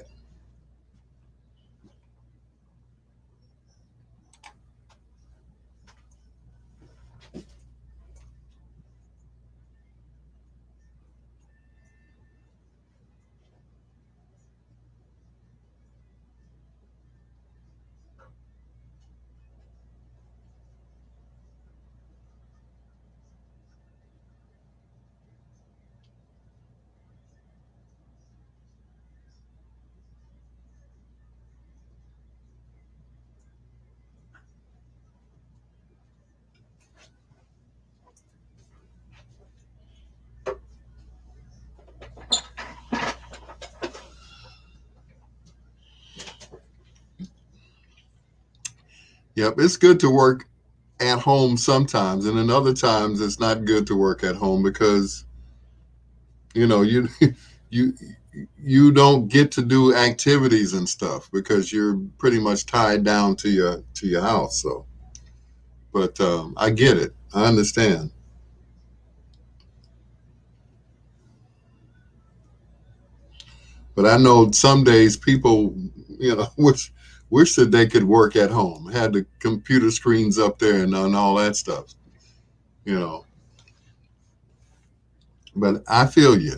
Yep, it's good to work at home sometimes, and then other times it's not good to work at home because you you you don't get to do activities and stuff because you're pretty much tied down to your house. So, but I get it. I understand. But I know some days people, wish that they could work at home, had the computer screens up there and all that stuff, you know. But I feel you.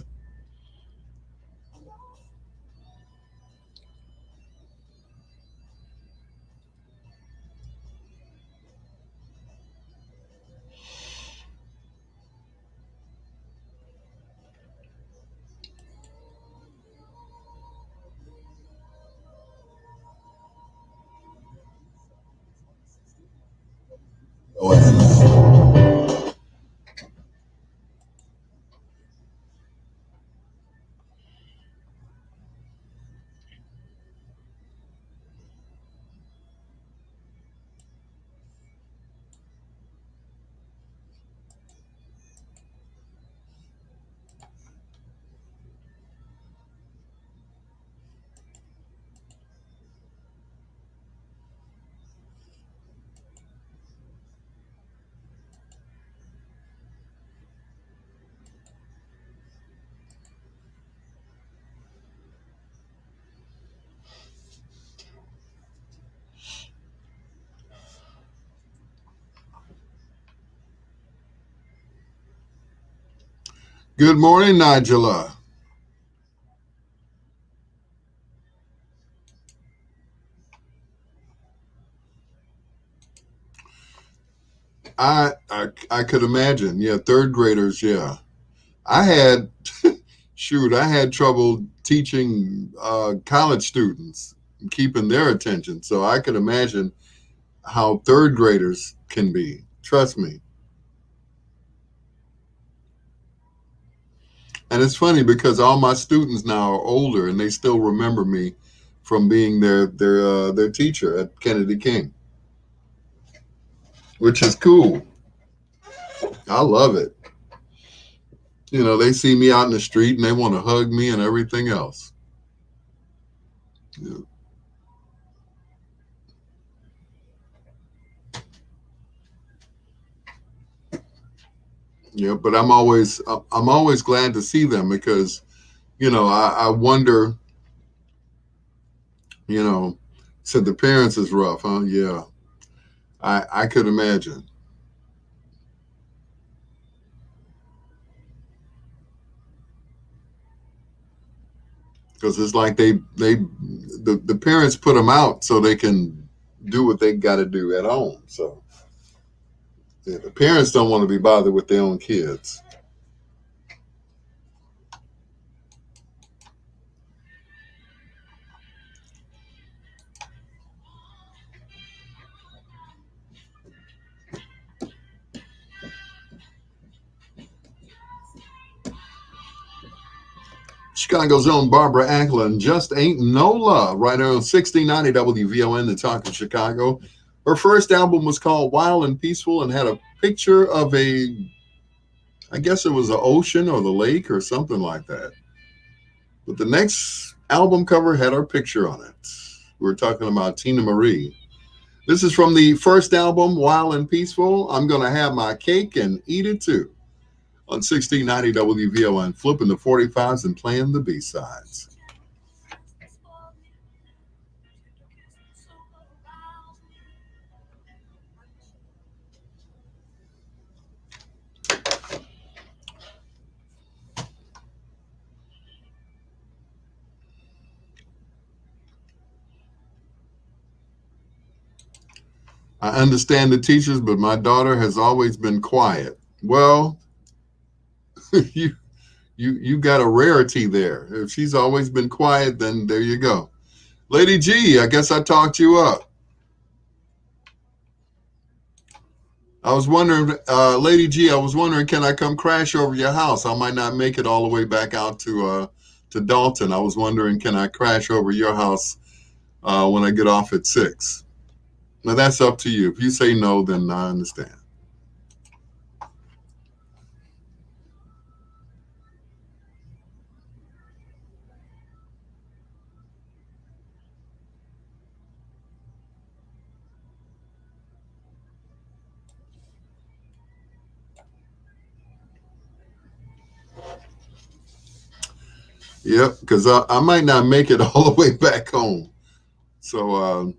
Good morning, Nigella. I could imagine. Yeah, third graders. Yeah, I had I had trouble teaching college students, keeping their attention. So I could imagine how third graders can be. Trust me. And it's funny because all my students now are older and they still remember me from being their teacher at Kennedy King, which is cool. I love it. They see me out in the street and they want to hug me and everything else. Yeah. Yeah, but I'm always glad to see them because I wonder, said the parents is rough, huh? Yeah, I could imagine because it's like the parents put them out so they can do what they got to do at home. So yeah, the parents don't want to be bothered with their own kids. Chicago's own Barbara Acklin, Just Ain't No Love, right on 1690 WVON, the Talk of Chicago. Her first album was called Wild and Peaceful and had a picture of I guess it was the ocean or the lake or something like that. But the next album cover had her picture on it. We're talking about Tina Marie. This is from the first album, Wild and Peaceful. I'm going to have my cake and eat it too. On 1690 WVON, flipping the 45s and playing the B-sides. I understand the teachers, but my daughter has always been quiet. Well, you got a rarity there. If she's always been quiet, then there you go. Lady G, I guess I talked you up. I was wondering, Lady G, I was wondering, can I come crash over your house? I might not make it all the way back out to Dalton. I was wondering, can I crash over your house when I get off at 6? Now, that's up to you. If you say no, then I understand. Yep, because I might not make it all the way back home. So,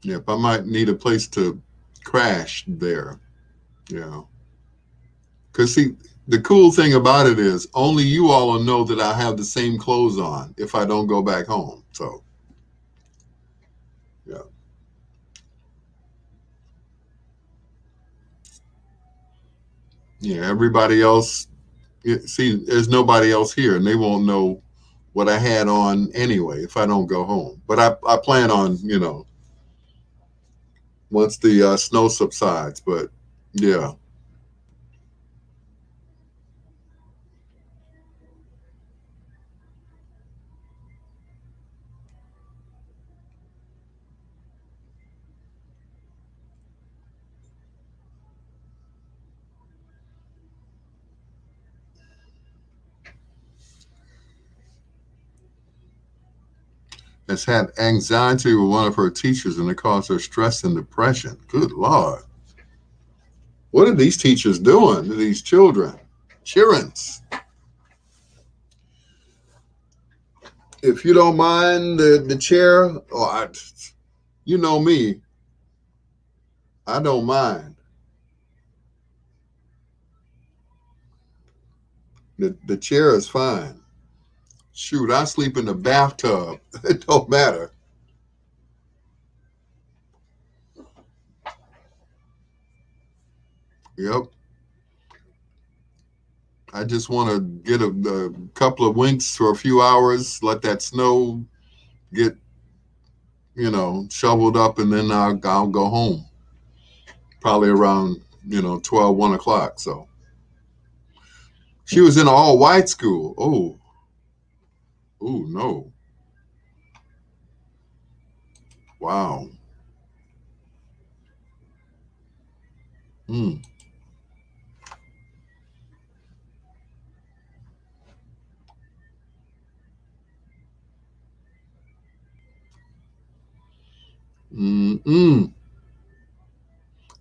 yep, I might need a place to crash there. Yeah. Because, see, the cool thing about it is only you all will know that I have the same clothes on if I don't go back home. So, yeah. Yeah, everybody else, see, there's nobody else here, and they won't know what I had on anyway if I don't go home. But I plan on, once the snow subsides. But, yeah. Has had anxiety with one of her teachers, and it caused her stress and depression. Good Lord. What are these teachers doing to these children? Childrens. If you don't mind the chair, you know me, I don't mind. The chair is fine. Shoot, I sleep in the bathtub. It don't matter. Yep. I just want to get a couple of winks for a few hours, let that snow get, shoveled up, and then I'll go home. Probably around, 12, 1 o'clock. So she was in an all-white school. Oh, no. Wow. Hmm. Mm-mm.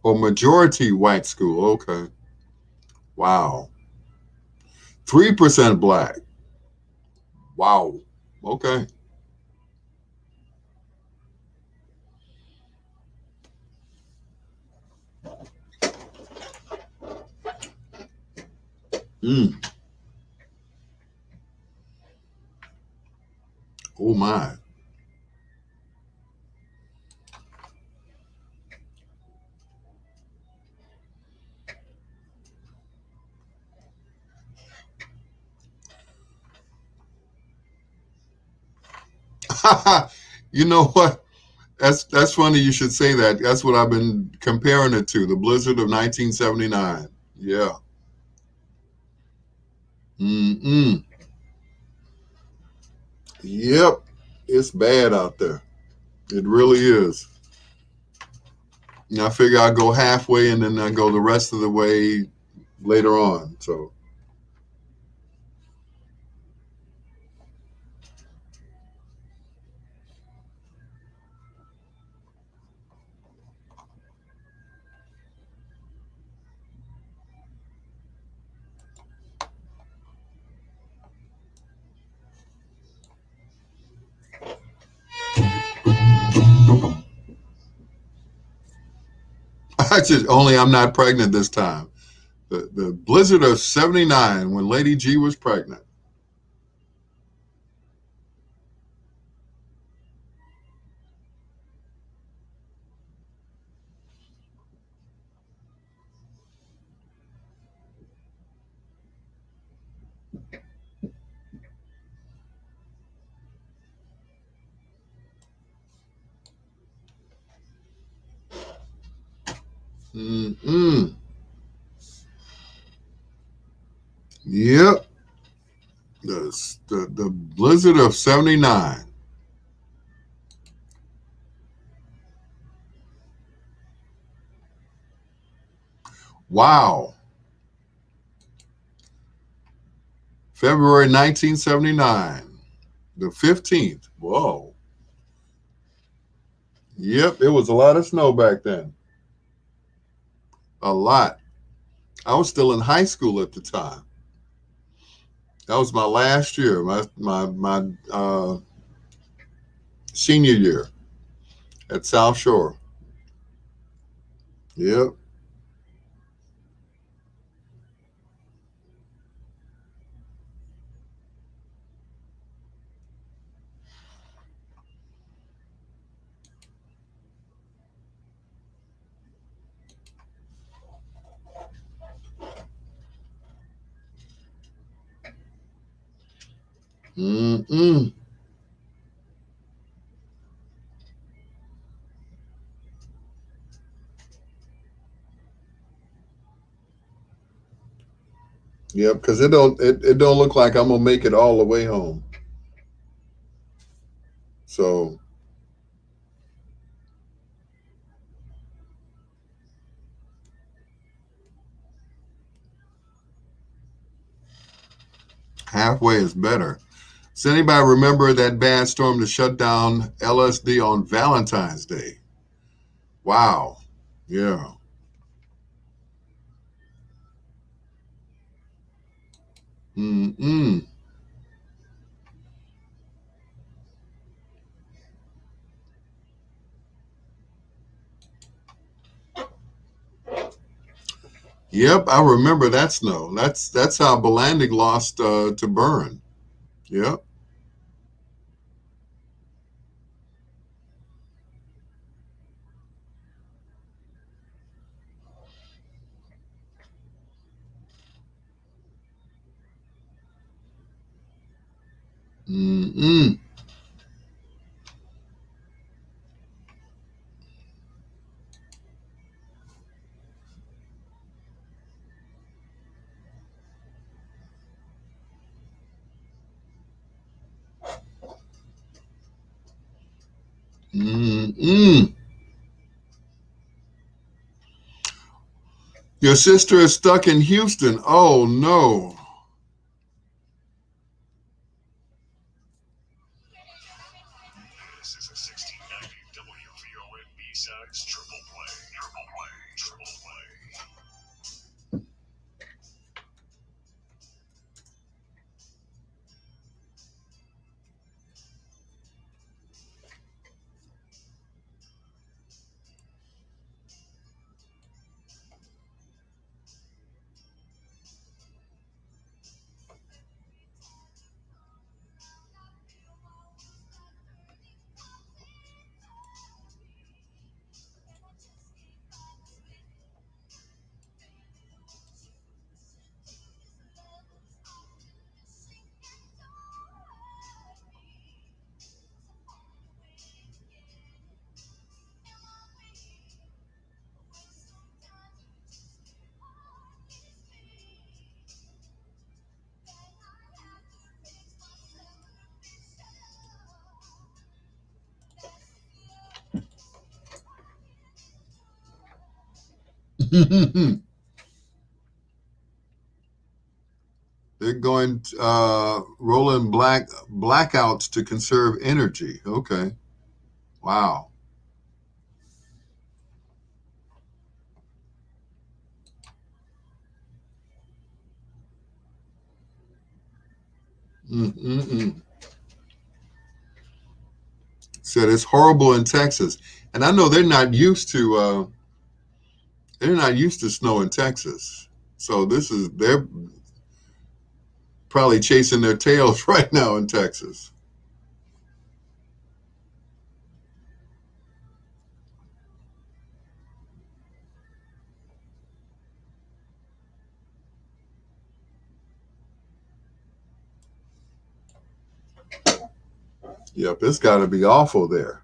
Or majority white school. Okay. Wow. 3% black. Wow. Okay. Mm. Oh my. You know what? That's funny you should say that. That's what I've been comparing it to, the blizzard of 1979. Yeah. Mm-mm. Yep. It's bad out there. It really is. And I figure I'll go halfway and then I go the rest of the way later on. So. I'm not pregnant this time. The blizzard of 79 when Lady G was pregnant. Mm-mm. Yep. The blizzard of 79. Wow. February 1979. The 15th. Whoa. Yep. It was a lot of snow back then. A lot. I was still in high school at the time. That was my last year, my senior year at South Shore. Yep. Mm-mm. Yep, because it don't look like I'm gonna make it all the way home. So halfway is better. Does anybody remember that bad storm that shut down LSD on Valentine's Day? Wow. Yeah. Mm-mm. Yep, I remember that snow. That's how Belander lost to burn. Yep. Mm-mm. Mm-mm. Your sister is stuck in Houston. Oh no. This is a 1690 WVON B-Sides Triple Play. Triple Play. Triple Play. They're going rolling blackouts to conserve energy. Okay. Wow. Mm-mm-mm. Said it's horrible in Texas, and I know they're not used to snow in Texas. So they're probably chasing their tails right now in Texas. Yep, it's got to be awful there.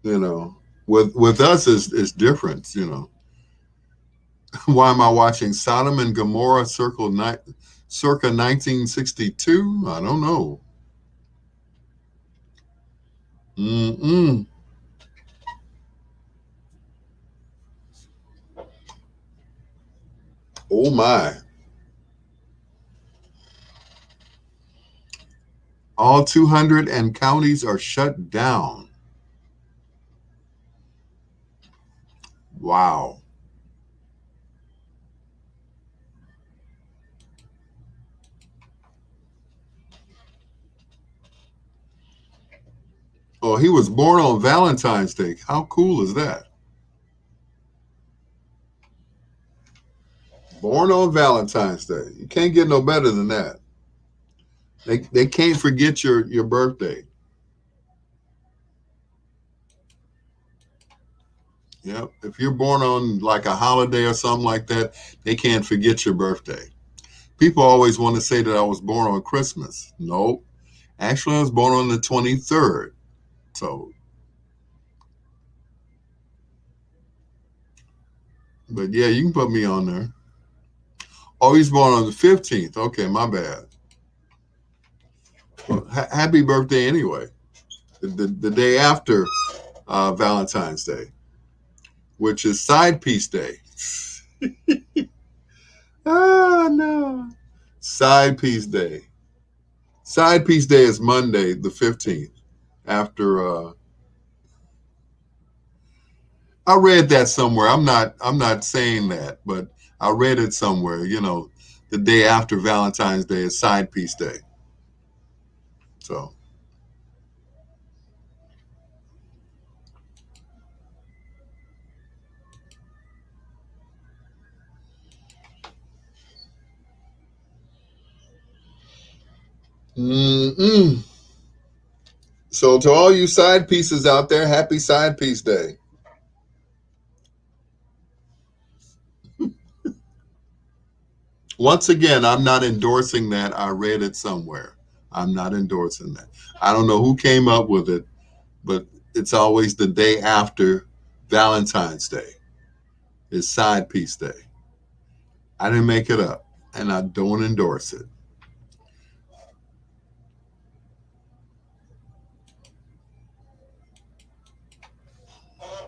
You know, with us is different. You know, why am I watching Sodom and Gomorrah circa 1962? I don't know. Mm-mm. Oh my! All 200 and counties are shut down. Wow. Oh, he was born on Valentine's Day. How cool is that? Born on Valentine's Day. You can't get no better than that. They can't forget your birthday. Yep. If you're born on like a holiday or something like that, they can't forget your birthday. People always want to say that I was born on Christmas. Nope. Actually, I was born on the 23rd. So, but yeah, you can put me on there. Oh, he's born on the 15th. Okay, my bad. Well, happy birthday anyway. The day after Valentine's Day, which is Side Piece Day. Ah, no. Side Piece Day. Side Piece Day is Monday, the 15th. After I read that somewhere. I'm not saying that, but I read it somewhere. You know, the day after Valentine's Day is Side Piece Day. So mm-mm. So to all you side pieces out there, happy Side Piece Day. Once again, I'm not endorsing that. I read it somewhere. I'm not endorsing that. I don't know who came up with it, but it's always the day after Valentine's Day. It's Side Piece Day. I didn't make it up, and I don't endorse it.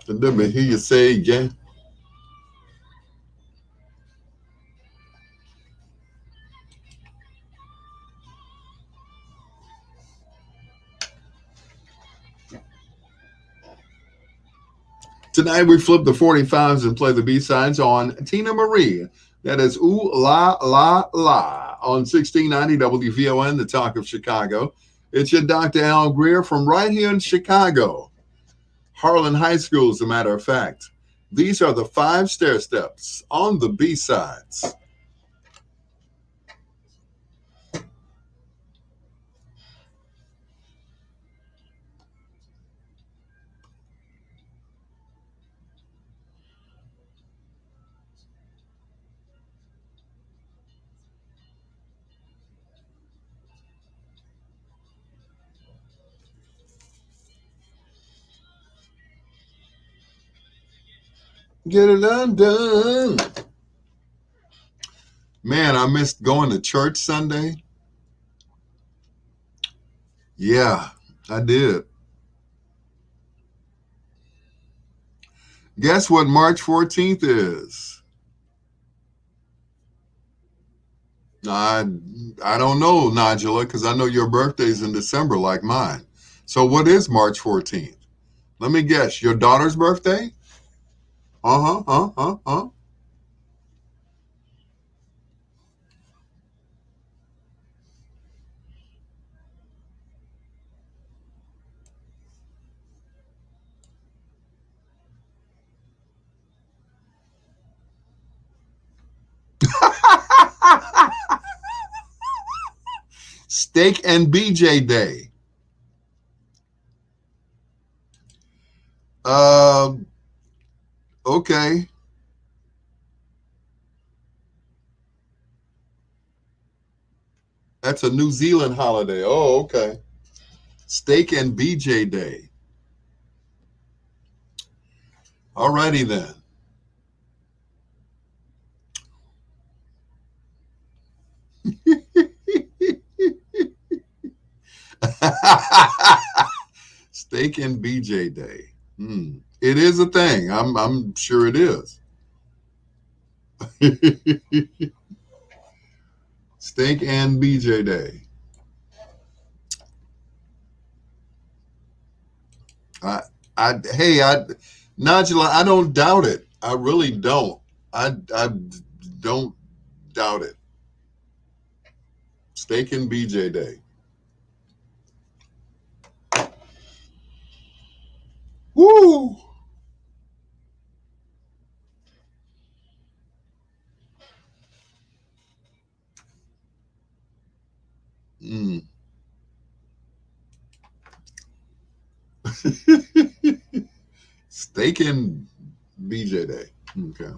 And let me hear you say yeah. Tonight we flip the 45s and play the B-sides on Tina Marie. That is Ooh La La La on 1690 WVON, the talk of Chicago. It's your Dr. Al Greer from right here in Chicago. Harlan High School, as a matter of fact. These are the 5 stair steps on the B-sides. Get it undone. Man, I missed going to church Sunday. Yeah, I did. Guess what March 14th is? I don't know, Nigella, because I know your birthday's in December like mine. So what is March 14th? Let me guess. Your daughter's birthday? Uh-huh. Steak and BJ Day. Okay. That's a New Zealand holiday. Oh, okay. Steak and BJ Day. Alrighty then. Steak and BJ Day. It is a thing. I'm sure it is. Steak and BJ Day. Najla, I don't doubt it. I really don't. I don't doubt it. Steak and BJ Day. Woo! Steak and BJ Day. Okay.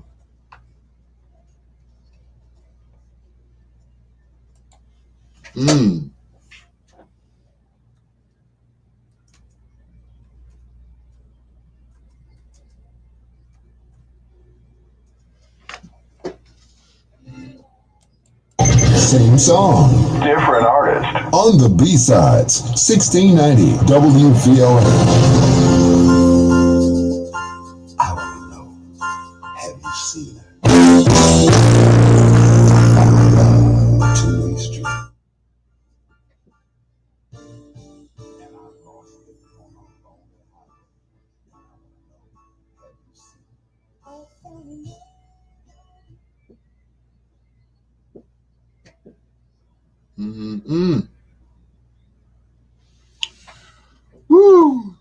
Same song. Different artist. On the B-sides, 1690 WVOA. I want to know, have you seen her? Two-way street. Woo!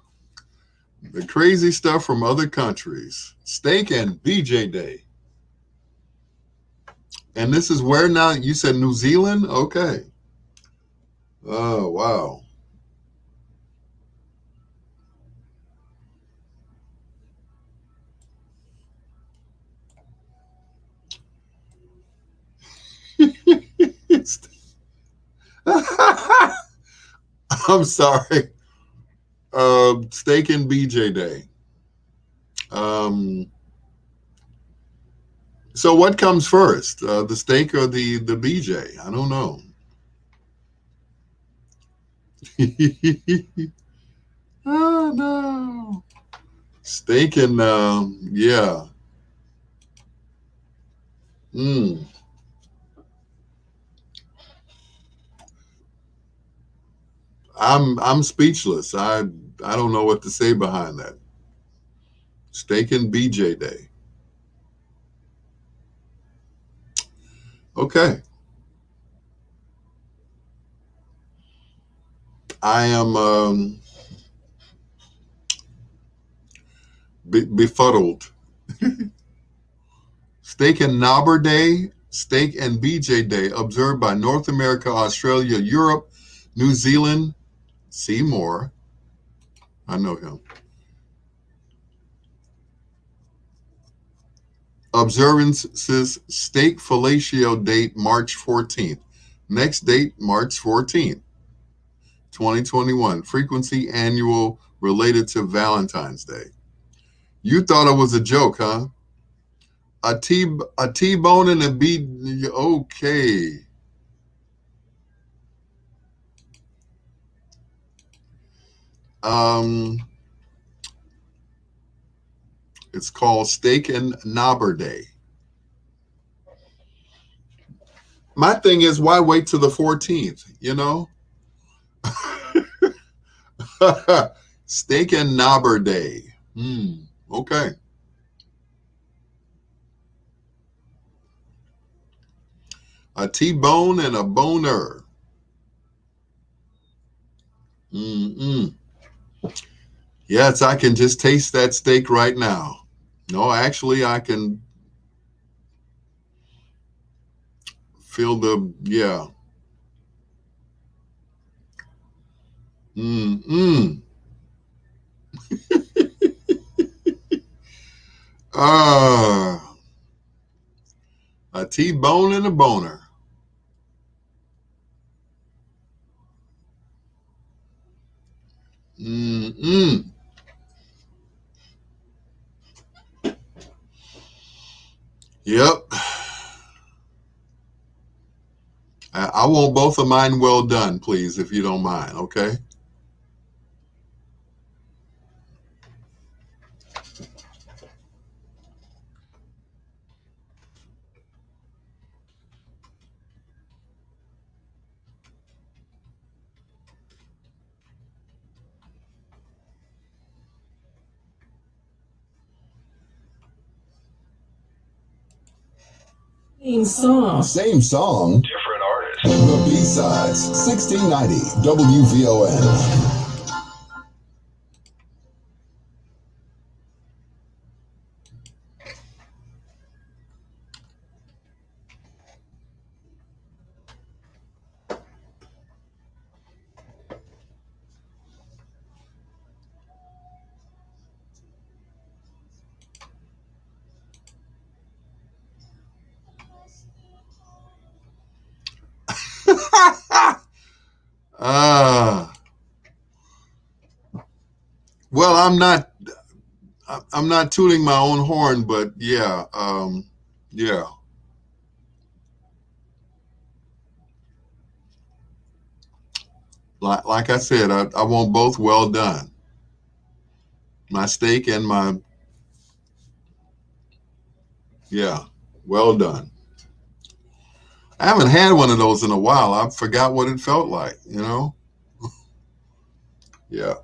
The crazy stuff from other countries. Steak and BJ Day. And this is where now? You said New Zealand? Okay. Oh, wow. I'm sorry. Steak and BJ Day. So what comes first, the steak or the BJ? I don't know. Oh no. Steak and yeah. I'm speechless. I don't know what to say behind that. Steak and BJ Day. Okay. I am befuddled. Steak and Knobber Day, Steak and BJ Day, observed by North America, Australia, Europe, New Zealand. Seymour. I know him. Observances, steak fellatio date March 14th. Next date March 14th, 2021. Frequency annual related to Valentine's Day. You thought it was a joke, huh? A T-bone and a B. Okay. It's called Steak and Knobber Day. My thing is, why wait till the 14th, you know? Steak and Knobber Day. Okay. A T-bone and a boner. Yes, I can just taste that steak right now. No, actually, I can feel the, yeah. A T-bone and a boner. Yep. I want both of mine well done, please, if you don't mind, okay? Same song. Same song. Different artist. The B-Sides. 1690 WVON. Well, I'm not tooting my own horn, but yeah, yeah. Like I said, I want both well done. My steak and my, yeah, well done. I haven't had one of those in a while. I forgot what it felt like, you know? Yeah.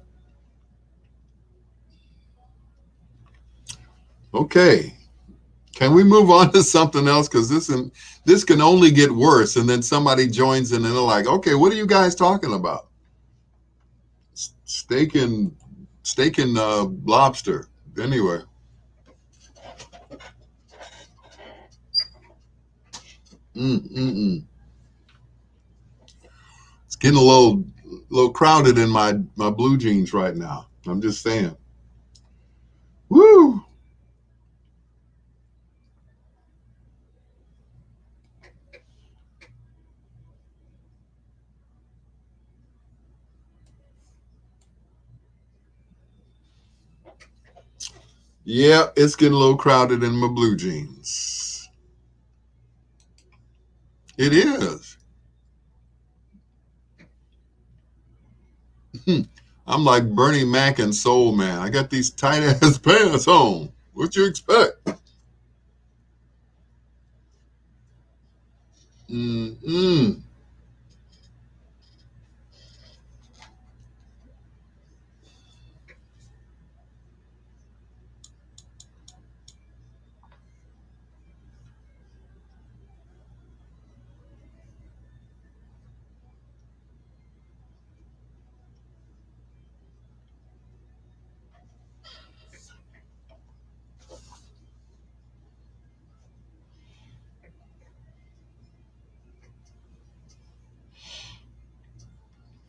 Okay. Can we move on to something else? Because this can only get worse. And then somebody joins in and they're like, okay, what are you guys talking about? Steak and lobster. Anyway. It's getting a little crowded in my blue jeans right now. I'm just saying. Woo! Yeah, it's getting a little crowded in my blue jeans. It is. I'm like Bernie Mac and Soul Man. I got these tight ass pants on. What you expect?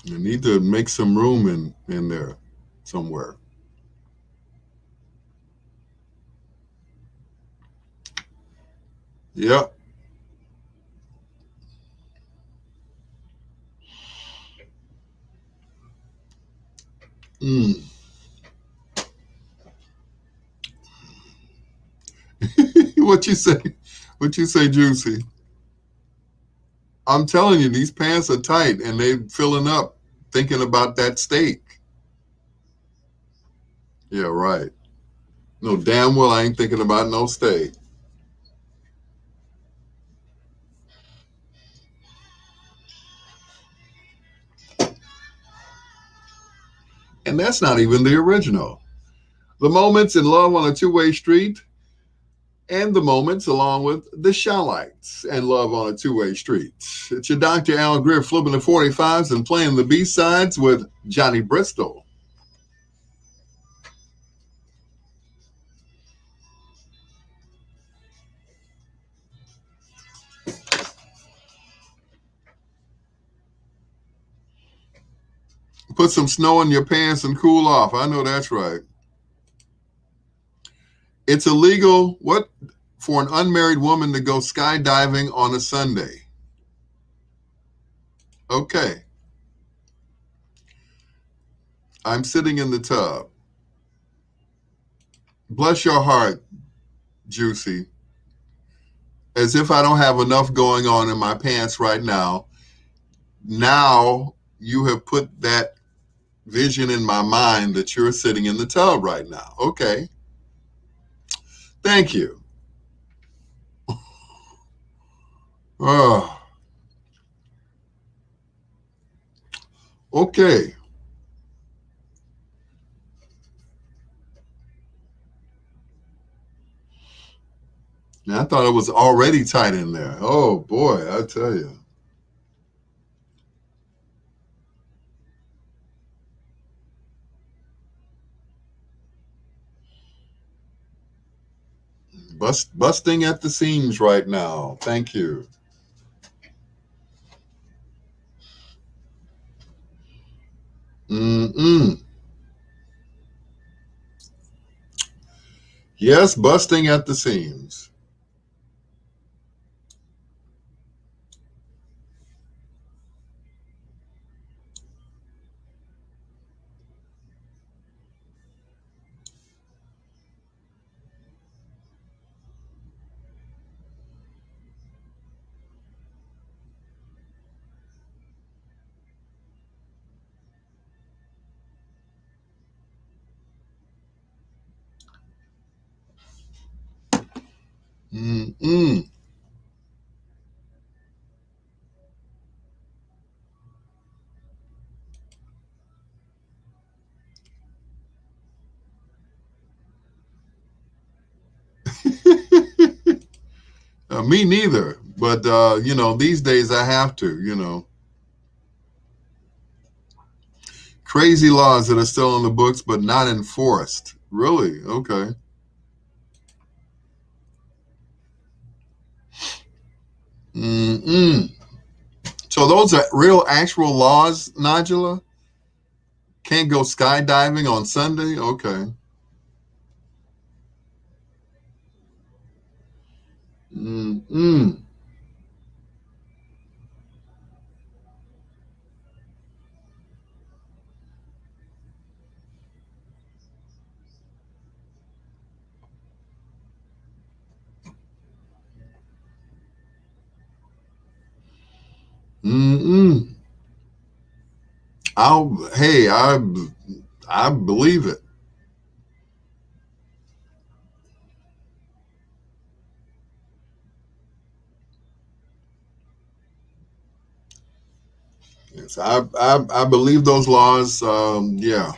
You need to make some room in there somewhere. Yep. What you say? What you say, Juicy? I'm telling you, these pants are tight and they filling up thinking about that steak. Yeah, right. No, damn well I ain't thinking about no stay. And that's not even the original. The Moments in Love on a Two-Way Street, and The Moments along with The Shallites and Love on a Two-Way Street. It's your Dr. Al Greer flipping the 45s and playing the B-sides with Johnny Bristol. Put some snow in your pants and cool off. I know that's right. It's illegal, what, for an unmarried woman to go skydiving on a Sunday. Okay. I'm sitting in the tub. Bless your heart, Juicy. As if I don't have enough going on in my pants right now. Now you have put that vision in my mind that you're sitting in the tub right now. Okay. Thank you. Oh. Okay. Now, I thought it was already tight in there. Oh boy, I tell you. Busting at the seams right now. Thank you. Yes, busting at the seams. Me neither. But, these days I have to, Crazy laws that are still in the books but not enforced. Really? Okay. So those are real actual laws, Nigella? Can't go skydiving on Sunday? Okay. I believe it. Yes, I believe those laws. Yeah.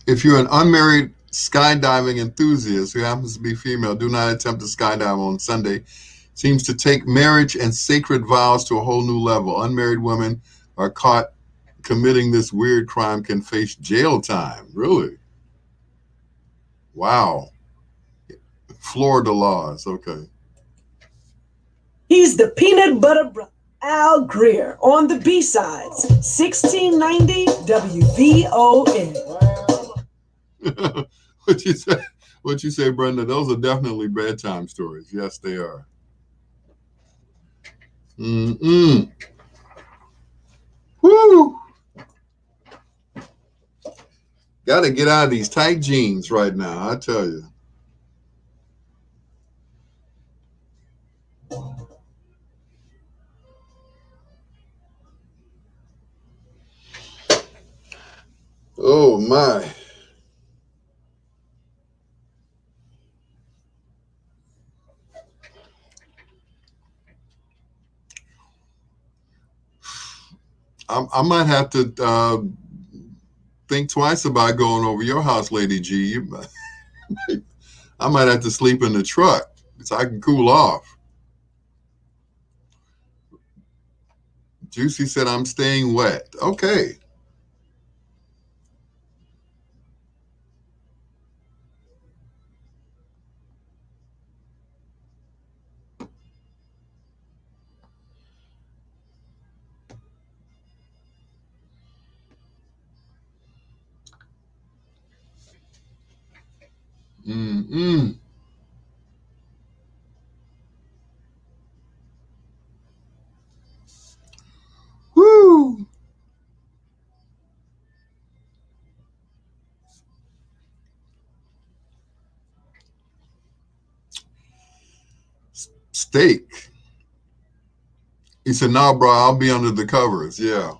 If you're an unmarried skydiving enthusiast who happens to be female, do not attempt to skydive on Sunday. Seems to take marriage and sacred vows to a whole new level. Unmarried women are caught committing this weird crime can face jail time. Really? Wow. Florida laws. Okay. He's the peanut butter brother, Al Greer, on the B-sides, 1690 WVON. What you say? What you say, Brenda? Those are definitely bedtime stories. Yes, they are. Mm-mm. Woo! Got to get out of these tight jeans right now, I tell you. Oh, my. I might have to think twice about going over your house, Lady G. I might have to sleep in the truck so I can cool off. Juicy said, I'm staying wet. Okay. Mm-mm. Woo! Steak. He said, no, bro, I'll be under the covers. Yeah.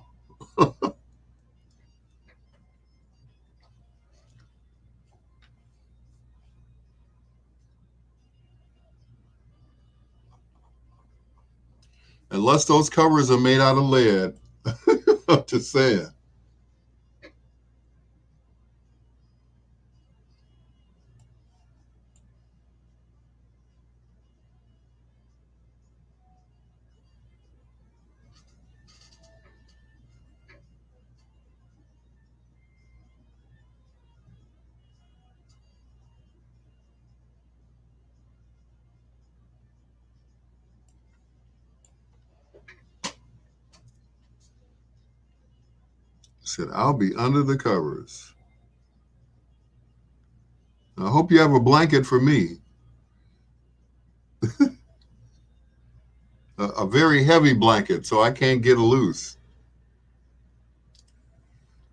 Unless those covers are made out of lead. I'm just saying. He said, I'll be under the covers. I hope you have a blanket for me. A very heavy blanket so I can't get loose.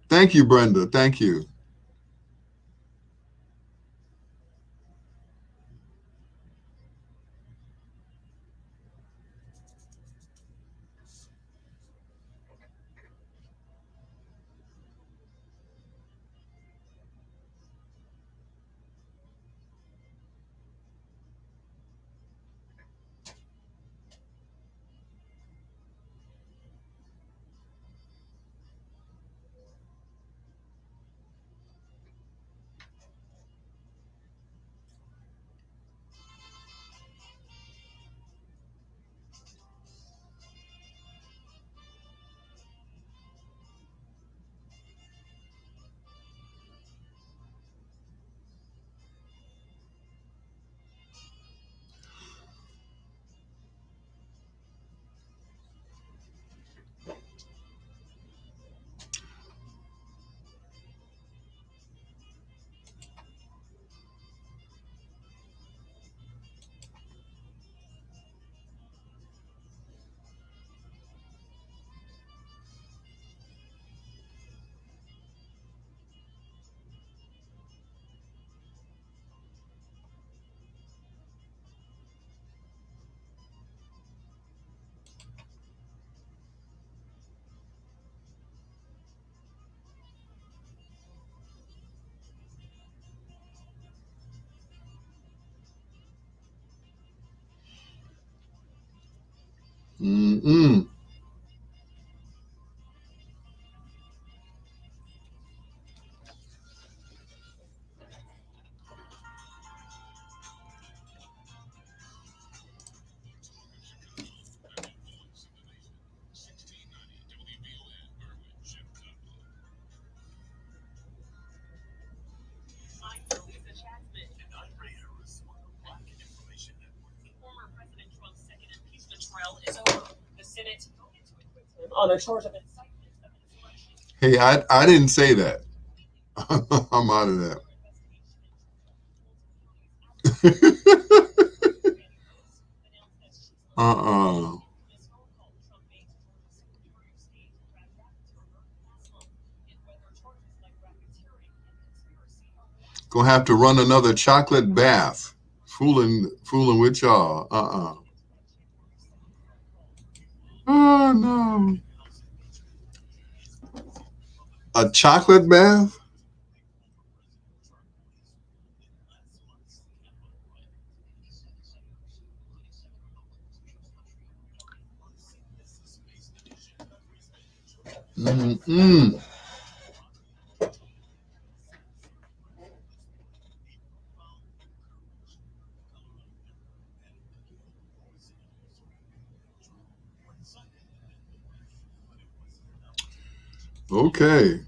Thank you, Brenda. Thank you. on a charge of incitement of insurrection. Hey, I didn't say that. I'm out of that. Gonna have to run another chocolate bath. Fooling with y'all. Oh no. A chocolate bath? Mm-mm. Okay.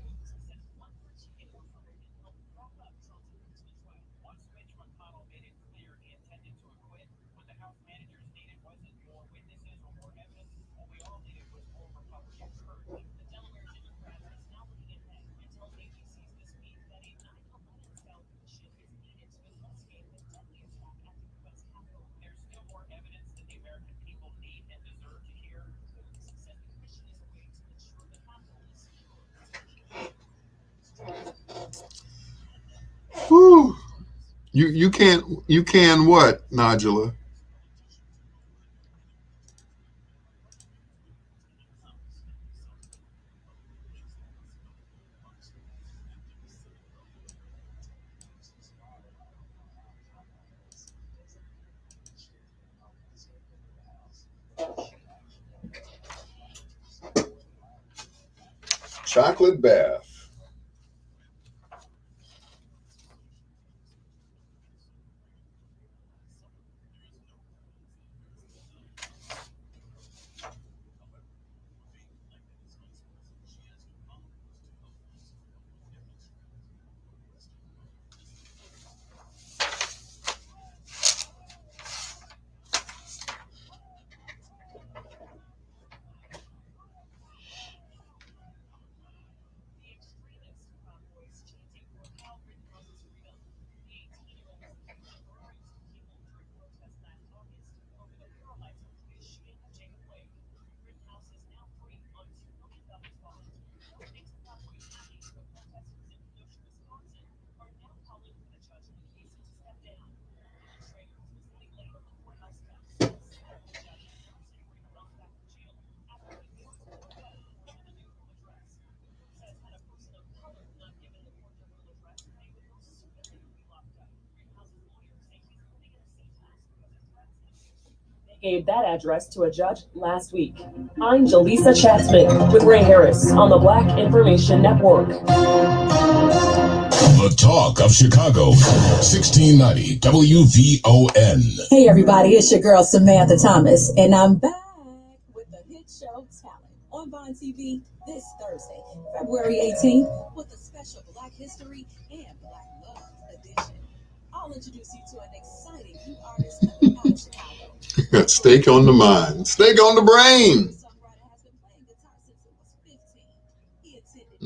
Whew. You can what, Nigella? Chocolate bath. Gave that address to a judge last week. I'm Jaleesa Chatzman with Ray Harris on the Black Information Network. The talk of Chicago, 1690 WVON. Hey everybody, it's your girl Samantha Thomas, and I'm back with the hit show Talent on Vine TV this Thursday, February 18th, with a special Black History and Black Love edition. I'll introduce you to an exciting new artist coming out of Chicago. Steak on the mind. Steak on the brain. Songwriter has been playing guitar since it was 15. He attended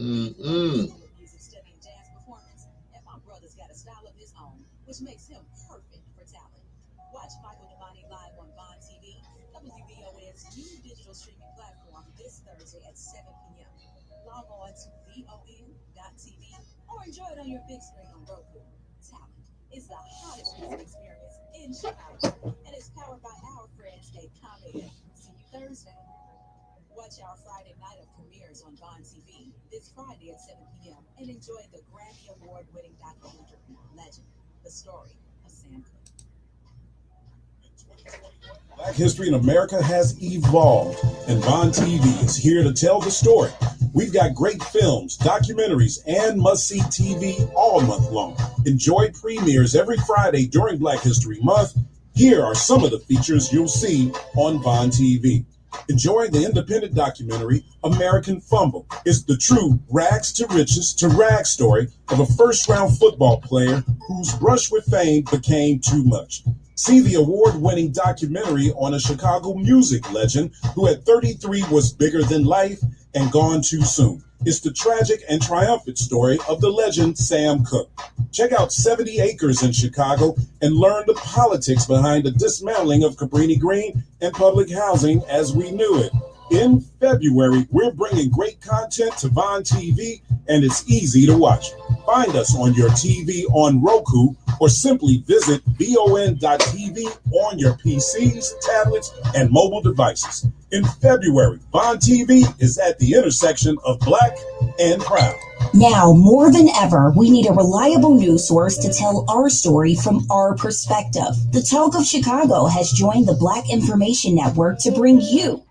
music study and jazz performance, and my brother's got a style of his own, which makes him perfect for talent. Watch Michael Devani live on Vine TV, WVON's new digital streaming platform this Thursday at 7 p.m. Log on to VON.TV or enjoy it on your big screen on Roku. Talent is the hottest music experience in Chicago, and it's powered by our friends at Playin. See you Thursday. Watch our Friday night of premieres on Vine TV this Friday at 7 p.m. and enjoy the Grammy Award-winning documentary Legend, the story of Sam Cooke. Black history in America has evolved, and Vine TV is here to tell the story. We've got great films, documentaries, and must-see TV all month long. Enjoy premieres every Friday during Black History Month. Here are some of the features you'll see on Vine TV. Enjoy the independent documentary, American Fumble. It's the true rags to riches to rags story of a first-round football player whose brush with fame became too much. See the award-winning documentary on a Chicago music legend who at 33 was bigger than life and gone too soon. It's the tragic and triumphant story of the legend Sam Cooke. Check out 70 Acres in Chicago and learn the politics behind the dismantling of Cabrini Green and public housing as we knew it. In February, we're bringing great content to Vaughn TV, and it's easy to watch. Find us on your TV on Roku, or simply visit VON.TV on your PCs, tablets, and mobile devices. In February, Vaughn TV is at the intersection of Black and Proud. Now, more than ever, we need a reliable news source to tell our story from our perspective. The Talk of Chicago has joined the Black Information Network to bring you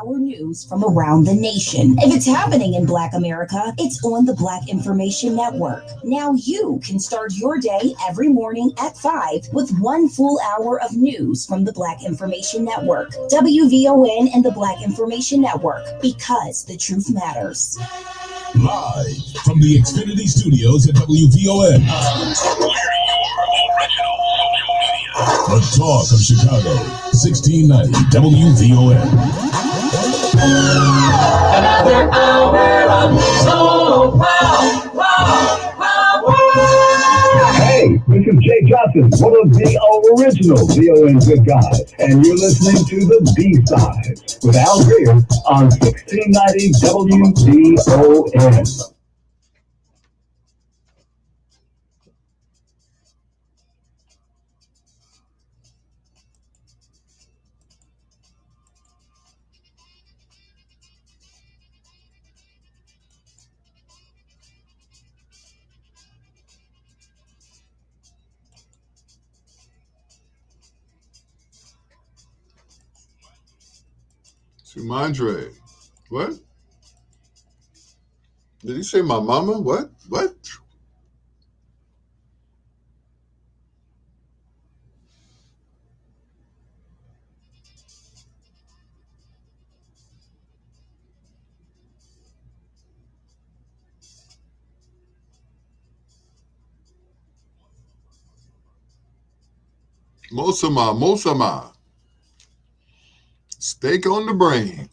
our news from around the nation. If it's happening in Black America, it's on the Black Information Network. Now you can start your day every morning at 5 with 1 full hour of news from the Black Information Network. WVON and the Black Information Network, because the truth matters. Live from the Xfinity Studios at WVON. The Talk of Chicago, 1690 WVON. Another hour of so power. Hey, this is Jay Johnson, one of the original VON good guys, and you're listening to the B-Sides with Al Greer on 1690 WVON. Sumandre. What? Did he say my mama? What? What? Mosama. Steak on the brain.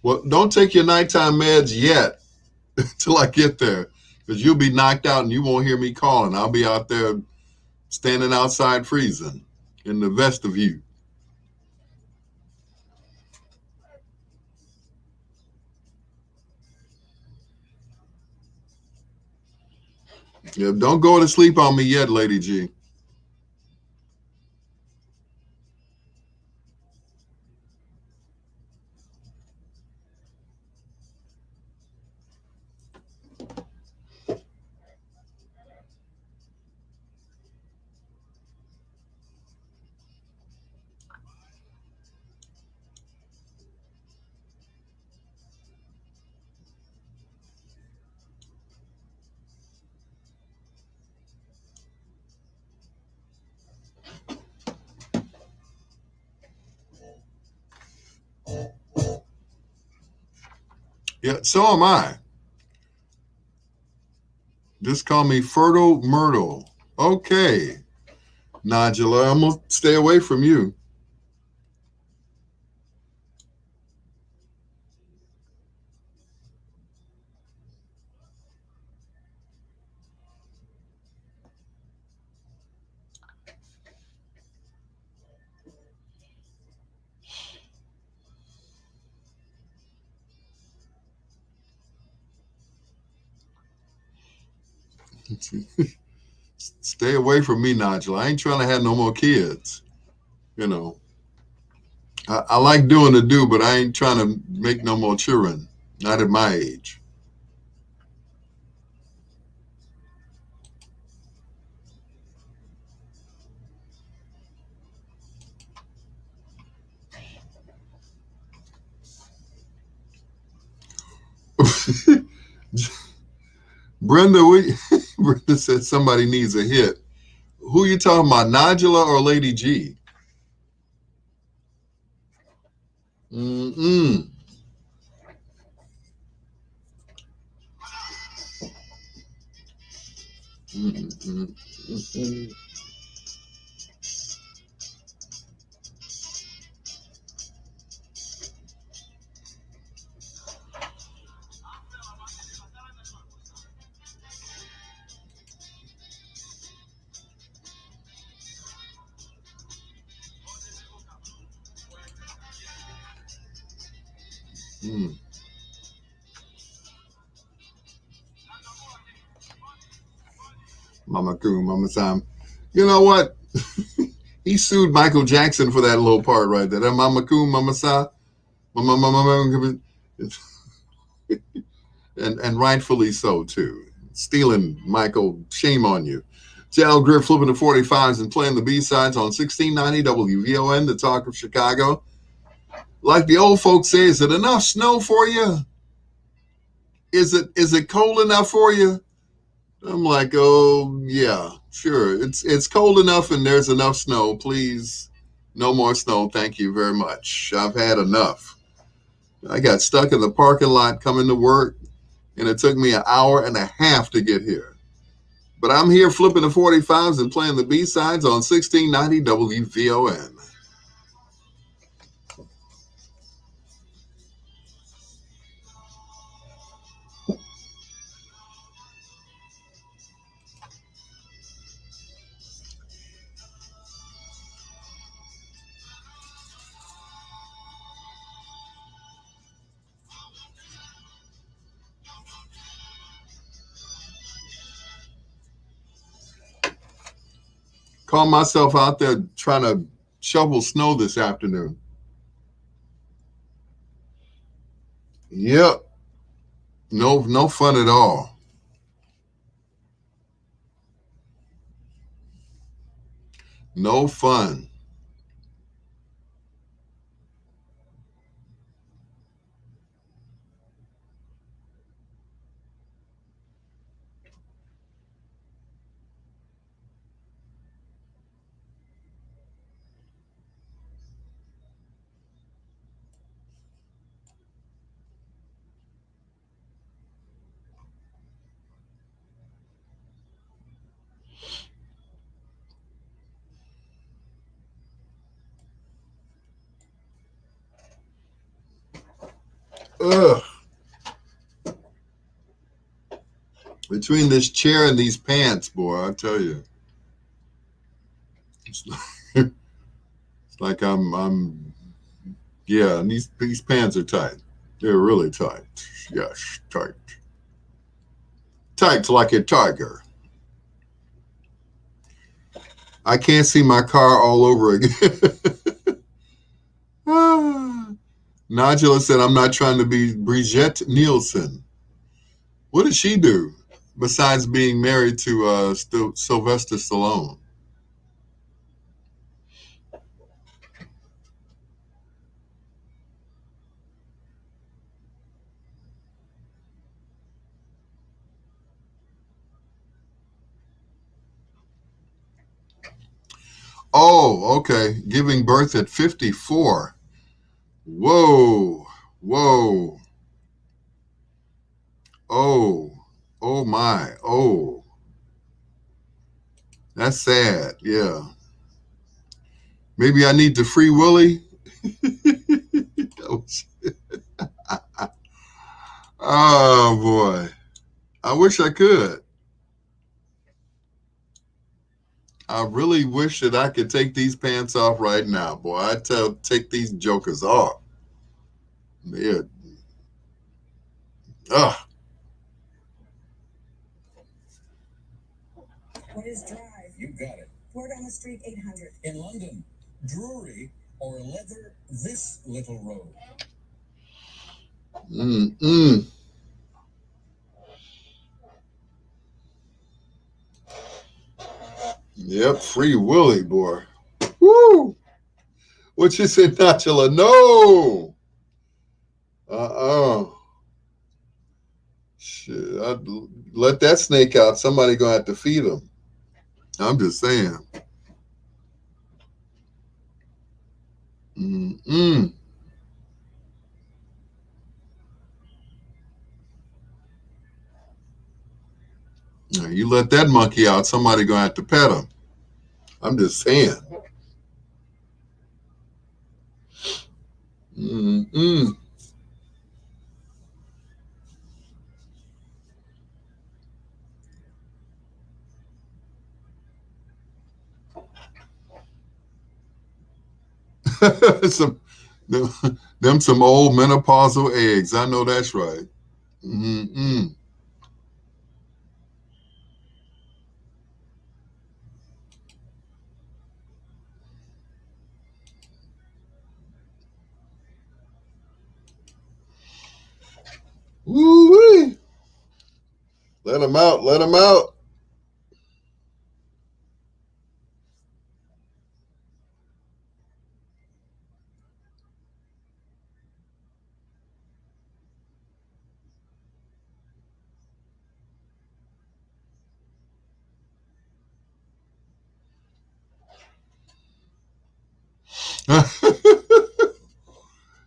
Well, don't take your nighttime meds yet till I get there, because you'll be knocked out and you won't hear me calling. I'll be out there standing outside freezing in the vestibule. Yeah, don't go to sleep on me yet, Lady G. Yeah, so am I. Just call me Fertile Myrtle. Okay, Nodula, I'm going to stay away from you. Stay away from me, Nigel. I ain't trying to have no more kids. You know, I like doing the do, but I ain't trying to make no more children. Not at my age. Brenda, Brenda said somebody needs a hit. Who you talking about, Nigella or Lady G? Mm-mm. Mm-mm. Mm. Mama Coon, Mama Sam. You know what? He sued Michael Jackson for that little part right there. That Mama Coon, Mama Sa. Mama, and rightfully so, too. Stealing Michael, shame on you. Al Greer flipping the 45s and playing the B-sides on 1690 WVON, the talk of Chicago. Like the old folks say, is it enough snow for you? Is it cold enough for you? I'm like, oh yeah, sure. It's cold enough and there's enough snow. Please, no more snow. Thank you very much. I've had enough. I got stuck in the parking lot coming to work, and it took me an hour and a half to get here. But I'm here flipping the 45s and playing the B-sides on 1690 WVON. Call myself out there trying to shovel snow this afternoon. Yep. No fun at all. No fun. Ugh. Between this chair and these pants, boy, I tell you. It's like I'm yeah, and these pants are tight. They're really tight. Yes, tight. Tight like a tiger. I can't see my car all over again. Nigella said, I'm not trying to be Brigitte Nielsen. What did she do besides being married to Sylvester Stallone? Oh, okay. Giving birth at 54. Whoa. Whoa. Oh. Oh my. Oh. That's sad. Yeah. Maybe I need to free Willie. Oh boy. I wish I could. I really wish that I could take these pants off right now, boy. I take these jokers off. Yeah. Ugh. What is Drive? You got it. Word on the Street 800. In London, Drury or Leather This Little Road. Yep, free Willie, boy. Woo! What you said, Nigella? No! Shit, I'd let that snake out. Somebody gonna have to feed him. I'm just saying. Mm-mm. Now, you let that monkey out, somebody gonna have to pet him. I'm just saying. Mm-mm. them some old menopausal eggs. I know that's right. Mm-mm. Woo-wee. Let him out. Let him out.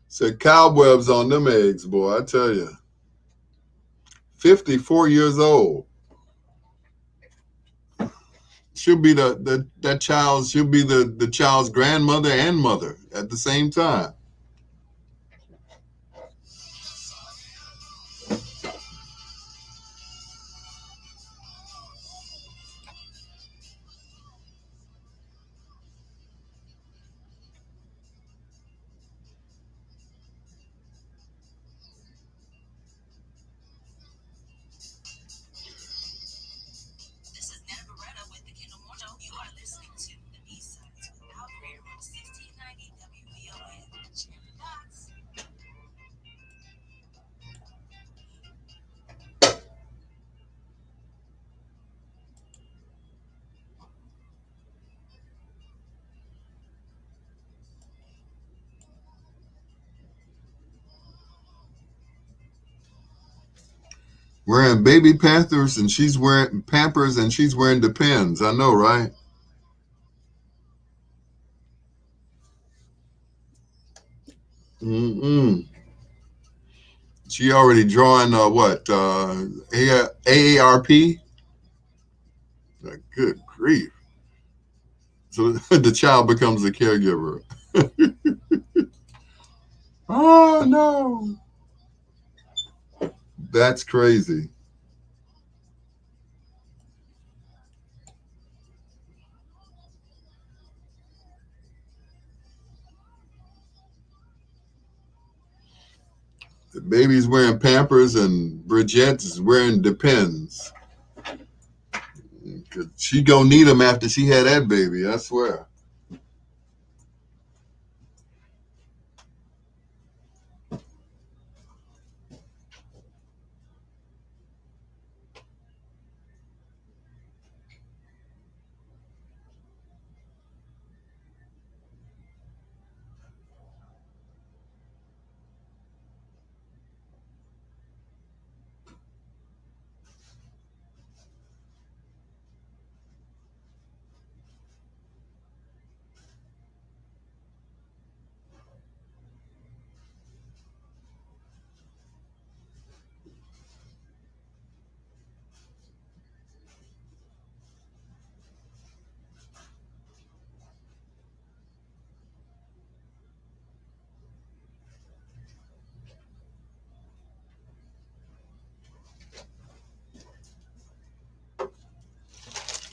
Said cobwebs on them eggs, boy. I tell you. 54 years old. She'll be that child. She'll be the child's grandmother and mother at the same time. Wearing baby Panthers and she's wearing Pampers and she's wearing Depends. I know, right? Mm-mm. She already drawing what? AARP? Good grief. So the child becomes the caregiver. Oh no. That's crazy. The baby's wearing Pampers and Bridgette's wearing Depends. She gonna need them after she had that baby, I swear.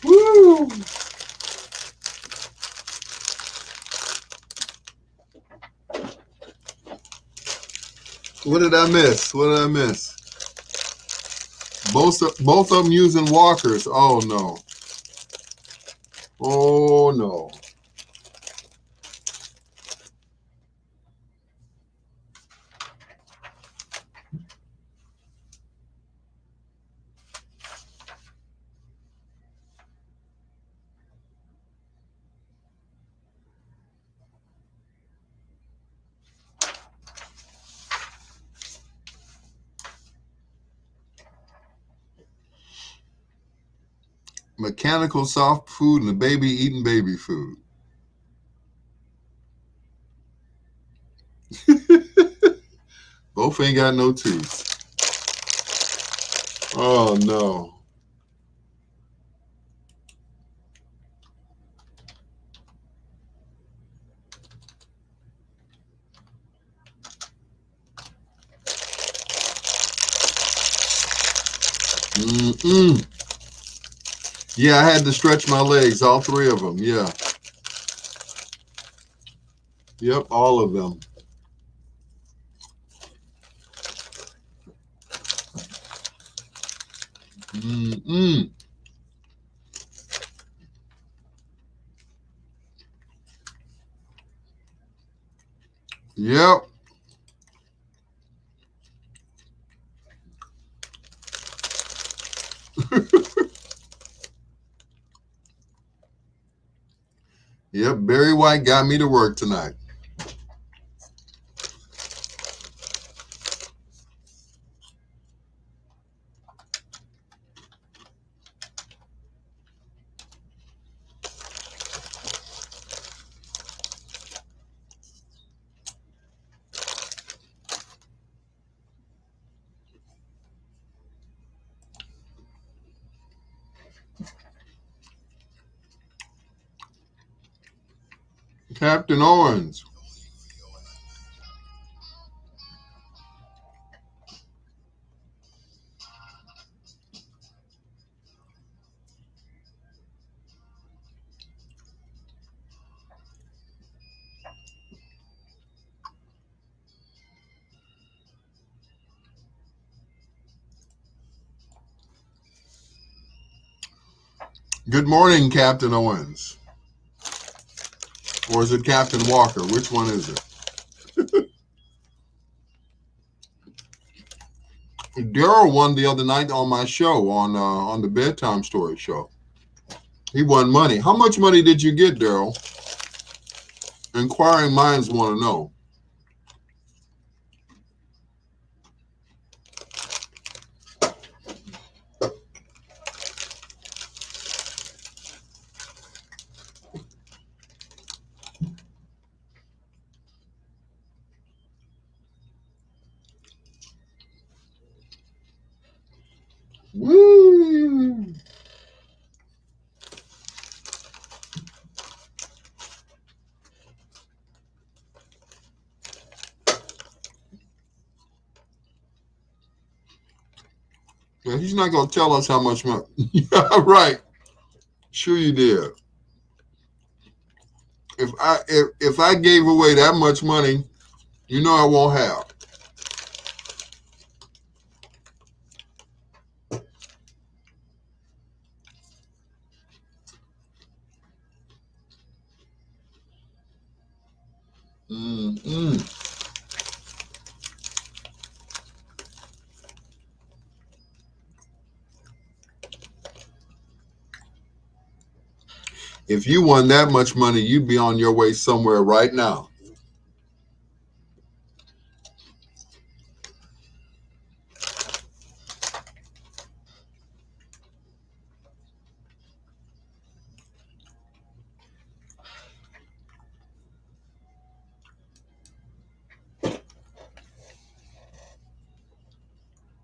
Woo! What did I miss? What did I miss? Both of them using walkers. Oh no. Oh no. Mechanical soft food and a baby eating baby food. Both ain't got no teeth. Oh no. Mm-mm. Yeah, I had to stretch my legs, all three of them. Yeah. Yep, all of them. Mm-mm. Yep. Yep, Barry White got me to work tonight. Captain Owens. Good morning, Captain Owens. Or is it Captain Walker? Which one is it? Daryl won the other night on my show, on the Bedtime Story show. He won money. How much money did you get, Daryl? Inquiring minds want to know. Woo! Yeah, he's not going to tell us how much money. Yeah, right. Sure you did. If I gave away that much money, you know I won't have. Mm-mm. If you won that much money, you'd be on your way somewhere right now.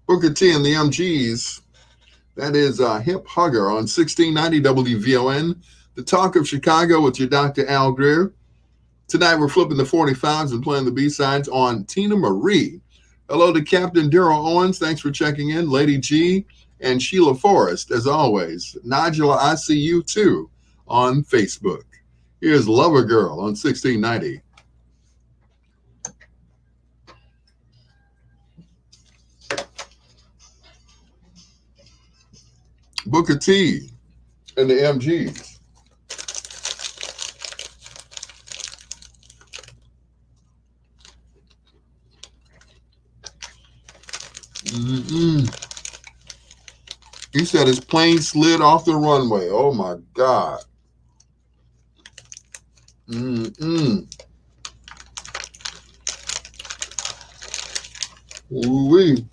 Booker T and the MGs. That is Hip Hugger on 1690 WVON. The Talk of Chicago with your Dr. Al Greer. Tonight we're flipping the 45s and playing the B-sides on Tina Marie. Hello to Captain Daryl Owens. Thanks for checking in. Lady G and Sheila Forrest, as always. Nigella, I see you too on Facebook. Here's Lover Girl on 1690. Booker T and the MGs. Mm-mm. He said his plane slid off the runway. Oh my God. Mm-mm. Ooh-wee.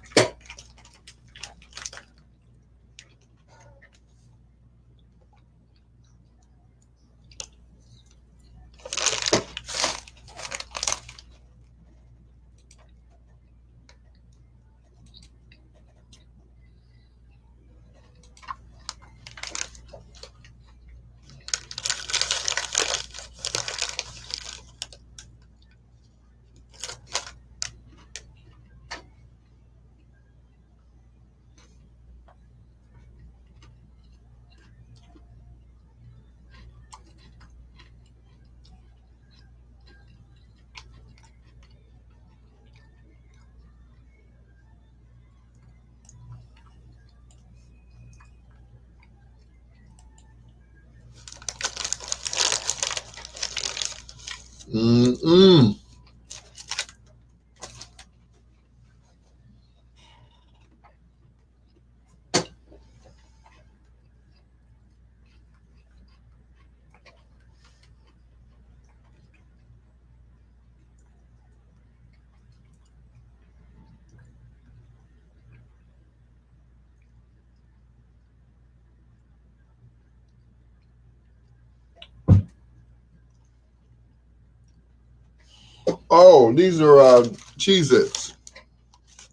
Oh, these are Cheez-Its,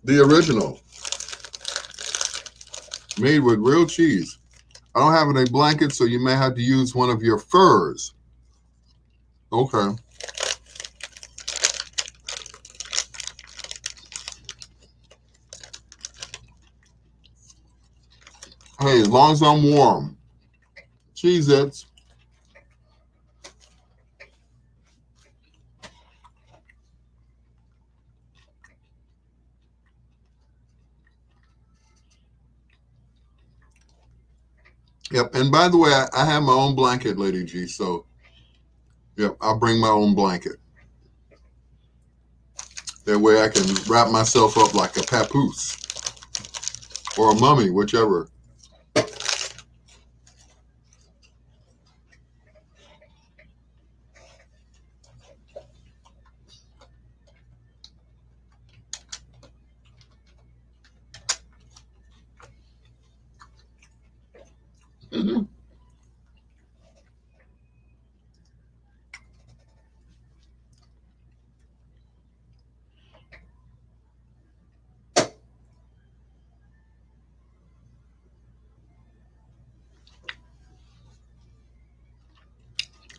the original, made with real cheese. I don't have any blankets, so you may have to use one of your furs. Okay. Hey, as long as I'm warm. Cheez-Its. Yep. And by the way, I have my own blanket, Lady G. So, yep, I'll bring my own blanket. That way I can wrap myself up like a papoose or a mummy, whichever. Mm-hmm.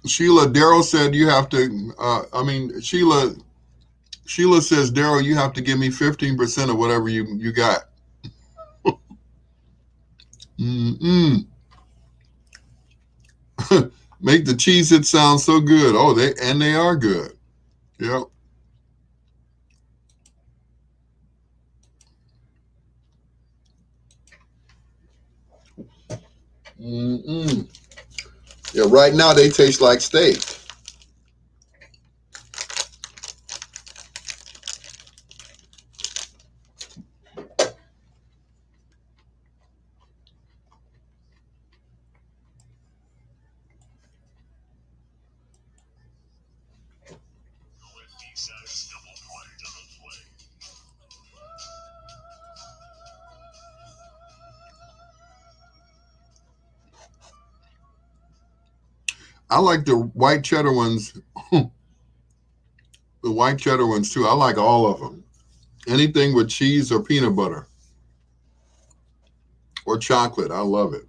Sheila, Daryl said you have to, Sheila says, Daryl, you have to give me 15% of whatever you got. Mm-mm. Make the Cheez-Its sound so good. Oh, they are good. Yep. Mm-mm. Yeah, right now they taste like steak. I like the white cheddar ones. The white cheddar ones too. I like all of them. Anything with cheese or peanut butter or chocolate, I love it.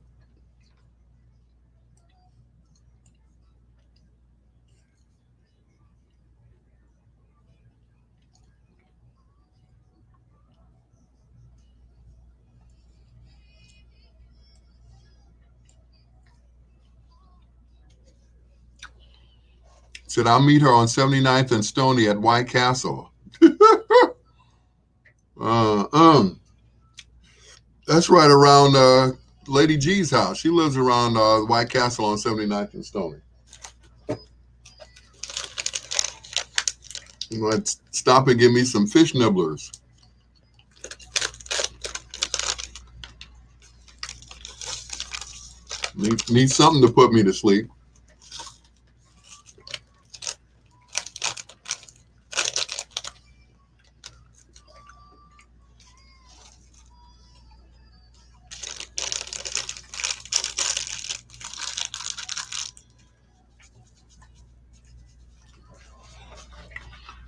Said I'll meet her on 79th and Stony at White Castle. That's right around Lady G's house. She lives around White Castle on 79th and Stony. You might stop and give me some fish nibblers. Need something to put me to sleep.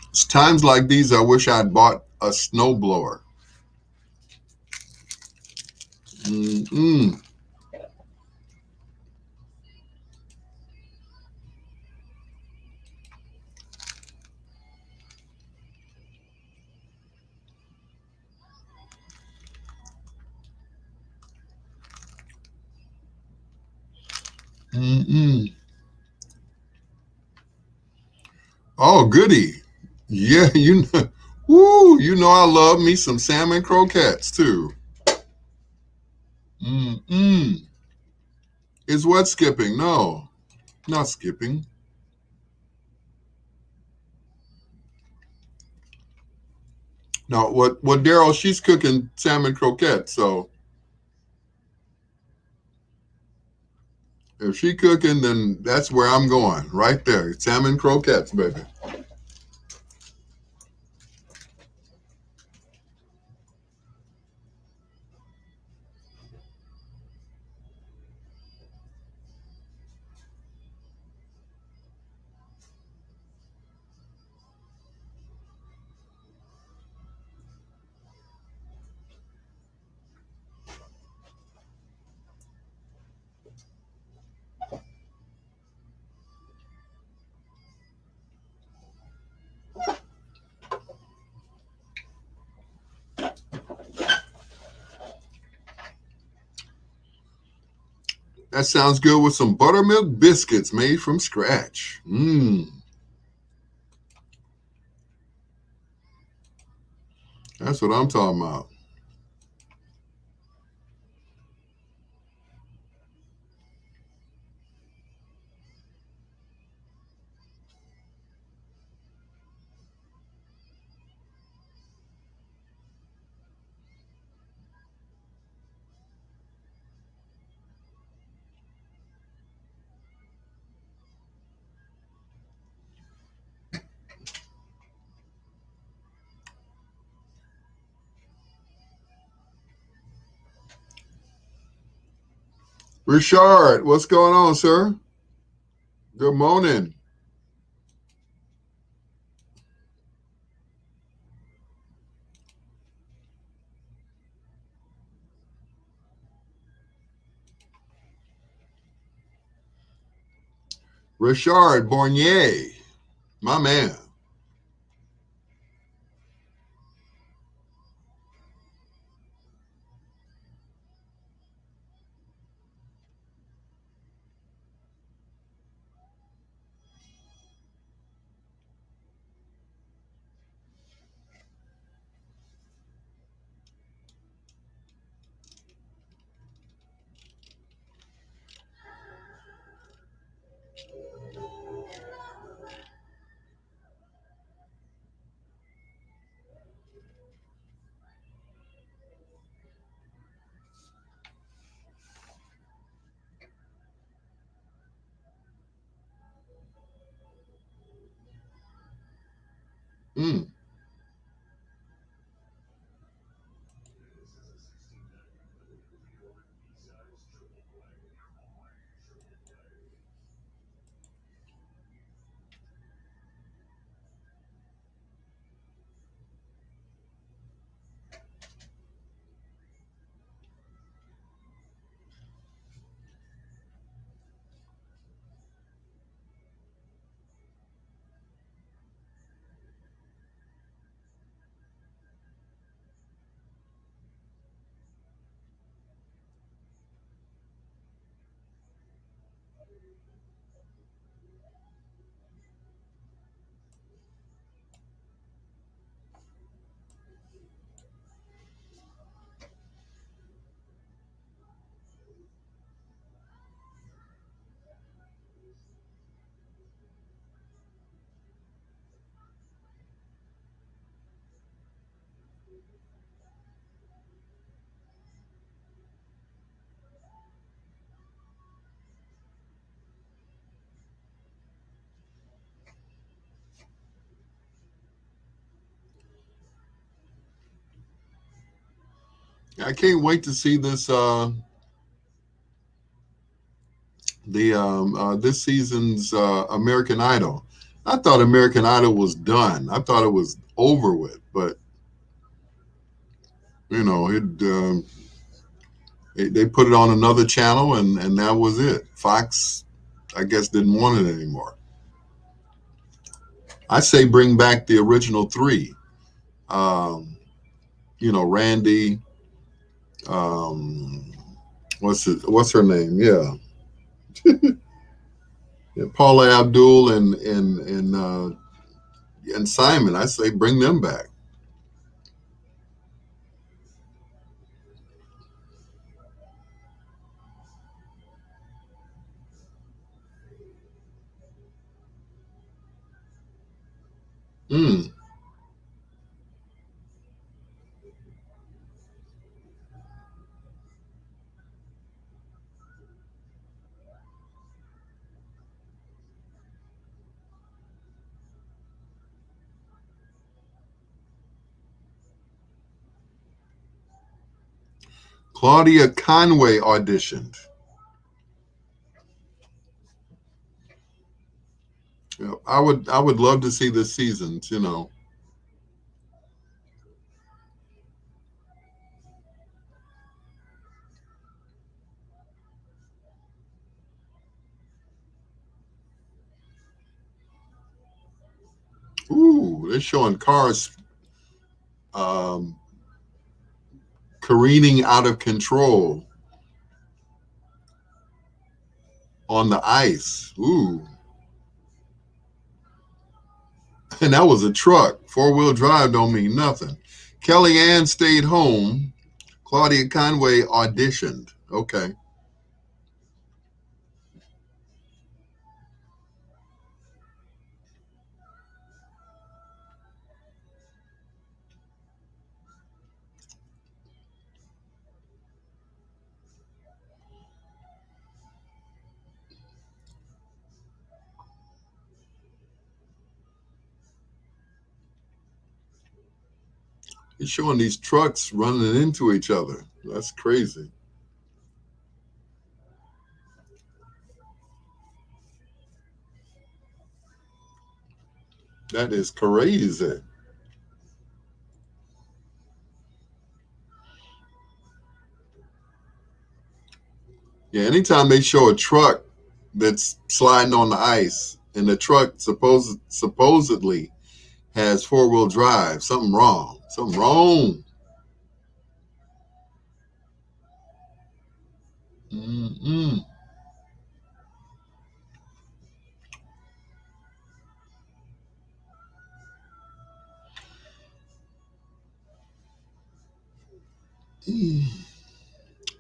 It's times like these I wish I'd bought a snowblower. Mm-mm. Mm-mm. Oh, goody. Yeah, you know I love me some salmon croquettes too. Mm-mm. Is what skipping? No, not skipping. No, what Daryl, she's cooking salmon croquettes, so if she cooking, then that's where I'm going, right there. Salmon croquettes, baby. That sounds good with some buttermilk biscuits made from scratch. That's what I'm talking about. Richard, what's going on, sir? Good morning. Richard Bornier, my man. Mm. I can't wait to see this this season's American Idol. I thought American Idol was done. I thought it was over with, but you know, they put it on another channel, and that was it. Fox, I guess, didn't want it anymore. I say bring back the original three. Um, you know, Randy. Um, what's her name? Yeah, yeah, Paula Abdul and Simon. I say bring them back. Mm. Claudia Conway auditioned. Yeah, I would love to see this season's. You know, ooh, they're showing cars um, careening out of control. on the ice. Ooh. And that was a truck. 4-wheel drive don't mean nothing. Kellyanne stayed home. Claudia Conway auditioned. Okay. He's showing these trucks running into each other. That's crazy. That is crazy. Yeah, anytime they show a truck that's sliding on the ice and the truck supposedly has 4-wheel drive, something wrong. Something wrong. Mm-mm.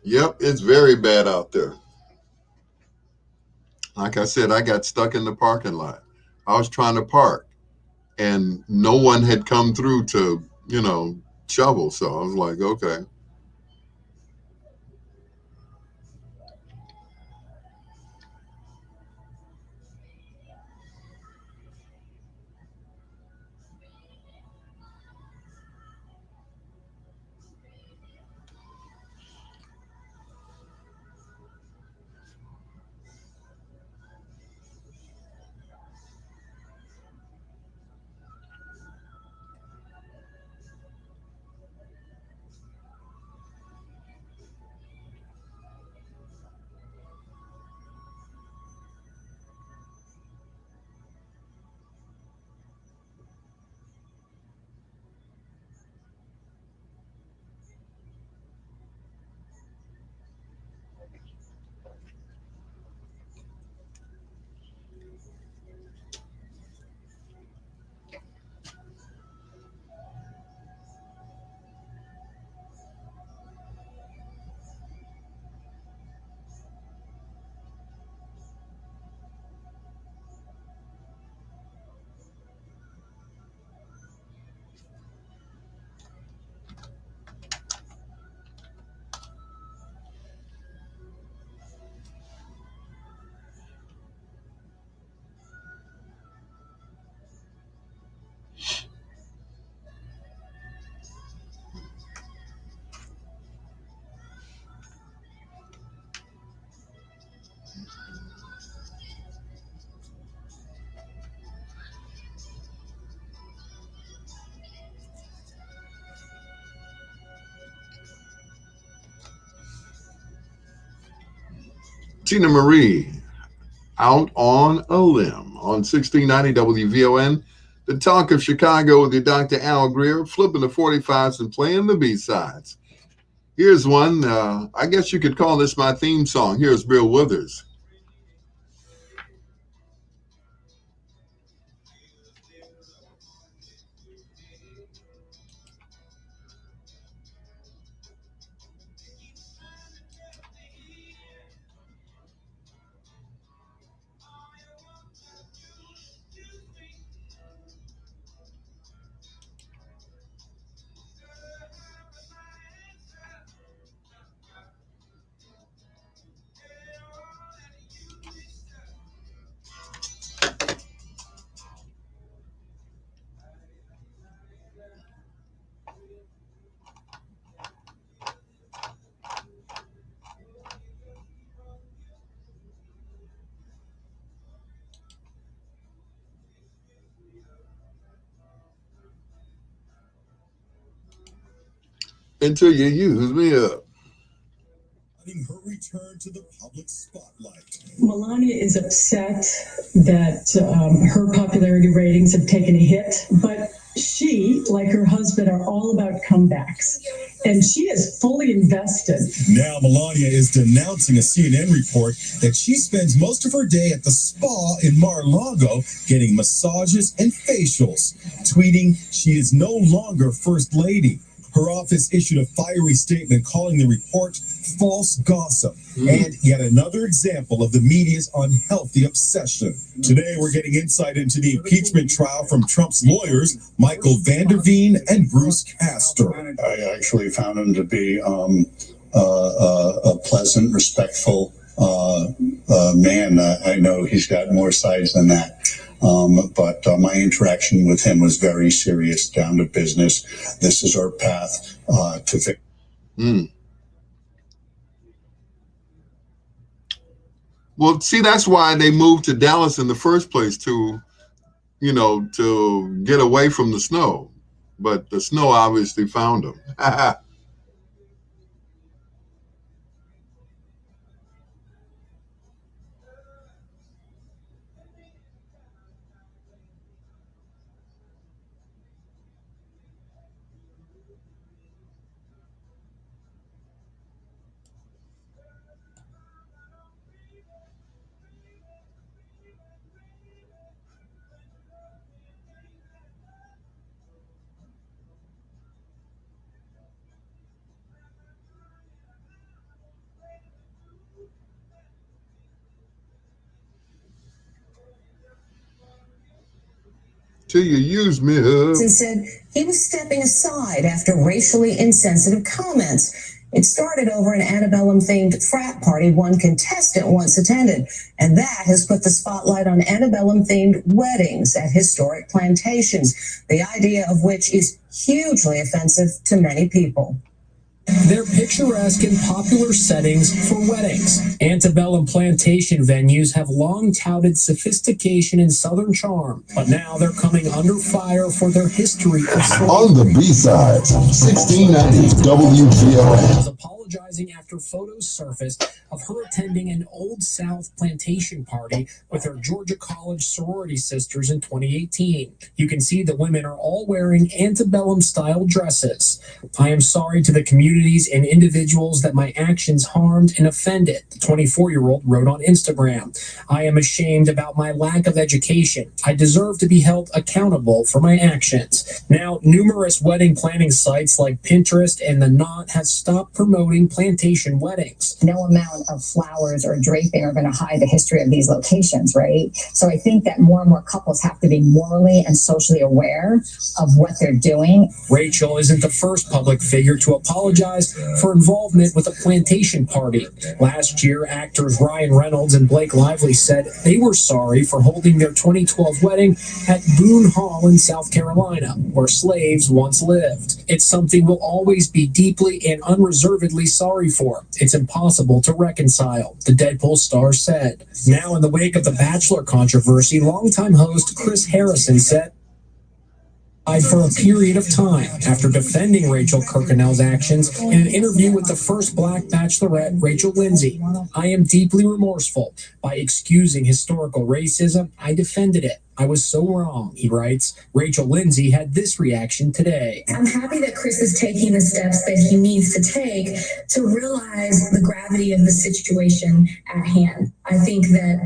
Yep, it's very bad out there. Like I said, I got stuck in the parking lot. I was trying to park and no one had come through to, shovel. So I was like, okay. Tina Marie out on a limb on 1690 WVON. The Talk of Chicago with your Dr. Al Greer, flipping the 45s and playing the B-sides. Here's one. I guess you could call this my theme song. Here's Bill Withers. Until you use me up. Her return to the public spotlight. Melania is upset that her popularity ratings have taken a hit, but she, like her husband, are all about comebacks. and she is fully invested. Now Melania is denouncing a CNN report that she spends most of her day at the spa in Mar-a-Lago getting massages and facials, tweeting she is no longer First Lady. Her office issued a fiery statement calling the report false gossip and yet another example of the media's unhealthy obsession. Today, we're getting insight into the impeachment trial from Trump's lawyers, Michael Van der Veen and Bruce Castor. I actually found him to be a pleasant, respectful man. I know he's got more sides than that. But my interaction with him was very serious, down to business. This is our path to victory. Well, see, that's why they moved to Dallas in the first place, to get away from the snow. But the snow obviously found them. Till you use me up. And said he was stepping aside after racially insensitive comments. It started over an antebellum-themed frat party one contestant once attended, and that has put the spotlight on antebellum-themed weddings at historic plantations, the idea of which is hugely offensive to many people. They're picturesque and popular settings for weddings. Antebellum plantation venues have long touted sophistication and Southern charm, but now they're coming under fire for their history of slavery. On the B-sides, 1690 WVON. Was apologizing after photos surfaced of her attending an Old South plantation party with her Georgia College sorority sisters in 2018. You can see the women are all wearing antebellum-style dresses. I am sorry to the communities and individuals that my actions harmed and offended, the 24-year-old wrote on Instagram. I am ashamed about my lack of education. I deserve to be held accountable for my actions. Now, numerous wedding planning sites like Pinterest and The Knot have stopped promoting plantation weddings. No amount of flowers or draping are going to hide the history of these locations, right? So I think that more and more couples have to be morally and socially aware of what they're doing. Rachel isn't the first public figure to apologize for involvement with a plantation party. Last year, actors Ryan Reynolds and Blake Lively said they were sorry for holding their 2012 wedding at Boone Hall in South Carolina, where slaves once lived. It's something we'll always be deeply and unreservedly sorry for. It's impossible to reconcile, the Deadpool star said. Now, in the wake of the Bachelor controversy, longtime host Chris Harrison said, for a period of time after defending Rachel Kirkconnell's actions in an interview with the first Black Bachelorette, Rachel Lindsay. I am deeply remorseful. By excusing historical racism, I defended it. I was so wrong, he writes. Rachel Lindsay had this reaction today. I'm happy that Chris is taking the steps that he needs to take to realize the gravity of the situation at hand. I think that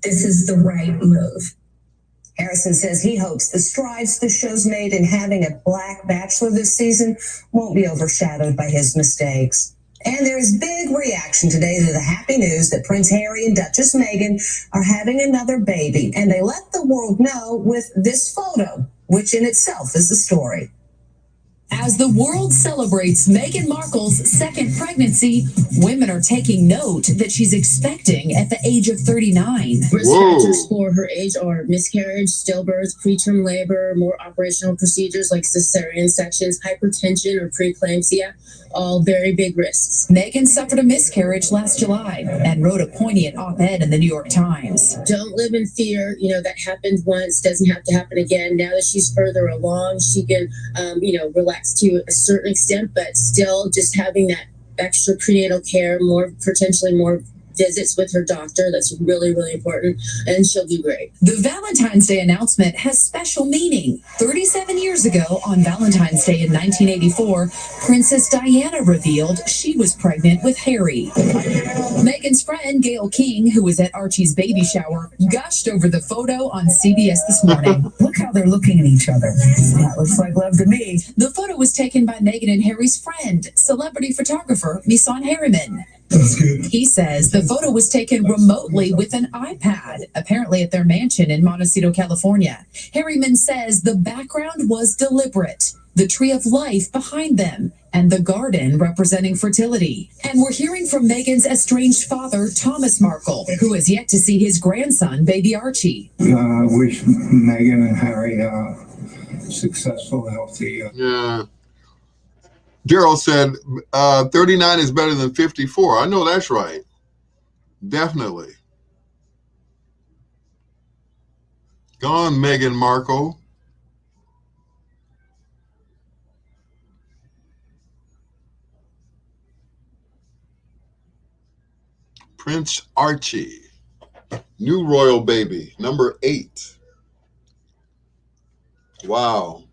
this is the right move. Harrison says he hopes the strides the show's made in having a Black Bachelor this season won't be overshadowed by his mistakes. And there is big reaction today to the happy news that Prince Harry and Duchess Meghan are having another baby. And they let the world know with this photo, which in itself is a story. As the world celebrates Meghan Markle's second pregnancy, women are taking note that she's expecting at the age of 39. Risk factors for her age are miscarriage, stillbirth, preterm labor, more operational procedures like cesarean sections, hypertension, or preeclampsia, all very big risks. Meghan suffered a miscarriage last July and wrote a poignant op-ed in the New York Times. Don't live in fear. That happened once, doesn't have to happen again. Now that she's further along, she can, relax to a certain extent, but still just having that extra prenatal care, potentially more visits with her doctor. That's really, really important. And she'll do great. The Valentine's Day announcement has special meaning. 37 years ago, on Valentine's Day in 1984, Princess Diana revealed she was pregnant with Harry. Meghan's friend, Gayle King, who was at Archie's baby shower, gushed over the photo on CBS this morning. Look how they're looking at each other. That looks like love to me. The photo was taken by Meghan and Harry's friend, celebrity photographer Misan Harriman. That's good. He says the photo was taken remotely with an iPad, apparently at their mansion in Montecito, California. Harriman says the background was deliberate. The tree of life behind them, and the garden representing fertility. And we're hearing from Meghan's estranged father, Thomas Markle, who has yet to see his grandson, baby Archie. Wish Meghan and Harry successful, healthy. Yeah. Daryl said 39 is better than 54. I know that's right. Definitely. Gone, Meghan Markle. Prince Archie, new royal baby, number 8. Wow.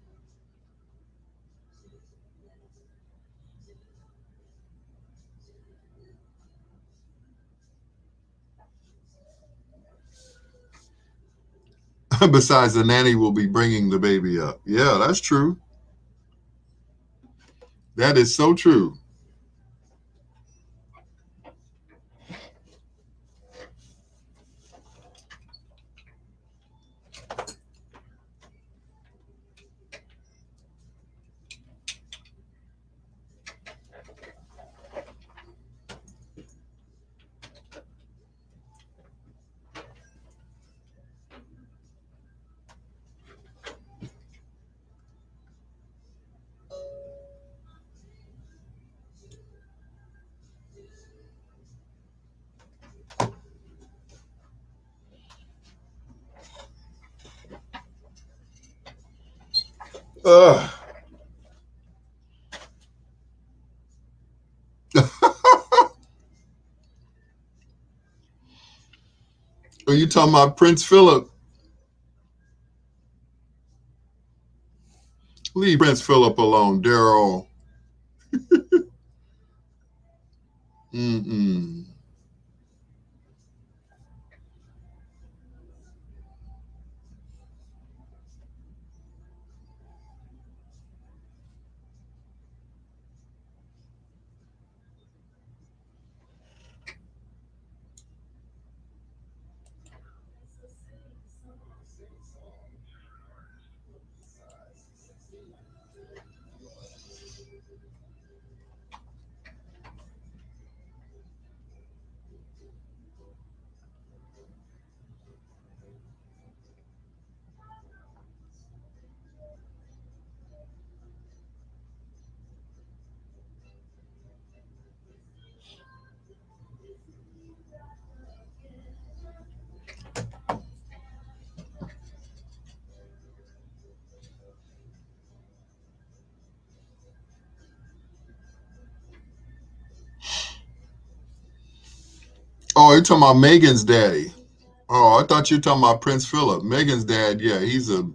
Besides, the nanny will be bringing the baby up. Yeah, that's true. That is so true. Ugh. Are you talking about Prince Philip? Leave Prince Philip alone, Daryl. Mm-mm. Oh, you're talking about Megan's daddy. Oh, I thought you were talking about Prince Philip. Megan's dad, yeah, he's a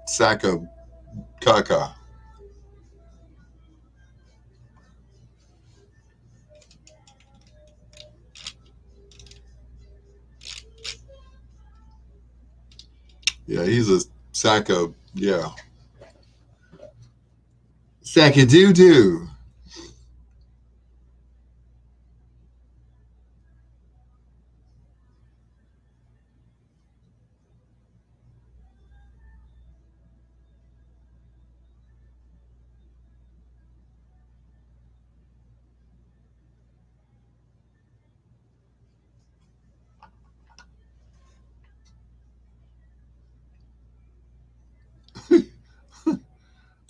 sack of caca. Yeah, he's a sack of, sack of doo-doo.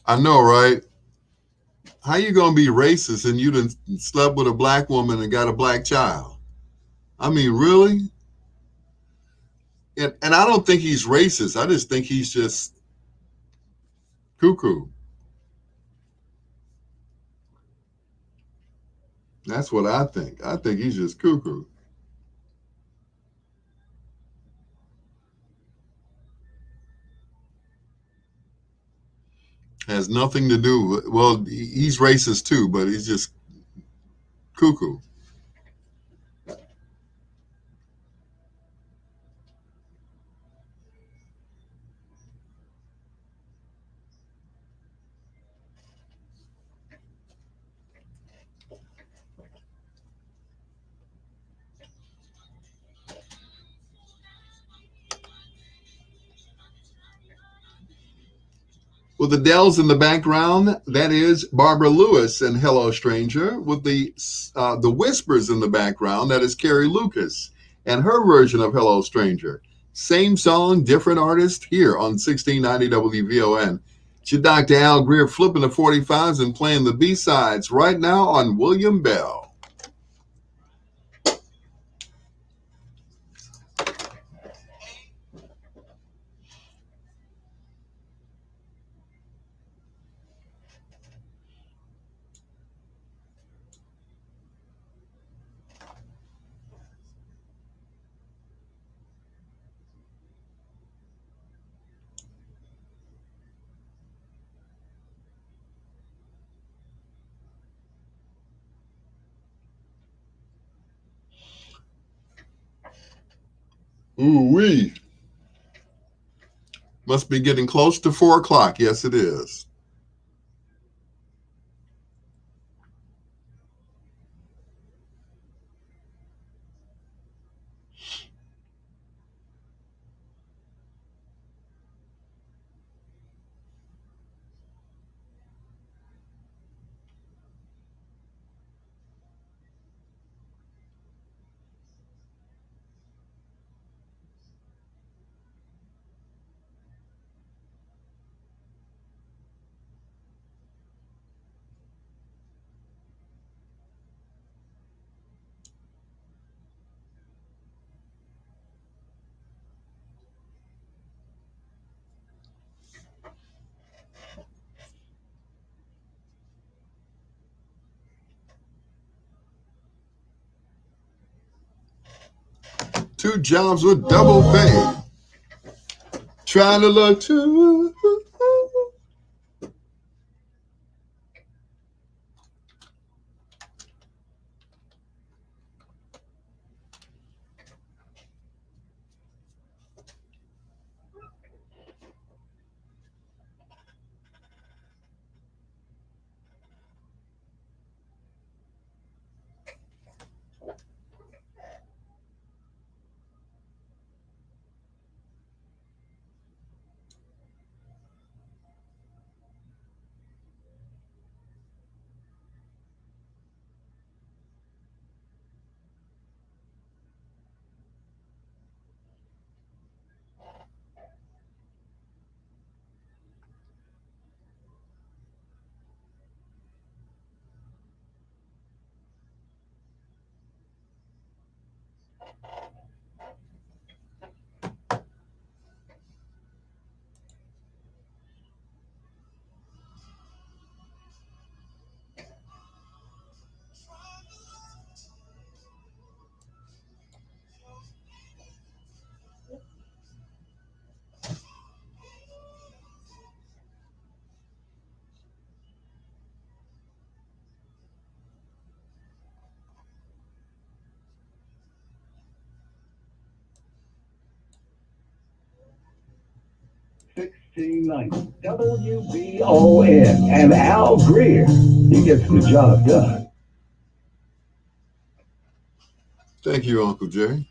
I know, right? How you gonna be racist and you done slept with a black woman and got a black child? I mean, really? And I don't think he's racist. I just think he's just cuckoo. That's what I think. I think he's just cuckoo. Has nothing to do with, well, he's racist too, but he's just cuckoo. With Adele's in the background, that is Barbara Lewis and Hello Stranger. With the whispers in the background, that is Carrie Lucas and her version of Hello Stranger. Same song, different artist here on 1690 WVON. It's your Dr. Al Greer flipping the 45s and playing the B-sides right now on William Bell. Ooh-wee. Must be getting close to 4 o'clock. Yes, it is. Two jobs with double pay. Trying to look too. WVON and Al Greer. He gets the job done. Thank you, Uncle Jay.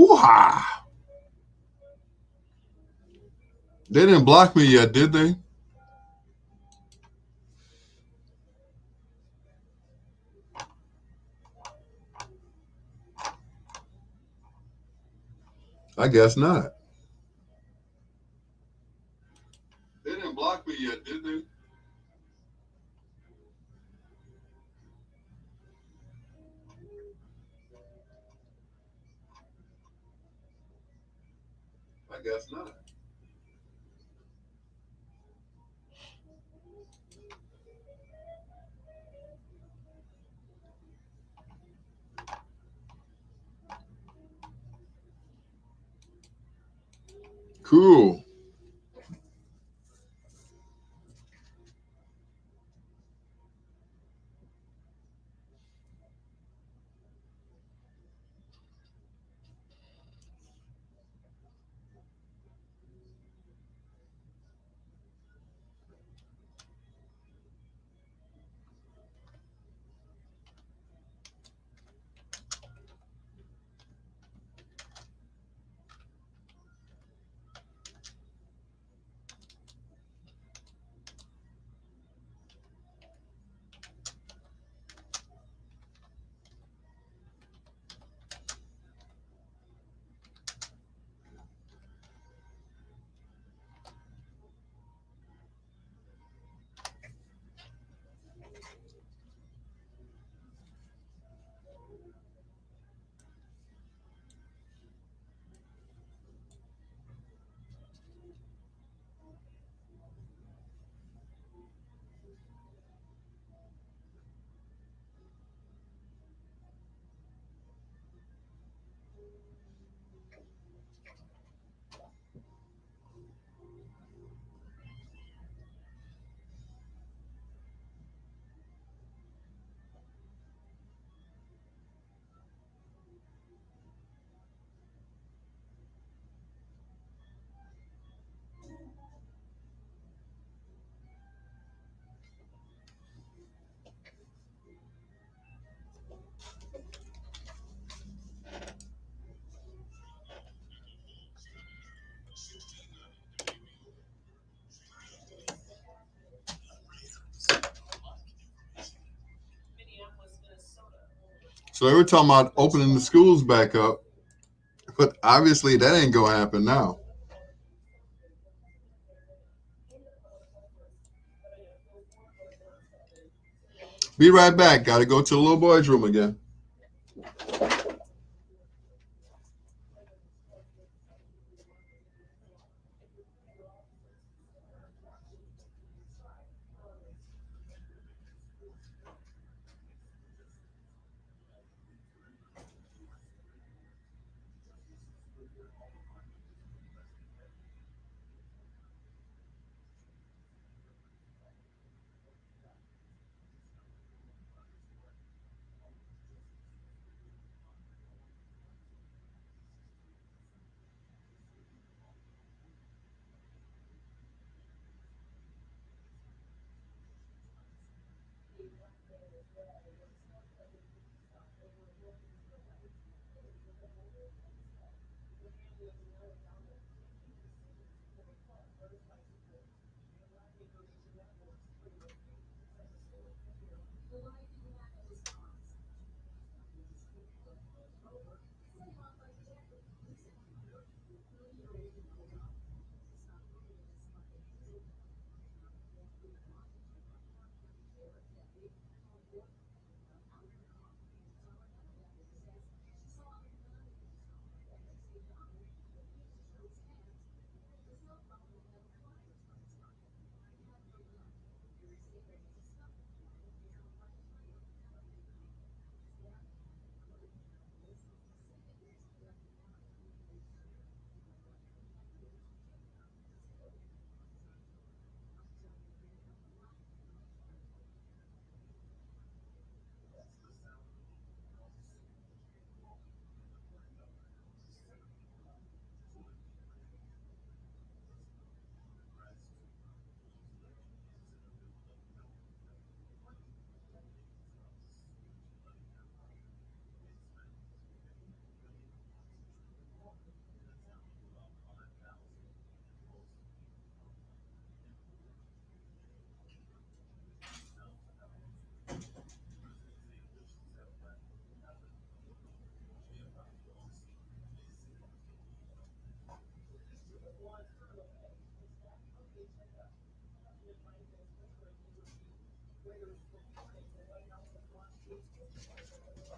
Woo-ha! They didn't block me yet, did they? I guess not. They didn't block me yet, did they? I guess not. Cool. So they were talking about opening the schools back up, but obviously that ain't gonna happen now. Be right back. Got to go to the little boys' room again.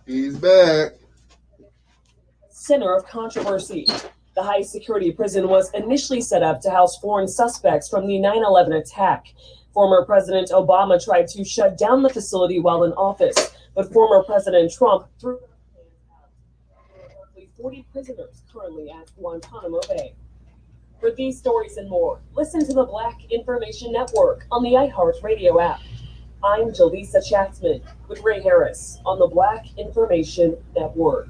He's back. Center of controversy. The high security prison was initially set up to house foreign suspects from the 9/11 attack. Former President Obama tried to shut down the facility while in office, but former President Trump threw roughly 40 prisoners currently at Guantanamo Bay. For these stories and more, listen to the Black Information Network on the iHeartRadio app. I'm Jaleesa Chatzman with Ray Harris on the Black Information Network.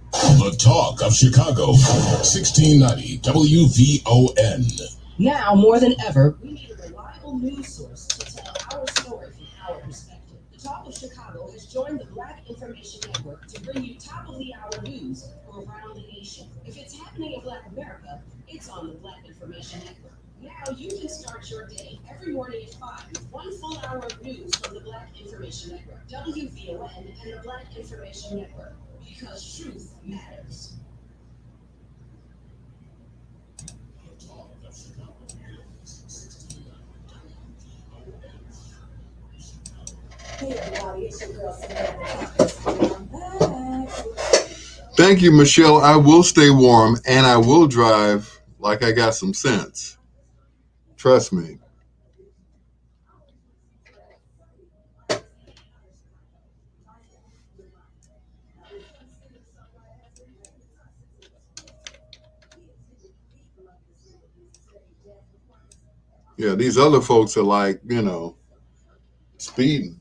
The Talk of Chicago, 1690 WVON. Now more than ever, we need a reliable news source to tell our story from our perspective. The Talk of Chicago has joined the Black Information Network to bring you top-of-the-hour news from around the nation. If it's happening in Black America, it's on the Black Information Network. Now you can start your day every morning at 5 with one full hour of news from the Black Information Network, WVON, and the Black Information Network, because truth matters. Hey everybody, it's your girl Samantha. I'm back. Thank you, Michelle. I will stay warm and I will drive like I got some sense. Trust me. Yeah, these other folks are like, speeding.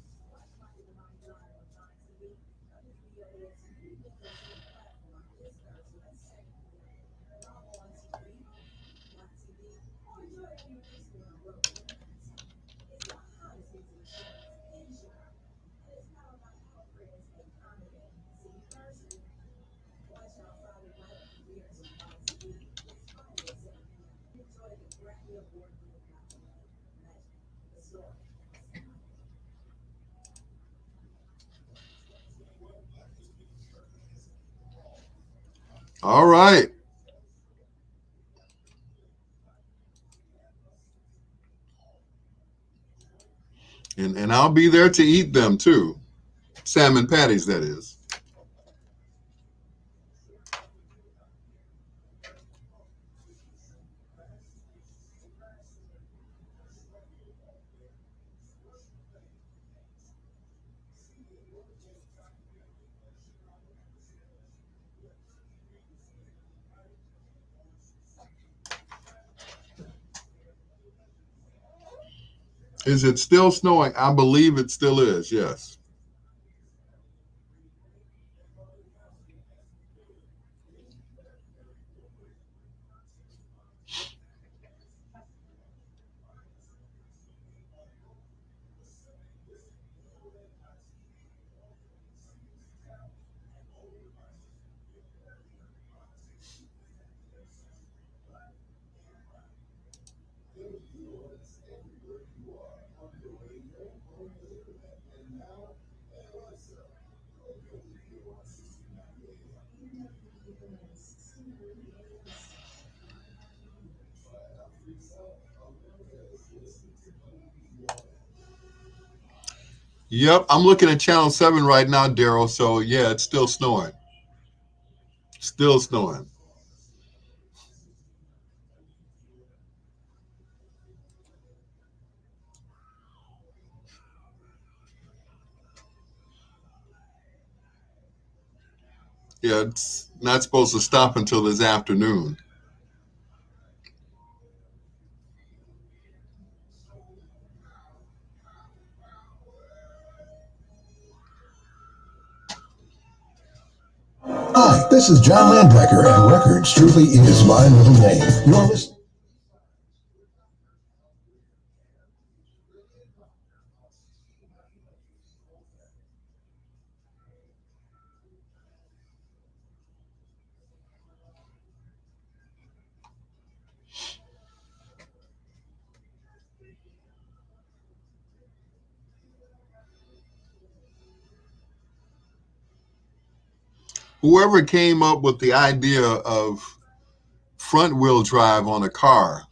All right. And I'll be there to eat them too. Salmon patties, that is. Is it still snowing? I believe it still is, yes. Yep, I'm looking at Channel 7 right now, Daryl. So, yeah, it's still snowing. Still snowing. Yeah, it's not supposed to stop until this afternoon. Hi, this is John Landrecker, and Records truly is my middle name. You're listening. Whoever came up with the idea of front wheel drive on a car.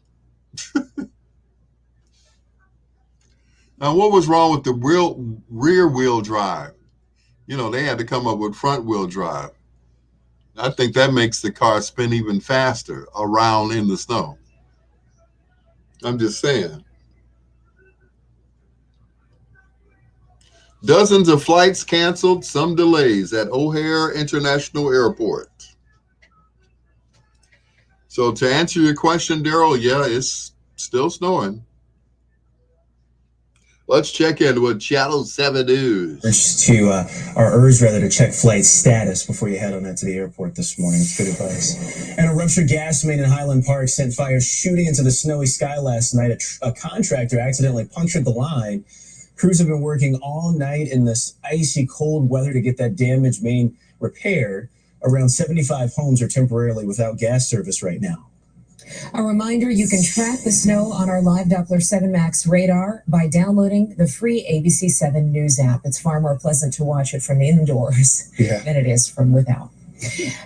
Now, what was wrong with the rear wheel drive? You know, they had to come up with front wheel drive. I think that makes the car spin even faster around in the snow. I'm just saying. Dozens of flights canceled, some delays at O'Hare International Airport. So to answer your question, Daryl, yeah, it's still snowing. Let's check in with Channel 7 News. Or urge rather to check flight status before you head on out to the airport this morning. It's good advice. And a ruptured gas main in Highland Park sent fire shooting into the snowy sky last night. A contractor accidentally punctured the line. Crews have been working all night in this icy cold weather to get that damaged main repaired. Around 75 homes are temporarily without gas service right now. A reminder, you can track the snow on our live Doppler 7 Max radar by downloading the free ABC 7 News app. It's far more pleasant to watch it from indoors than it is from without.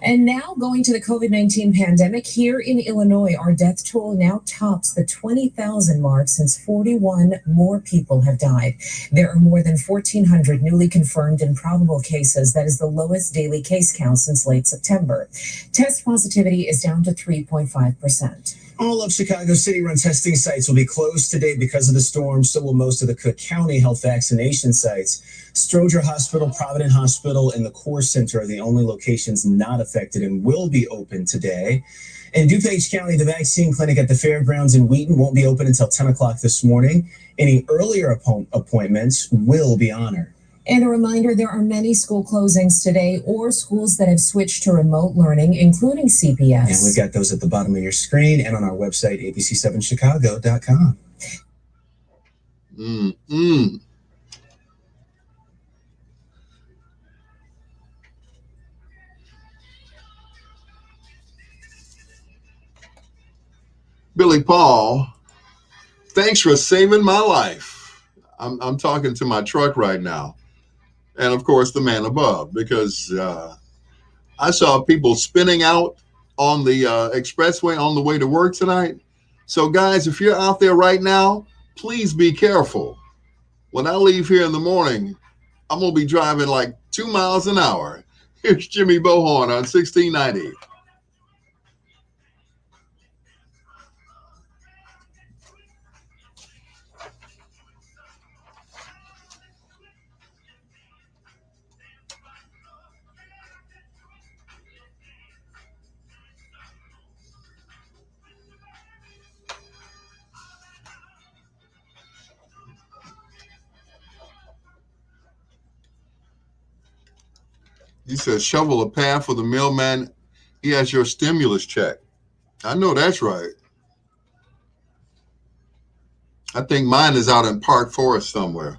And now going to the COVID-19 pandemic here in Illinois, our death toll now tops the 20,000 mark since 41 more people have died. There are more than 1,400 newly confirmed and probable cases. That is the lowest daily case count since late September. Test positivity is down to 3.5%. All of Chicago city-run testing sites will be closed today because of the storm. So will most of the Cook County health vaccination sites. Stroger Hospital, Provident Hospital, and the Core Center are the only locations not affected and will be open today. In DuPage County, the vaccine clinic at the fairgrounds in Wheaton won't be open until 10 o'clock this morning. Any earlier appointments will be honored. And a reminder, there are many school closings today or schools that have switched to remote learning, including CPS. And we've got those at the bottom of your screen and on our website, abc7chicago.com. Billy Paul, thanks for saving my life. I'm talking to my truck right now. And of course, the man above, because I saw people spinning out on the expressway on the way to work tonight. So guys, if you're out there right now, please be careful. When I leave here in the morning, I'm going to be driving like 2 miles an hour. Here's Jimmy Bohorn on 1690. He says, shovel a path for the mailman. He has your stimulus check. I know that's right. I think mine is out in Park Forest somewhere.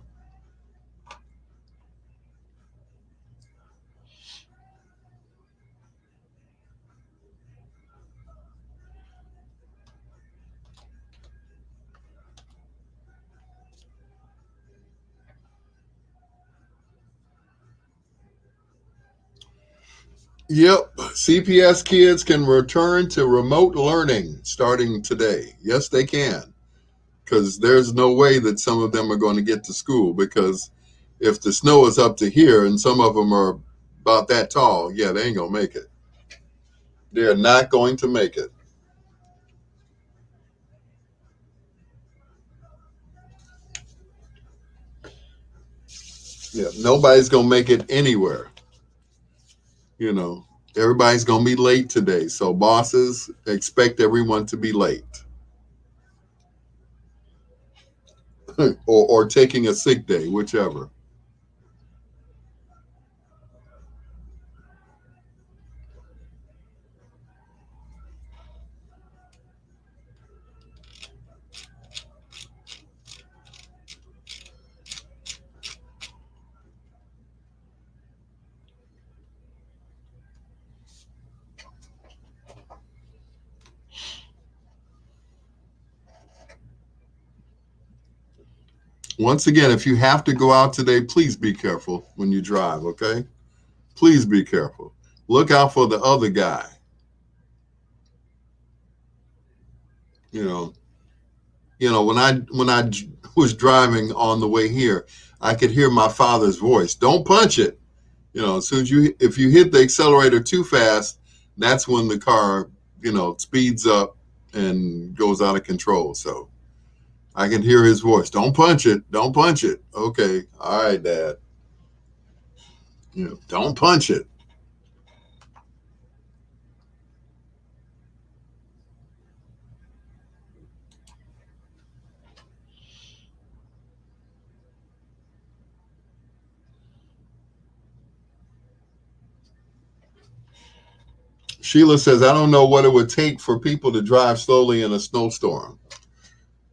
Yep, CPS kids can return to remote learning starting today. Yes, they can, because there's no way that some of them are going to get to school, because if the snow is up to here and some of them are about that tall, yeah, they ain't going to make it. They're not going to make it. Yeah, nobody's going to make it anywhere. You know, everybody's going to be late today. So bosses, expect everyone to be late. or taking a sick day, whichever. Once again, if you have to go out today, please be careful when you drive, okay? Please be careful. Look out for the other guy. You know, when I was driving on the way here, I could hear my father's voice. Don't punch it. As soon as if you hit the accelerator too fast, that's when the car, speeds up and goes out of control. So I can hear his voice. Don't punch it. Don't punch it. Okay. All right, Dad. Don't punch it. Sheila says, I don't know what it would take for people to drive slowly in a snowstorm.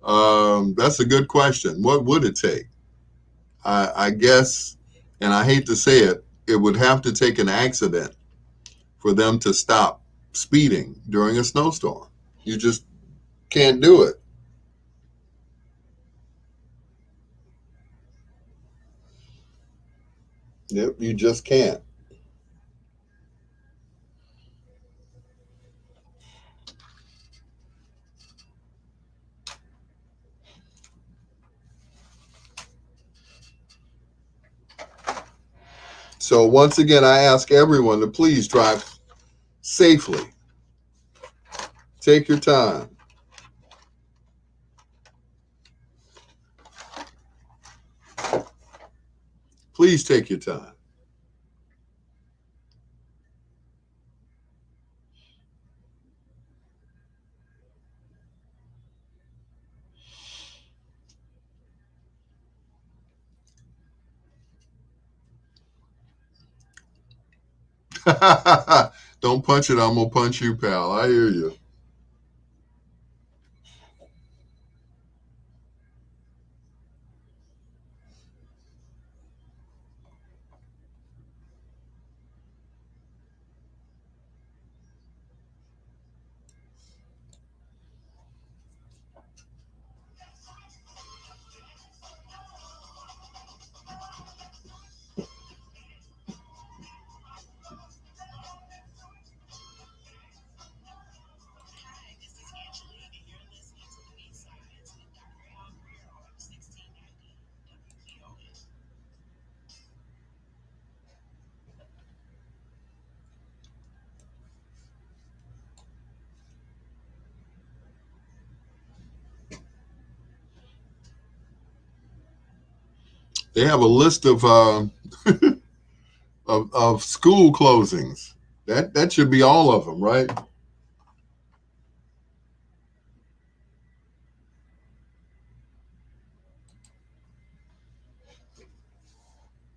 That's a good question. What would it take? I guess, and I hate to say it, it would have to take an accident for them to stop speeding during a snowstorm. You just can't do it. Yep, you just can't. So once again, I ask everyone to please drive safely. Take your time. Please take your time. Don't punch it. I'm going to punch you, pal. I hear you. They have a list of of school closings. That should be all of them, right?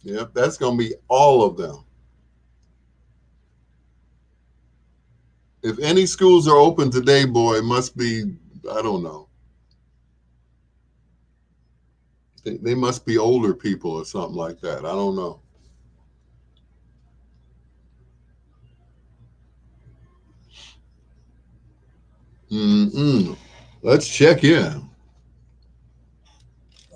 Yep, that's going to be all of them. If any schools are open today, boy, it must be, I don't know. They must be older people or something like that. I don't know. Let's check in.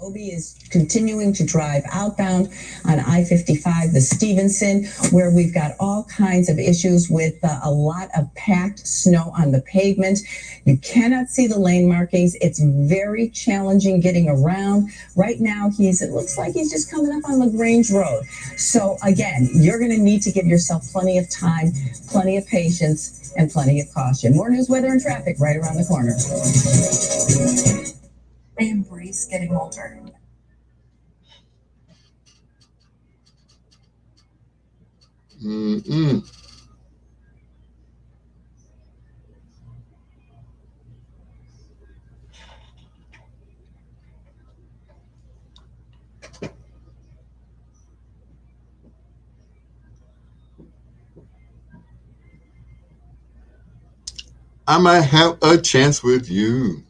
Obi is continuing to drive outbound on I-55, the Stevenson, where we've got all kinds of issues with a lot of packed snow on the pavement. You cannot see the lane markings. It's very challenging getting around. Right now, it looks like he's just coming up on LaGrange Road. So again, you're going to need to give yourself plenty of time, plenty of patience, and plenty of caution. More news, weather, and traffic right around the corner. They embrace getting older. I might have a chance with you.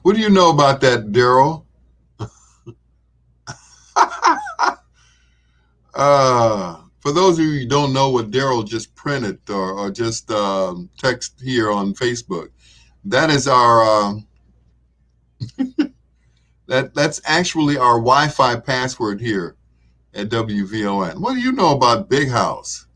What do you know about that, Daryl? For those of you who don't know what Daryl just printed or just text here on Facebook, that is our that's actually our Wi-Fi password here at WVON. What do you know about Big House?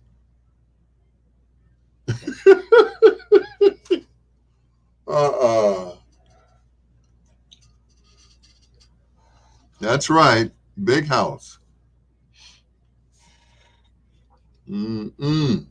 That's right, Big House. Mm-mm.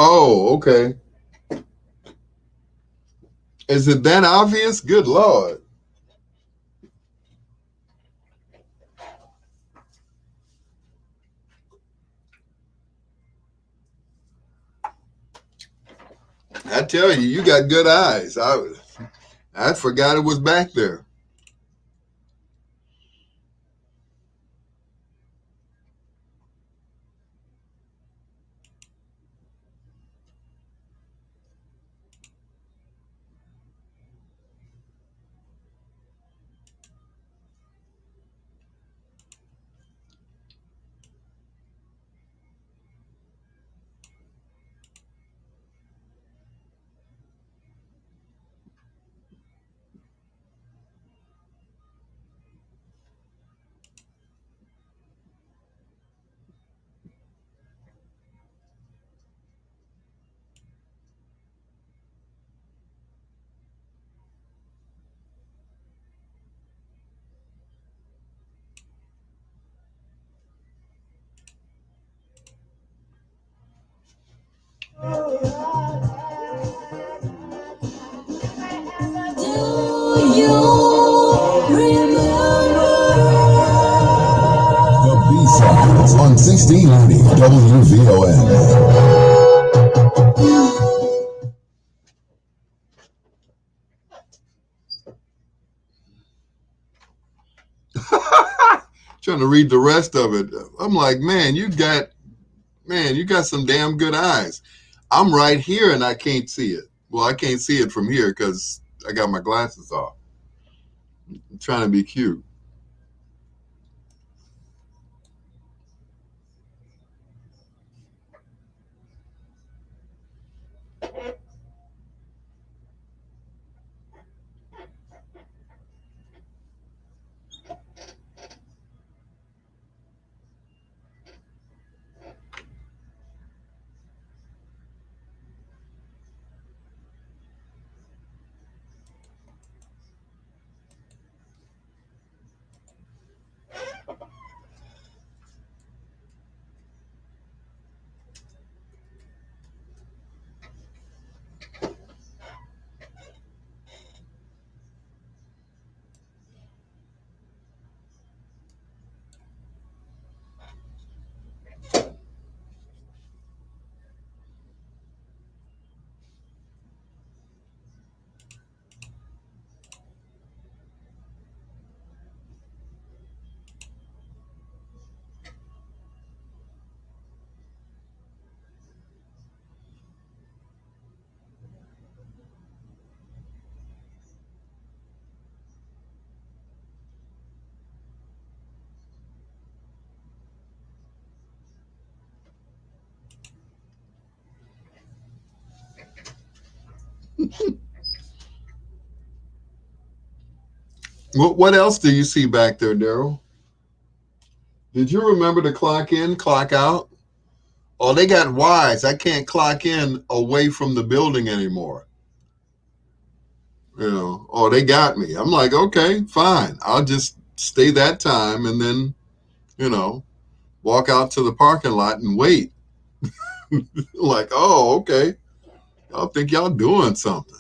Oh, okay. Is it that obvious? Good Lord. I tell you, you got good eyes. I forgot it was back there. The B-Sides on 1690 WVON. Trying to read the rest of it. I'm like, man, you got some damn good eyes. I'm right here and I can't see it. Well, I can't see it from here because I got my glasses off. I'm trying to be cute. What else do you see back there, Daryl? Did you remember to clock in, clock out? Oh, they got wise. I can't clock in away from the building anymore. Oh, they got me. I'm like, okay, fine. I'll just stay that time and then, walk out to the parking lot and wait. Like, oh, okay. Y'all think y'all doing something.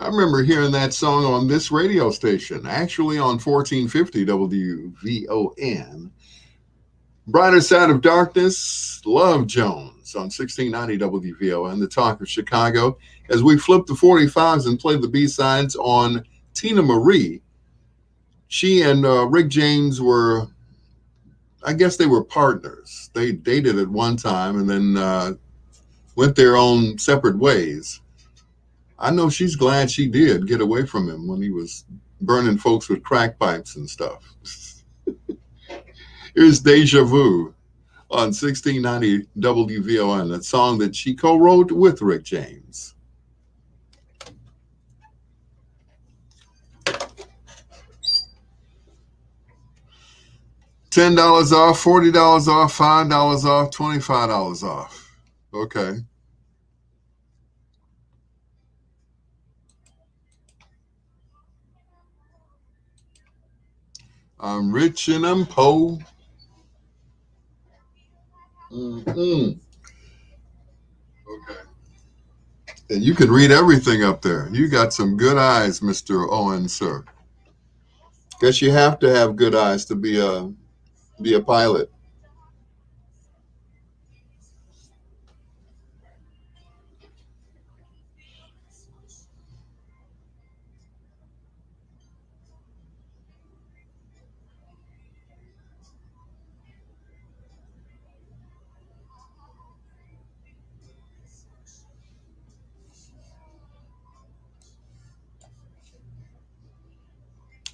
I remember hearing that song on this radio station, actually on 1450 WVON. Brighter Side of Darkness, Love Jones on 1690 WVON, the talk of Chicago. As we flip the 45s and play the B-sides on Tina Marie, she and Rick James were, I guess they were partners. They dated at one time and then went their own separate ways. I know she's glad she did get away from him when he was burning folks with crack pipes and stuff. Here's Deja Vu on 1690 WVON, a song that she co-wrote with Rick James. $10 off, $40 off, $5 off, $25 off. Okay. I'm rich and I'm poor. Okay. And you can read everything up there. You got some good eyes, Mr. Owen, sir. Guess you have to have good eyes to be a pilot.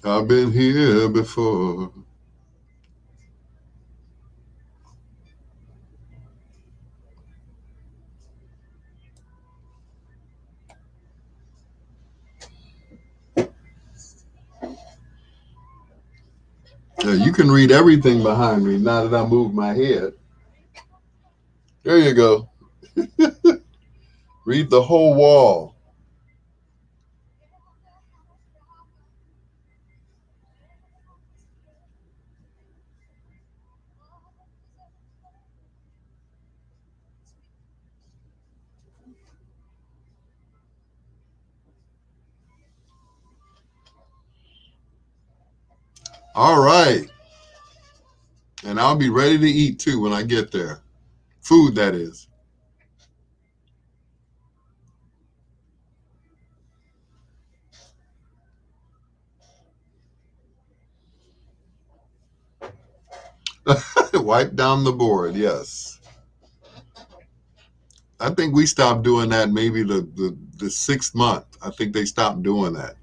I've been here before. Yeah, you can read everything behind me now that I move my head. There you go. Read the whole wall. All right. And I'll be ready to eat too when I get there. Food, that is. Wipe down the board, yes. I think we stopped doing that maybe the 6th month. I think they stopped doing that.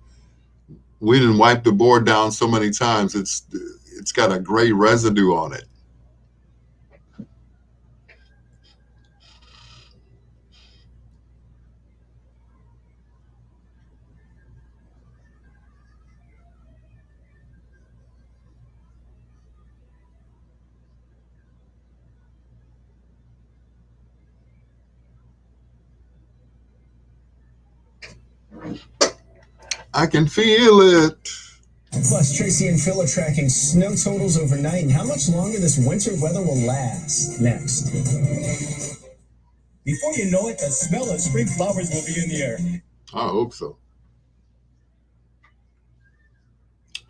We didn't wipe the board down so many times. It's got a gray residue on it. I can feel it. Plus, Tracy and Phil are tracking snow totals overnight and how much longer this winter weather will last. Next. Before you know it, the smell of spring flowers will be in the air. I hope so.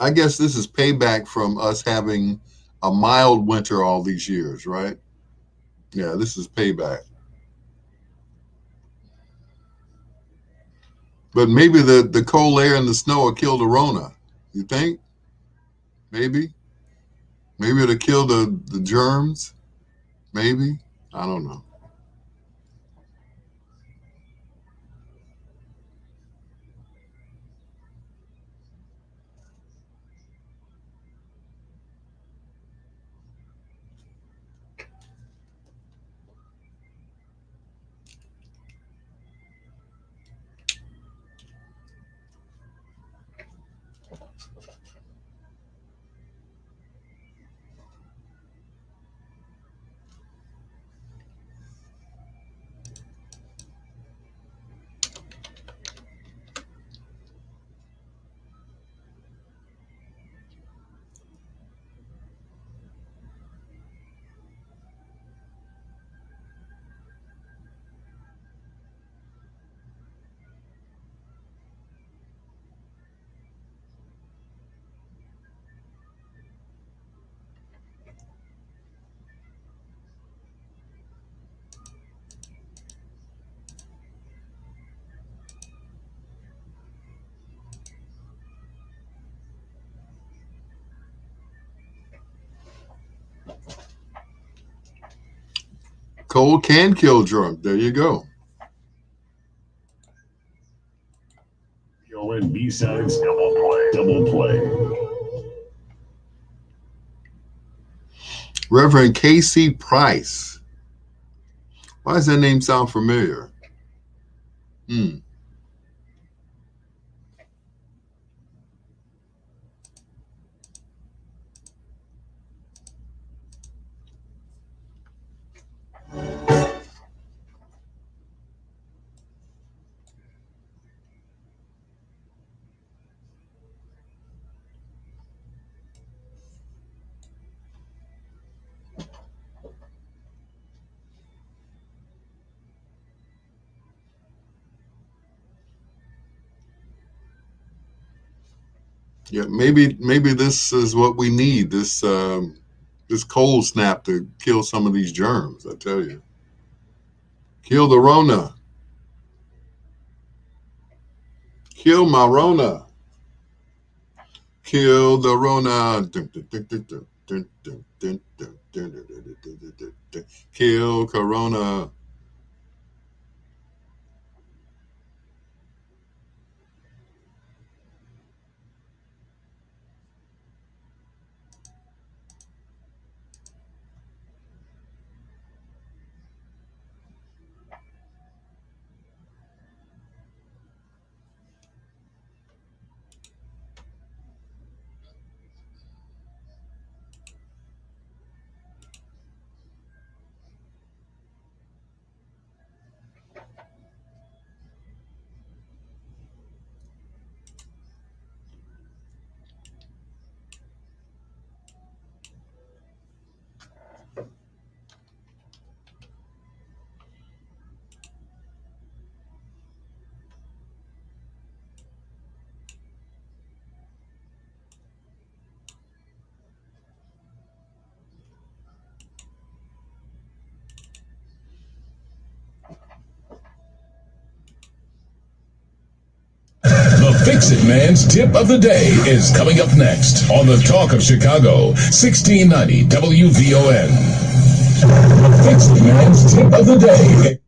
I guess this is payback from us having a mild winter all these years, right? Yeah, this is payback. But maybe the cold air and the snow will kill the Rona. You think? Maybe? Maybe it'll kill the germs? Maybe? I don't know. Cold can kill germs. There you go. VON B-Sides Double Play. Reverend K.C. Price. Why does that name sound familiar? Yeah, maybe this is what we need. This cold snap to kill some of these germs. I tell you, kill the Rona. Kill my Rona. Kill the Rona. Kill Corona. The Fix-It Man's Tip of the Day is coming up next on the Talk of Chicago, 1690 WVON. The Fix-It Man's Tip of the Day.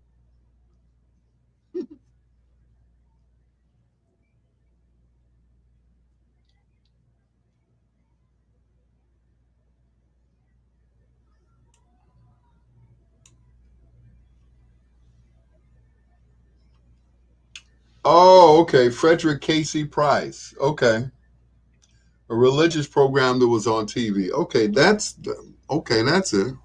Oh, okay. Frederick K.C. Price. Okay. A religious program that was on TV. Okay, that's it.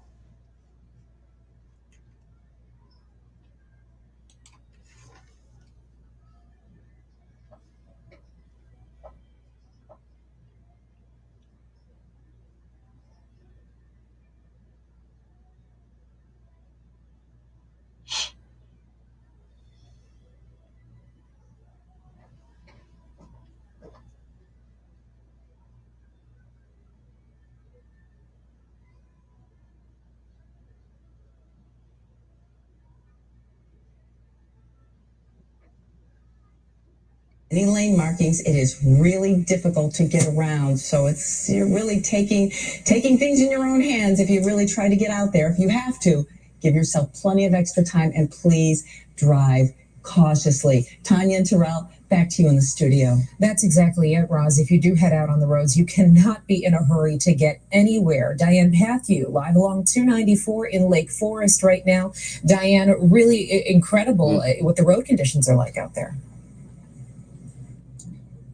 Any lane markings, it is really difficult to get around. So you're really taking things in your own hands if you really try to get out there. If you have to, give yourself plenty of extra time and please drive cautiously. Tanya and Terrell, back to you in the studio. That's exactly it, Roz. If you do head out on the roads, you cannot be in a hurry to get anywhere. Diane Patthew, live along 294 in Lake Forest right now. Diane, really incredible what the road conditions are like out there.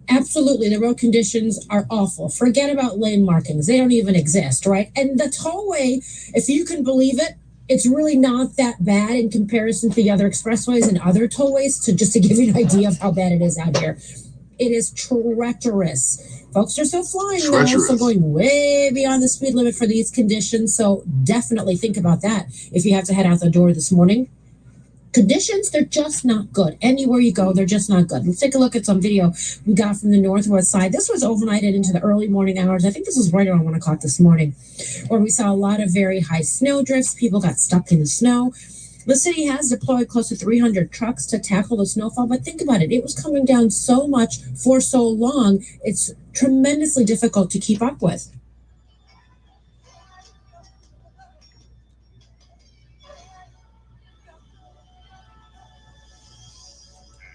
Absolutely. The road conditions are awful. Forget about lane markings. They don't even exist, right? And the tollway, if you can believe it, it's really not that bad in comparison to the other expressways and other tollways. So just to give you an idea of how bad it is out here, it is treacherous. Folks are still flying now, so going way beyond the speed limit for these conditions. So definitely think about that if you have to head out the door this morning. Conditions, they're just not good. Anywhere you go, they're just not good. Let's take a look at some video we got from the northwest side. This was overnighted into the early morning hours. I think this was right around 1 o'clock this morning, where we saw a lot of very high snow drifts. People got stuck in the snow. The city has deployed close to 300 trucks to tackle the snowfall, but think about it. It was coming down so much for so long, it's tremendously difficult to keep up with.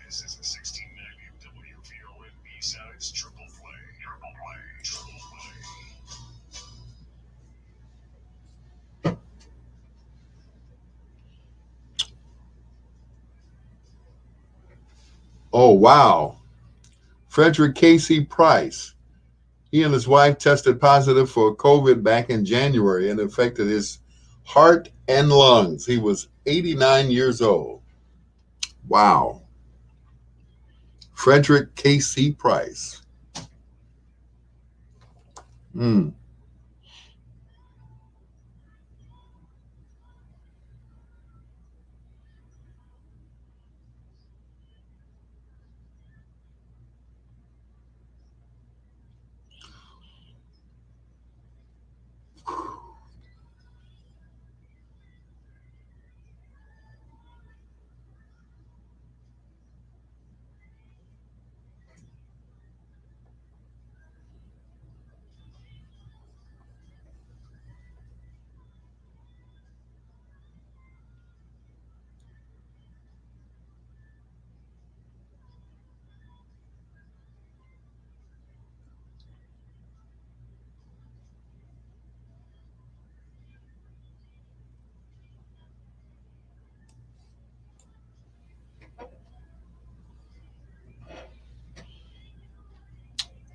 This is the 1690 WVON B-Sides Triple Play. Triple Play. Triple Play. Oh, wow. Frederick Casey Price. He and his wife tested positive for COVID back in January and affected his heart and lungs. He was 89 years old. Wow. Frederick Casey Price. Hmm.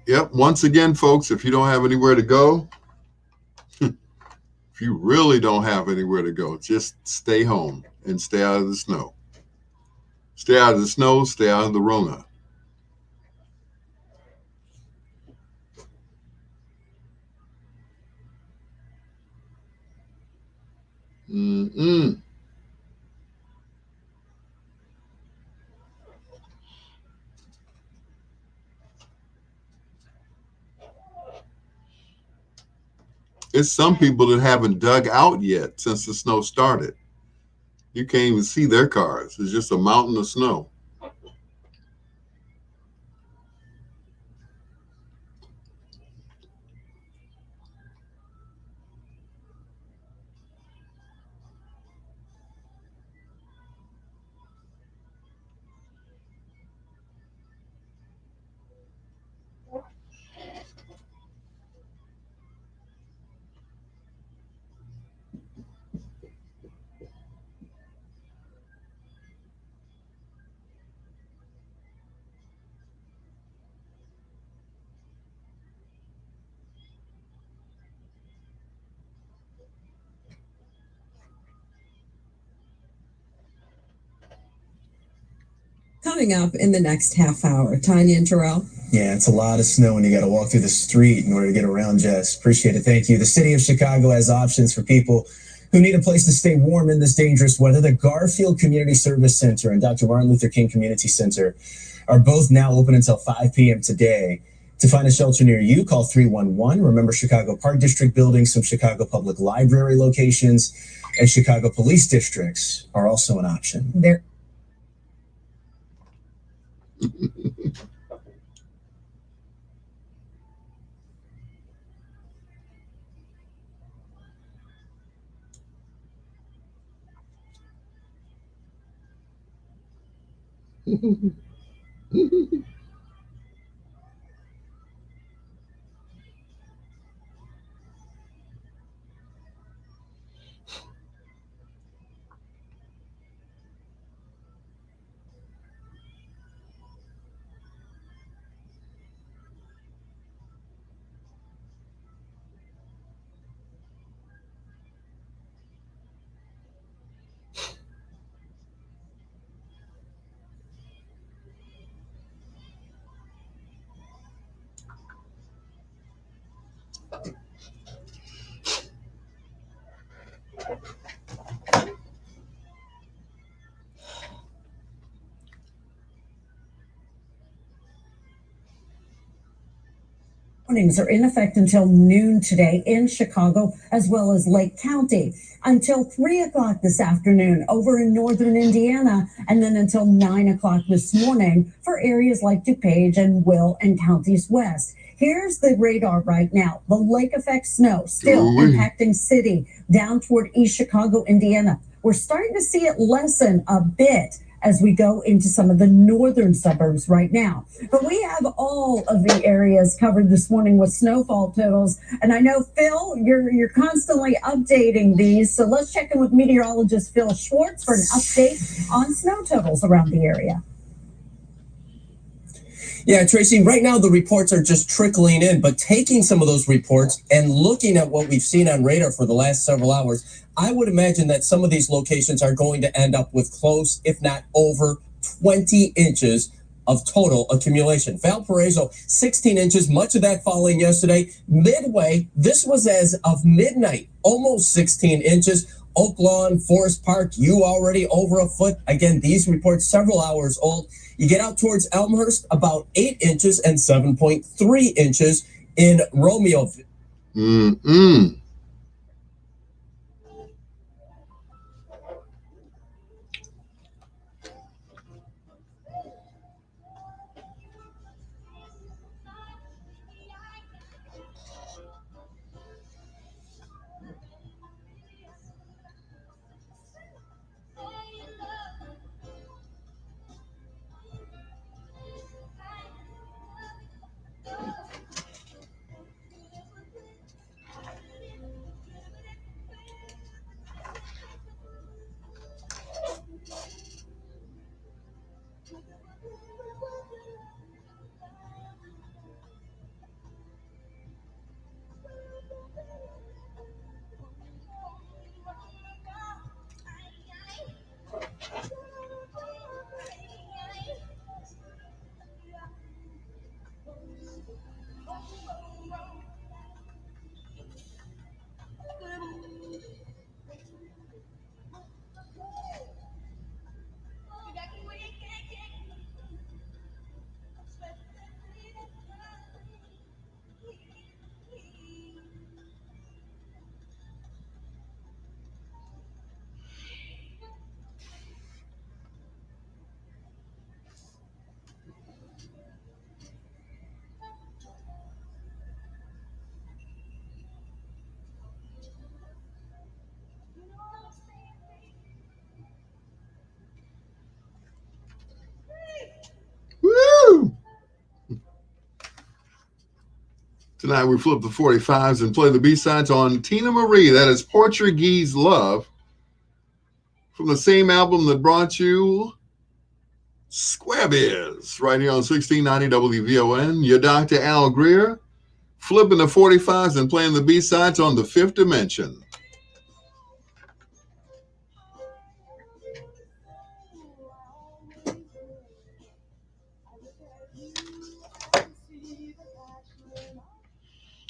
Yep. Once again, folks, if you don't have anywhere to go, if you really don't have anywhere to go, just stay home and stay out of the snow. Stay out of the snow, stay out of the Rona. Mm-mm. It's some people that haven't dug out yet since the snow started. You can't even see their cars. It's just a mountain of snow. Coming up in the next half hour, Tanya and Terrell. Yeah, it's a lot of snow and you got to walk through the street in order to get around, Jess. Appreciate it. Thank you. The city of Chicago has options for people who need a place to stay warm in this dangerous weather. The Garfield Community Service Center and Dr. Martin Luther King Community Center are both now open until 5 p.m. today. To find a shelter near you, call 311. Remember, Chicago Park District buildings, some Chicago Public Library locations, and Chicago Police Districts are also an option. There. Warnings are in effect until noon today in Chicago, as well as Lake County, until 3 o'clock this afternoon over in northern Indiana, and then until 9 o'clock this morning for areas like DuPage and Will and counties west. Here's the radar right now. The lake effect snow still impacting city down toward East Chicago, Indiana. We're starting to see it lessen a bit as we go into some of the northern suburbs right now. But we have all of the areas covered this morning with snowfall totals. And I know, Phil, you're constantly updating these. So let's check in with meteorologist Phil Schwartz for an update on snow totals around the area. Yeah, Tracy, right now the reports are just trickling in, but taking some of those reports and looking at what we've seen on radar for the last several hours, I would imagine that some of these locations are going to end up with close, if not over 20 inches of total accumulation. Valparaiso, 16 inches, much of that falling yesterday. Midway, this was as of midnight, almost 16 inches. Oak Lawn, Forest Park, you already over a foot. Again, these reports several hours old. You get out towards Elmhurst, about 8 inches and 7.3 inches in Romeo. Woo! Tonight we flip the 45s and play the B-sides on Tina Marie. That is Portuguese Love from the same album that brought you Square Biz right here on 1690 WVON. Your Dr. Al Greer flipping the 45s and playing the B-sides on The Fifth Dimension.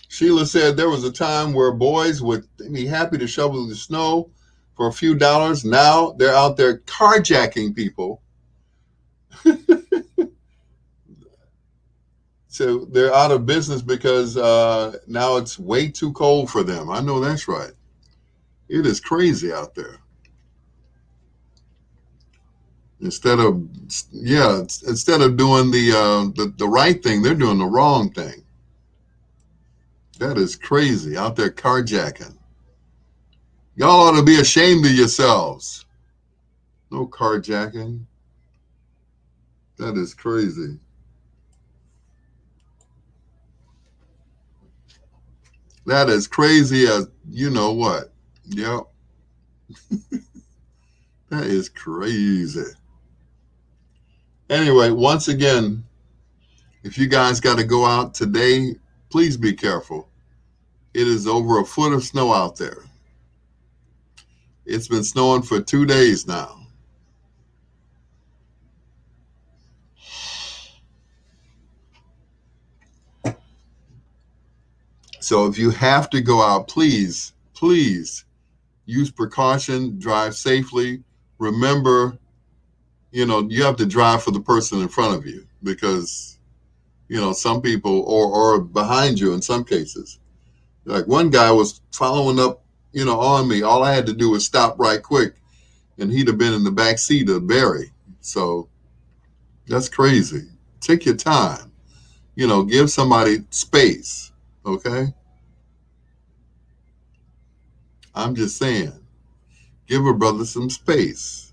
Sheila said there was a time where boys would be happy to shovel the snow for a few dollars. Now they're out there carjacking people. So they're out of business because now it's way too cold for them. I know that's right. It is crazy out there. Instead of doing the right thing, they're doing the wrong thing. That is crazy out there carjacking. Y'all ought to be ashamed of yourselves. No carjacking. That is crazy. That is crazy as you know what. Yep. That is crazy. Anyway, once again, if you guys got to go out today, please be careful. It is over a foot of snow out there. It's been snowing for 2 days now. So if you have to go out, please use precaution, drive safely. Remember, you have to drive for the person in front of you because, some people or behind you in some cases. Like one guy was following up, on me. All I had to do was stop right quick and he'd have been in the back seat of Barry. So that's crazy. Take your time. Give somebody space. Okay? I'm just saying. Give a brother some space.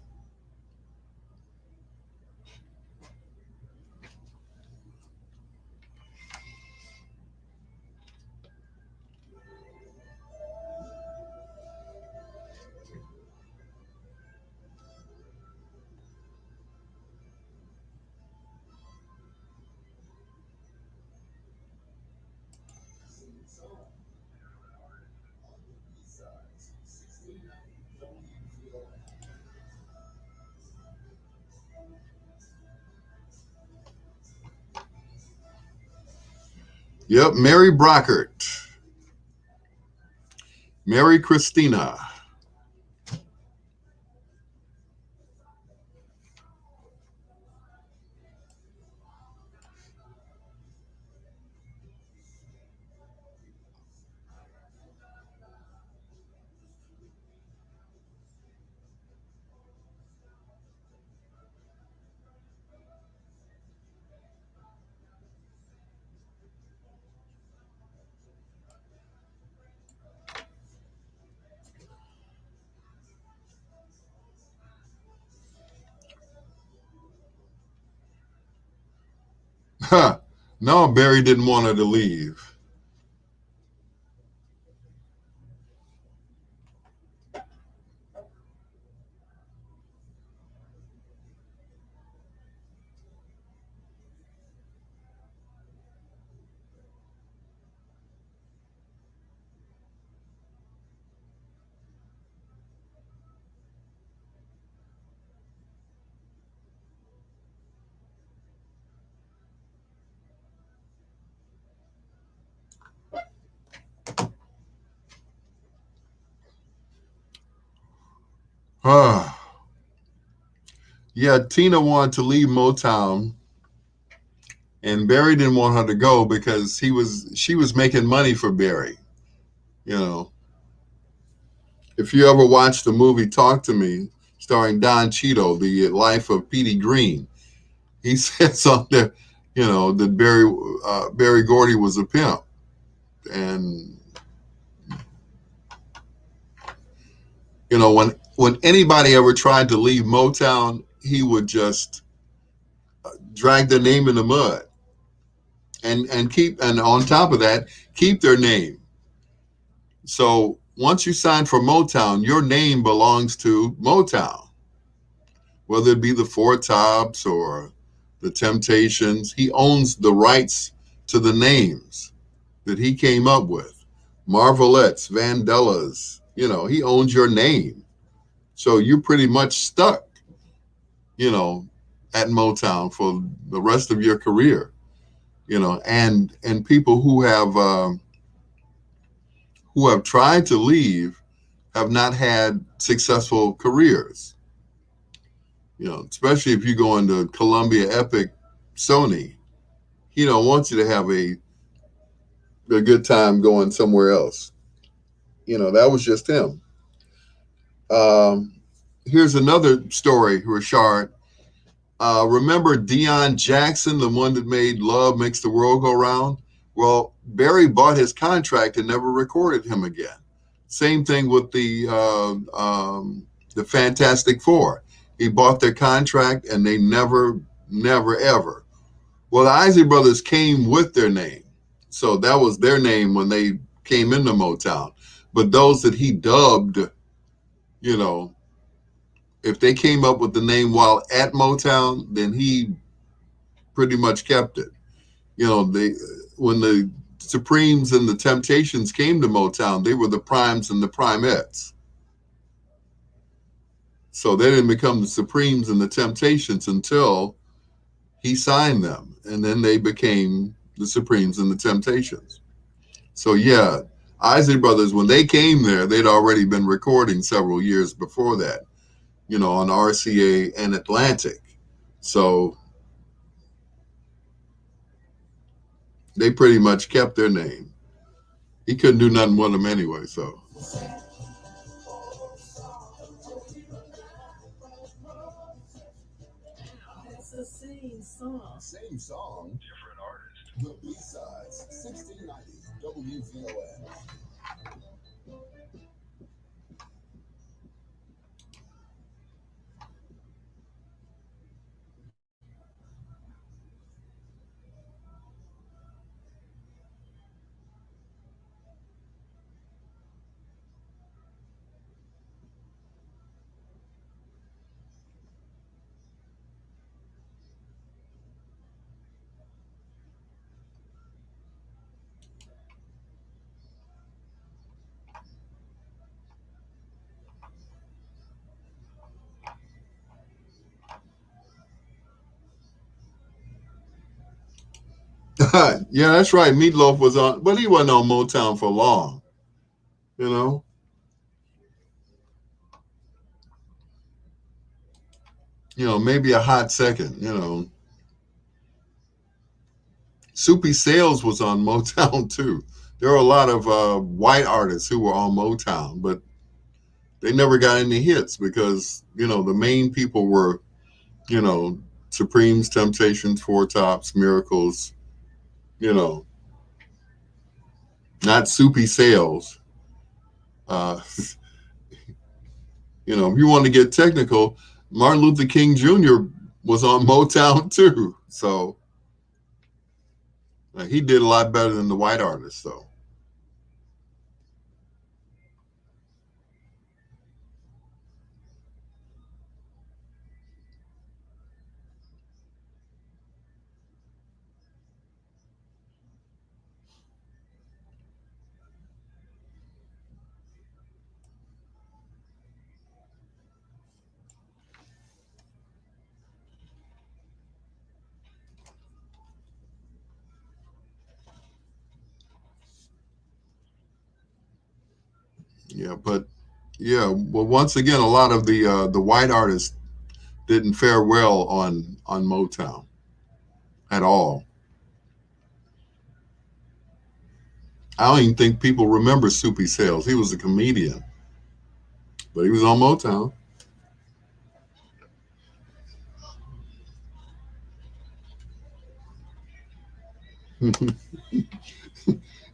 Yep, Mary Brockert. Mary Christina. Huh. No, Barry didn't want her to leave. Yeah, Tina wanted to leave Motown, and Barry didn't want her to go because she was making money for Barry. You know, if you ever watched the movie Talk to Me, starring Don Cheadle, The Life of Petey Green, he says on there, that Barry Gordy was a pimp, and when anybody ever tried to leave Motown, he would just drag their name in the mud, and on top of that, keep their name. So once you sign for Motown, your name belongs to Motown, whether it be the Four Tops or the Temptations. He owns the rights to the names that he came up with. Marvelettes, Vandellas, he owns your name. So you're pretty much stuck, at Motown for the rest of your career, and people who have tried to leave have not had successful careers, especially if you go into Columbia, Epic, Sony. He don't want you to have a good time going somewhere else. That was just him. Um, Here's another story, Richard. Remember Deion Jackson, the one that made Love Makes the World Go Round? Well, Barry bought his contract and never recorded him again. Same thing with the Fantastic Four. He bought their contract and they never, ever. Well, the Isley Brothers came with their name. So that was their name when they came into Motown. But those that he dubbed, if they came up with the name while at Motown, then he pretty much kept it. When the Supremes and the Temptations came to Motown, they were the Primes and the Primettes. So they didn't become the Supremes and the Temptations until he signed them, and then they became the Supremes and the Temptations. So yeah, Isley Brothers, when they came there, they'd already been recording several years before that, on RCA and Atlantic. So they pretty much kept their name. He couldn't do nothing with them anyway, so. It's the same song. Same song. Different artist. The B-Sides, 1690 WVON. Yeah, that's right. Meatloaf was on, but he wasn't on Motown for long. You know. Maybe a hot second. Soupy Sales was on Motown too. There are a lot of white artists who were on Motown, but they never got any hits because the main people were you know Supremes, Temptations, Four Tops, Miracles. You know, not Soupy Sales. If you want to get technical, Martin Luther King Jr. was on Motown too. So he did a lot better than the white artists, though. Yeah, but well, once again, a lot of the white artists didn't fare well on Motown at all. I don't even think people remember Soupy Sales. He was a comedian, but he was on Motown.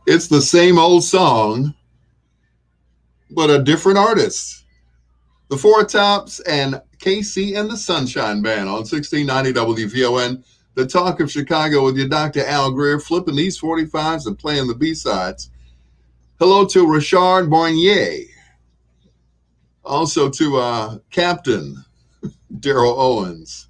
It's the same old song, but a different artist. The Four Tops and KC and the Sunshine Band on 1690 WVON. The Talk of Chicago with your Dr. Al Greer, flipping these 45s and playing the B-sides. Hello to Richard Barnier. Also to Captain Daryl Owens.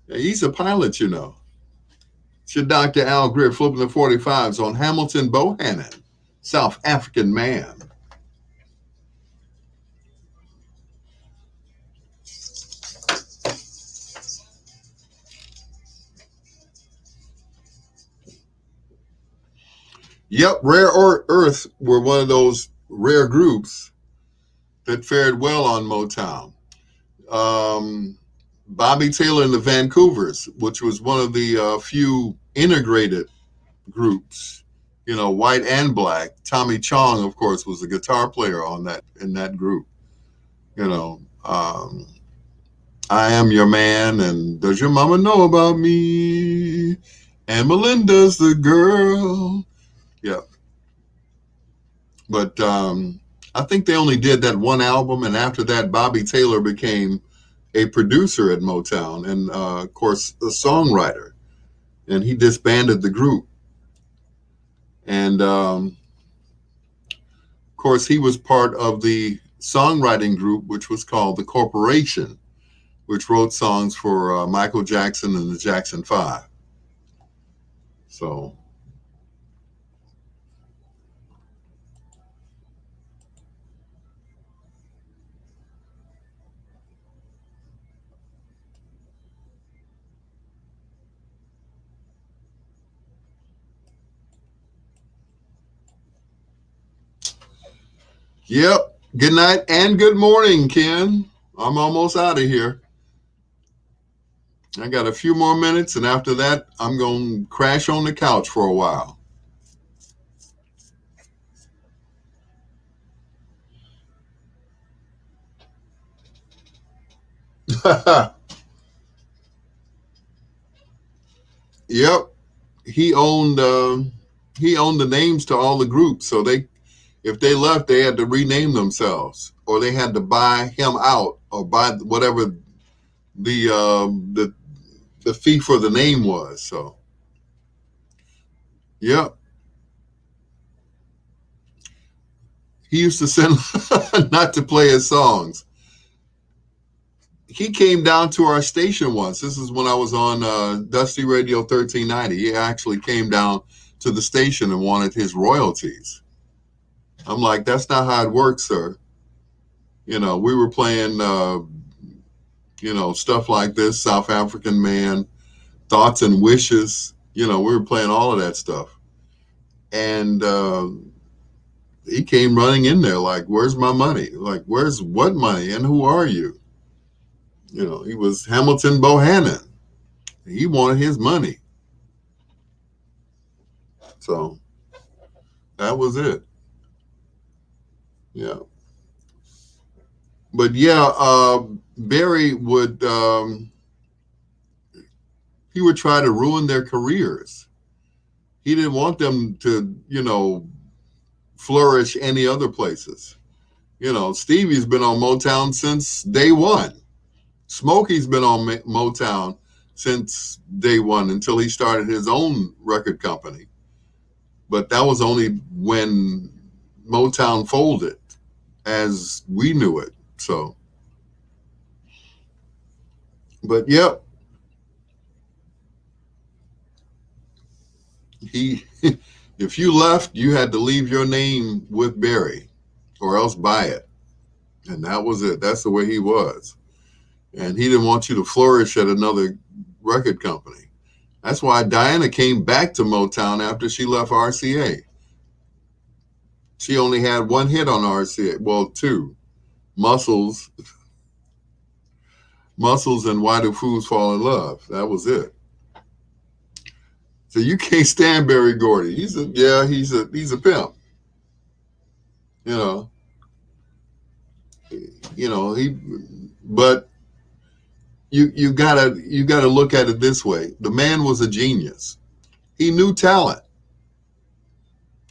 Yeah, he's a pilot, It's your Dr. Al Greer flipping the 45s on Hamilton Bohannon, South African man. Yep, Rare Earth were one of those rare groups that fared well on Motown. Bobby Taylor and the Vancouvers, which was one of the few integrated groups, white and black. Tommy Chong, of course, was a guitar player in that group. I Am Your Man and Does Your Mama Know About Me? And Melinda's the Girl. Yeah. But I think they only did that one album, and after that, Bobby Taylor became a producer at Motown and, of course, a songwriter. And he disbanded the group. And, of course, he was part of the songwriting group, which was called The Corporation, which wrote songs for Michael Jackson and the Jackson 5. So... Yep. Good night and good morning, Ken. I'm almost out of here. I got a few more minutes, and after that, I'm going to crash on the couch for a while. Yep. He owned the names to all the groups, so if they left, they had to rename themselves, or they had to buy him out, or buy whatever the fee for the name was. So, yep. He used to send not to play his songs. He came down to our station once. This is when I was on Dusty Radio 1390. He actually came down to the station and wanted his royalties. I'm like, that's not how it works, sir. We were playing, stuff like this, South African Man, Thoughts and Wishes, We were playing all of that stuff. And he came running in there like, where's my money? Like, where's what money? And who are you? He was Hamilton Bohannon. He wanted his money. So that was it. Yeah. But yeah, Barry would, he would try to ruin their careers. He didn't want them to, flourish any other places. Stevie's been on Motown since day one. Smokey's been on Motown since day one until he started his own record company. But that was only when Motown folded as we knew it. So, but yep. If you left, you had to leave your name with Barry or else buy it. And that was it. That's the way he was. And he didn't want you to flourish at another record company. That's why Diana came back to Motown after she left RCA. She only had one hit on RCA. Well, two. Muscles and Why Do Fools Fall in Love. That was it. So you can't stand Berry Gordy. He's a pimp. But you gotta look at it this way. The man was a genius. He knew talent.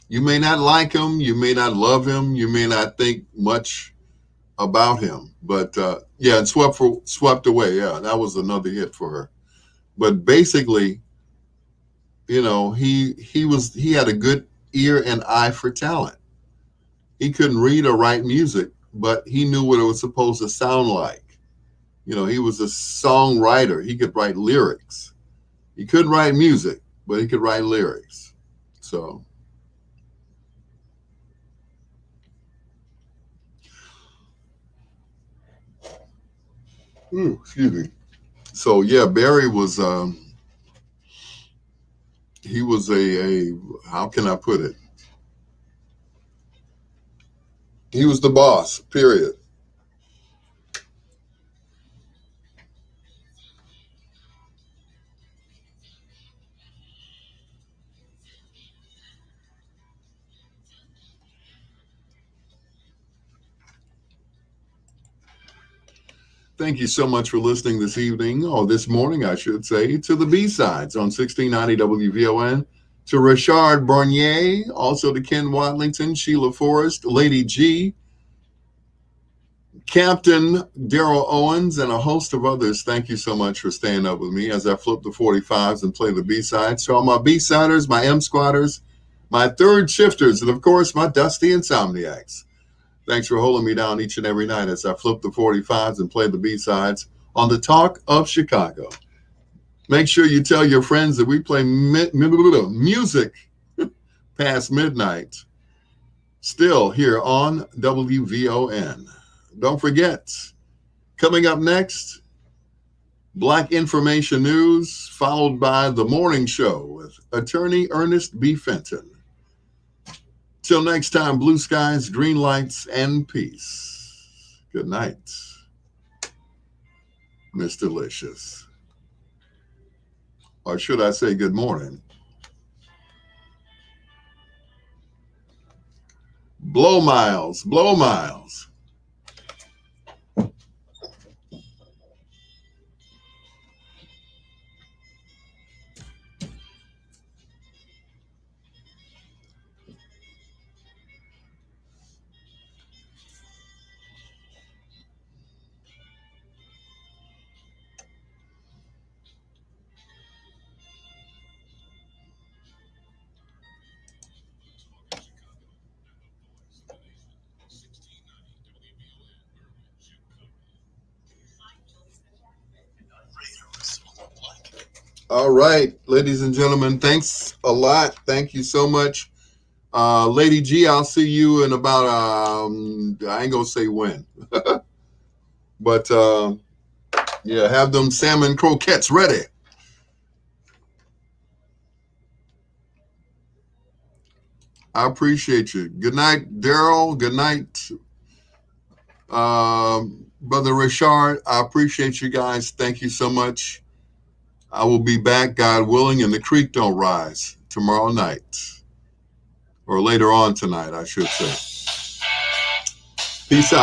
You may not like him, you may not love him, you may not think much about him, but and swept away. Yeah, that was another hit for her. But basically, he had a good ear and eye for talent. He couldn't read or write music, but he knew what it was supposed to sound like. He was a songwriter. He could write lyrics. He couldn't write music, but he could write lyrics. So. Excuse me. So yeah, Barry was he was a how can I put it? He was the boss, period. Thank you so much for listening this evening, or this morning, I should say, to the B-Sides on 1690 WVON, to Richard Bernier, also to Ken Watlington, Sheila Forrest, Lady G, Captain Daryl Owens, and a host of others. Thank you so much for staying up with me as I flip the 45s and play the B-Sides. So all my B-Siders, my M-Squatters, my third shifters, and of course, my Dusty Insomniacs. Thanks for holding me down each and every night as I flip the 45s and play the B-Sides on the Talk of Chicago. Make sure you tell your friends that we play music past midnight, still here on WVON. Don't forget, coming up next, Black Information News, followed by The Morning Show with Attorney Ernest B. Fenton. Till next time, blue skies, green lights, and peace. Good night, Miss Delicious. Or should I say good morning? Blow miles, blow miles. All right, ladies and gentlemen, thanks a lot. Thank you so much. Lady G, I'll see you in about, I ain't gonna say when, but yeah, have them salmon croquettes ready. I appreciate you. Good night, Daryl. Good night, Brother Richard. I appreciate you guys. Thank you so much. I will be back, God willing, and the creek don't rise tomorrow night. Or later on tonight, I should say. Peace out.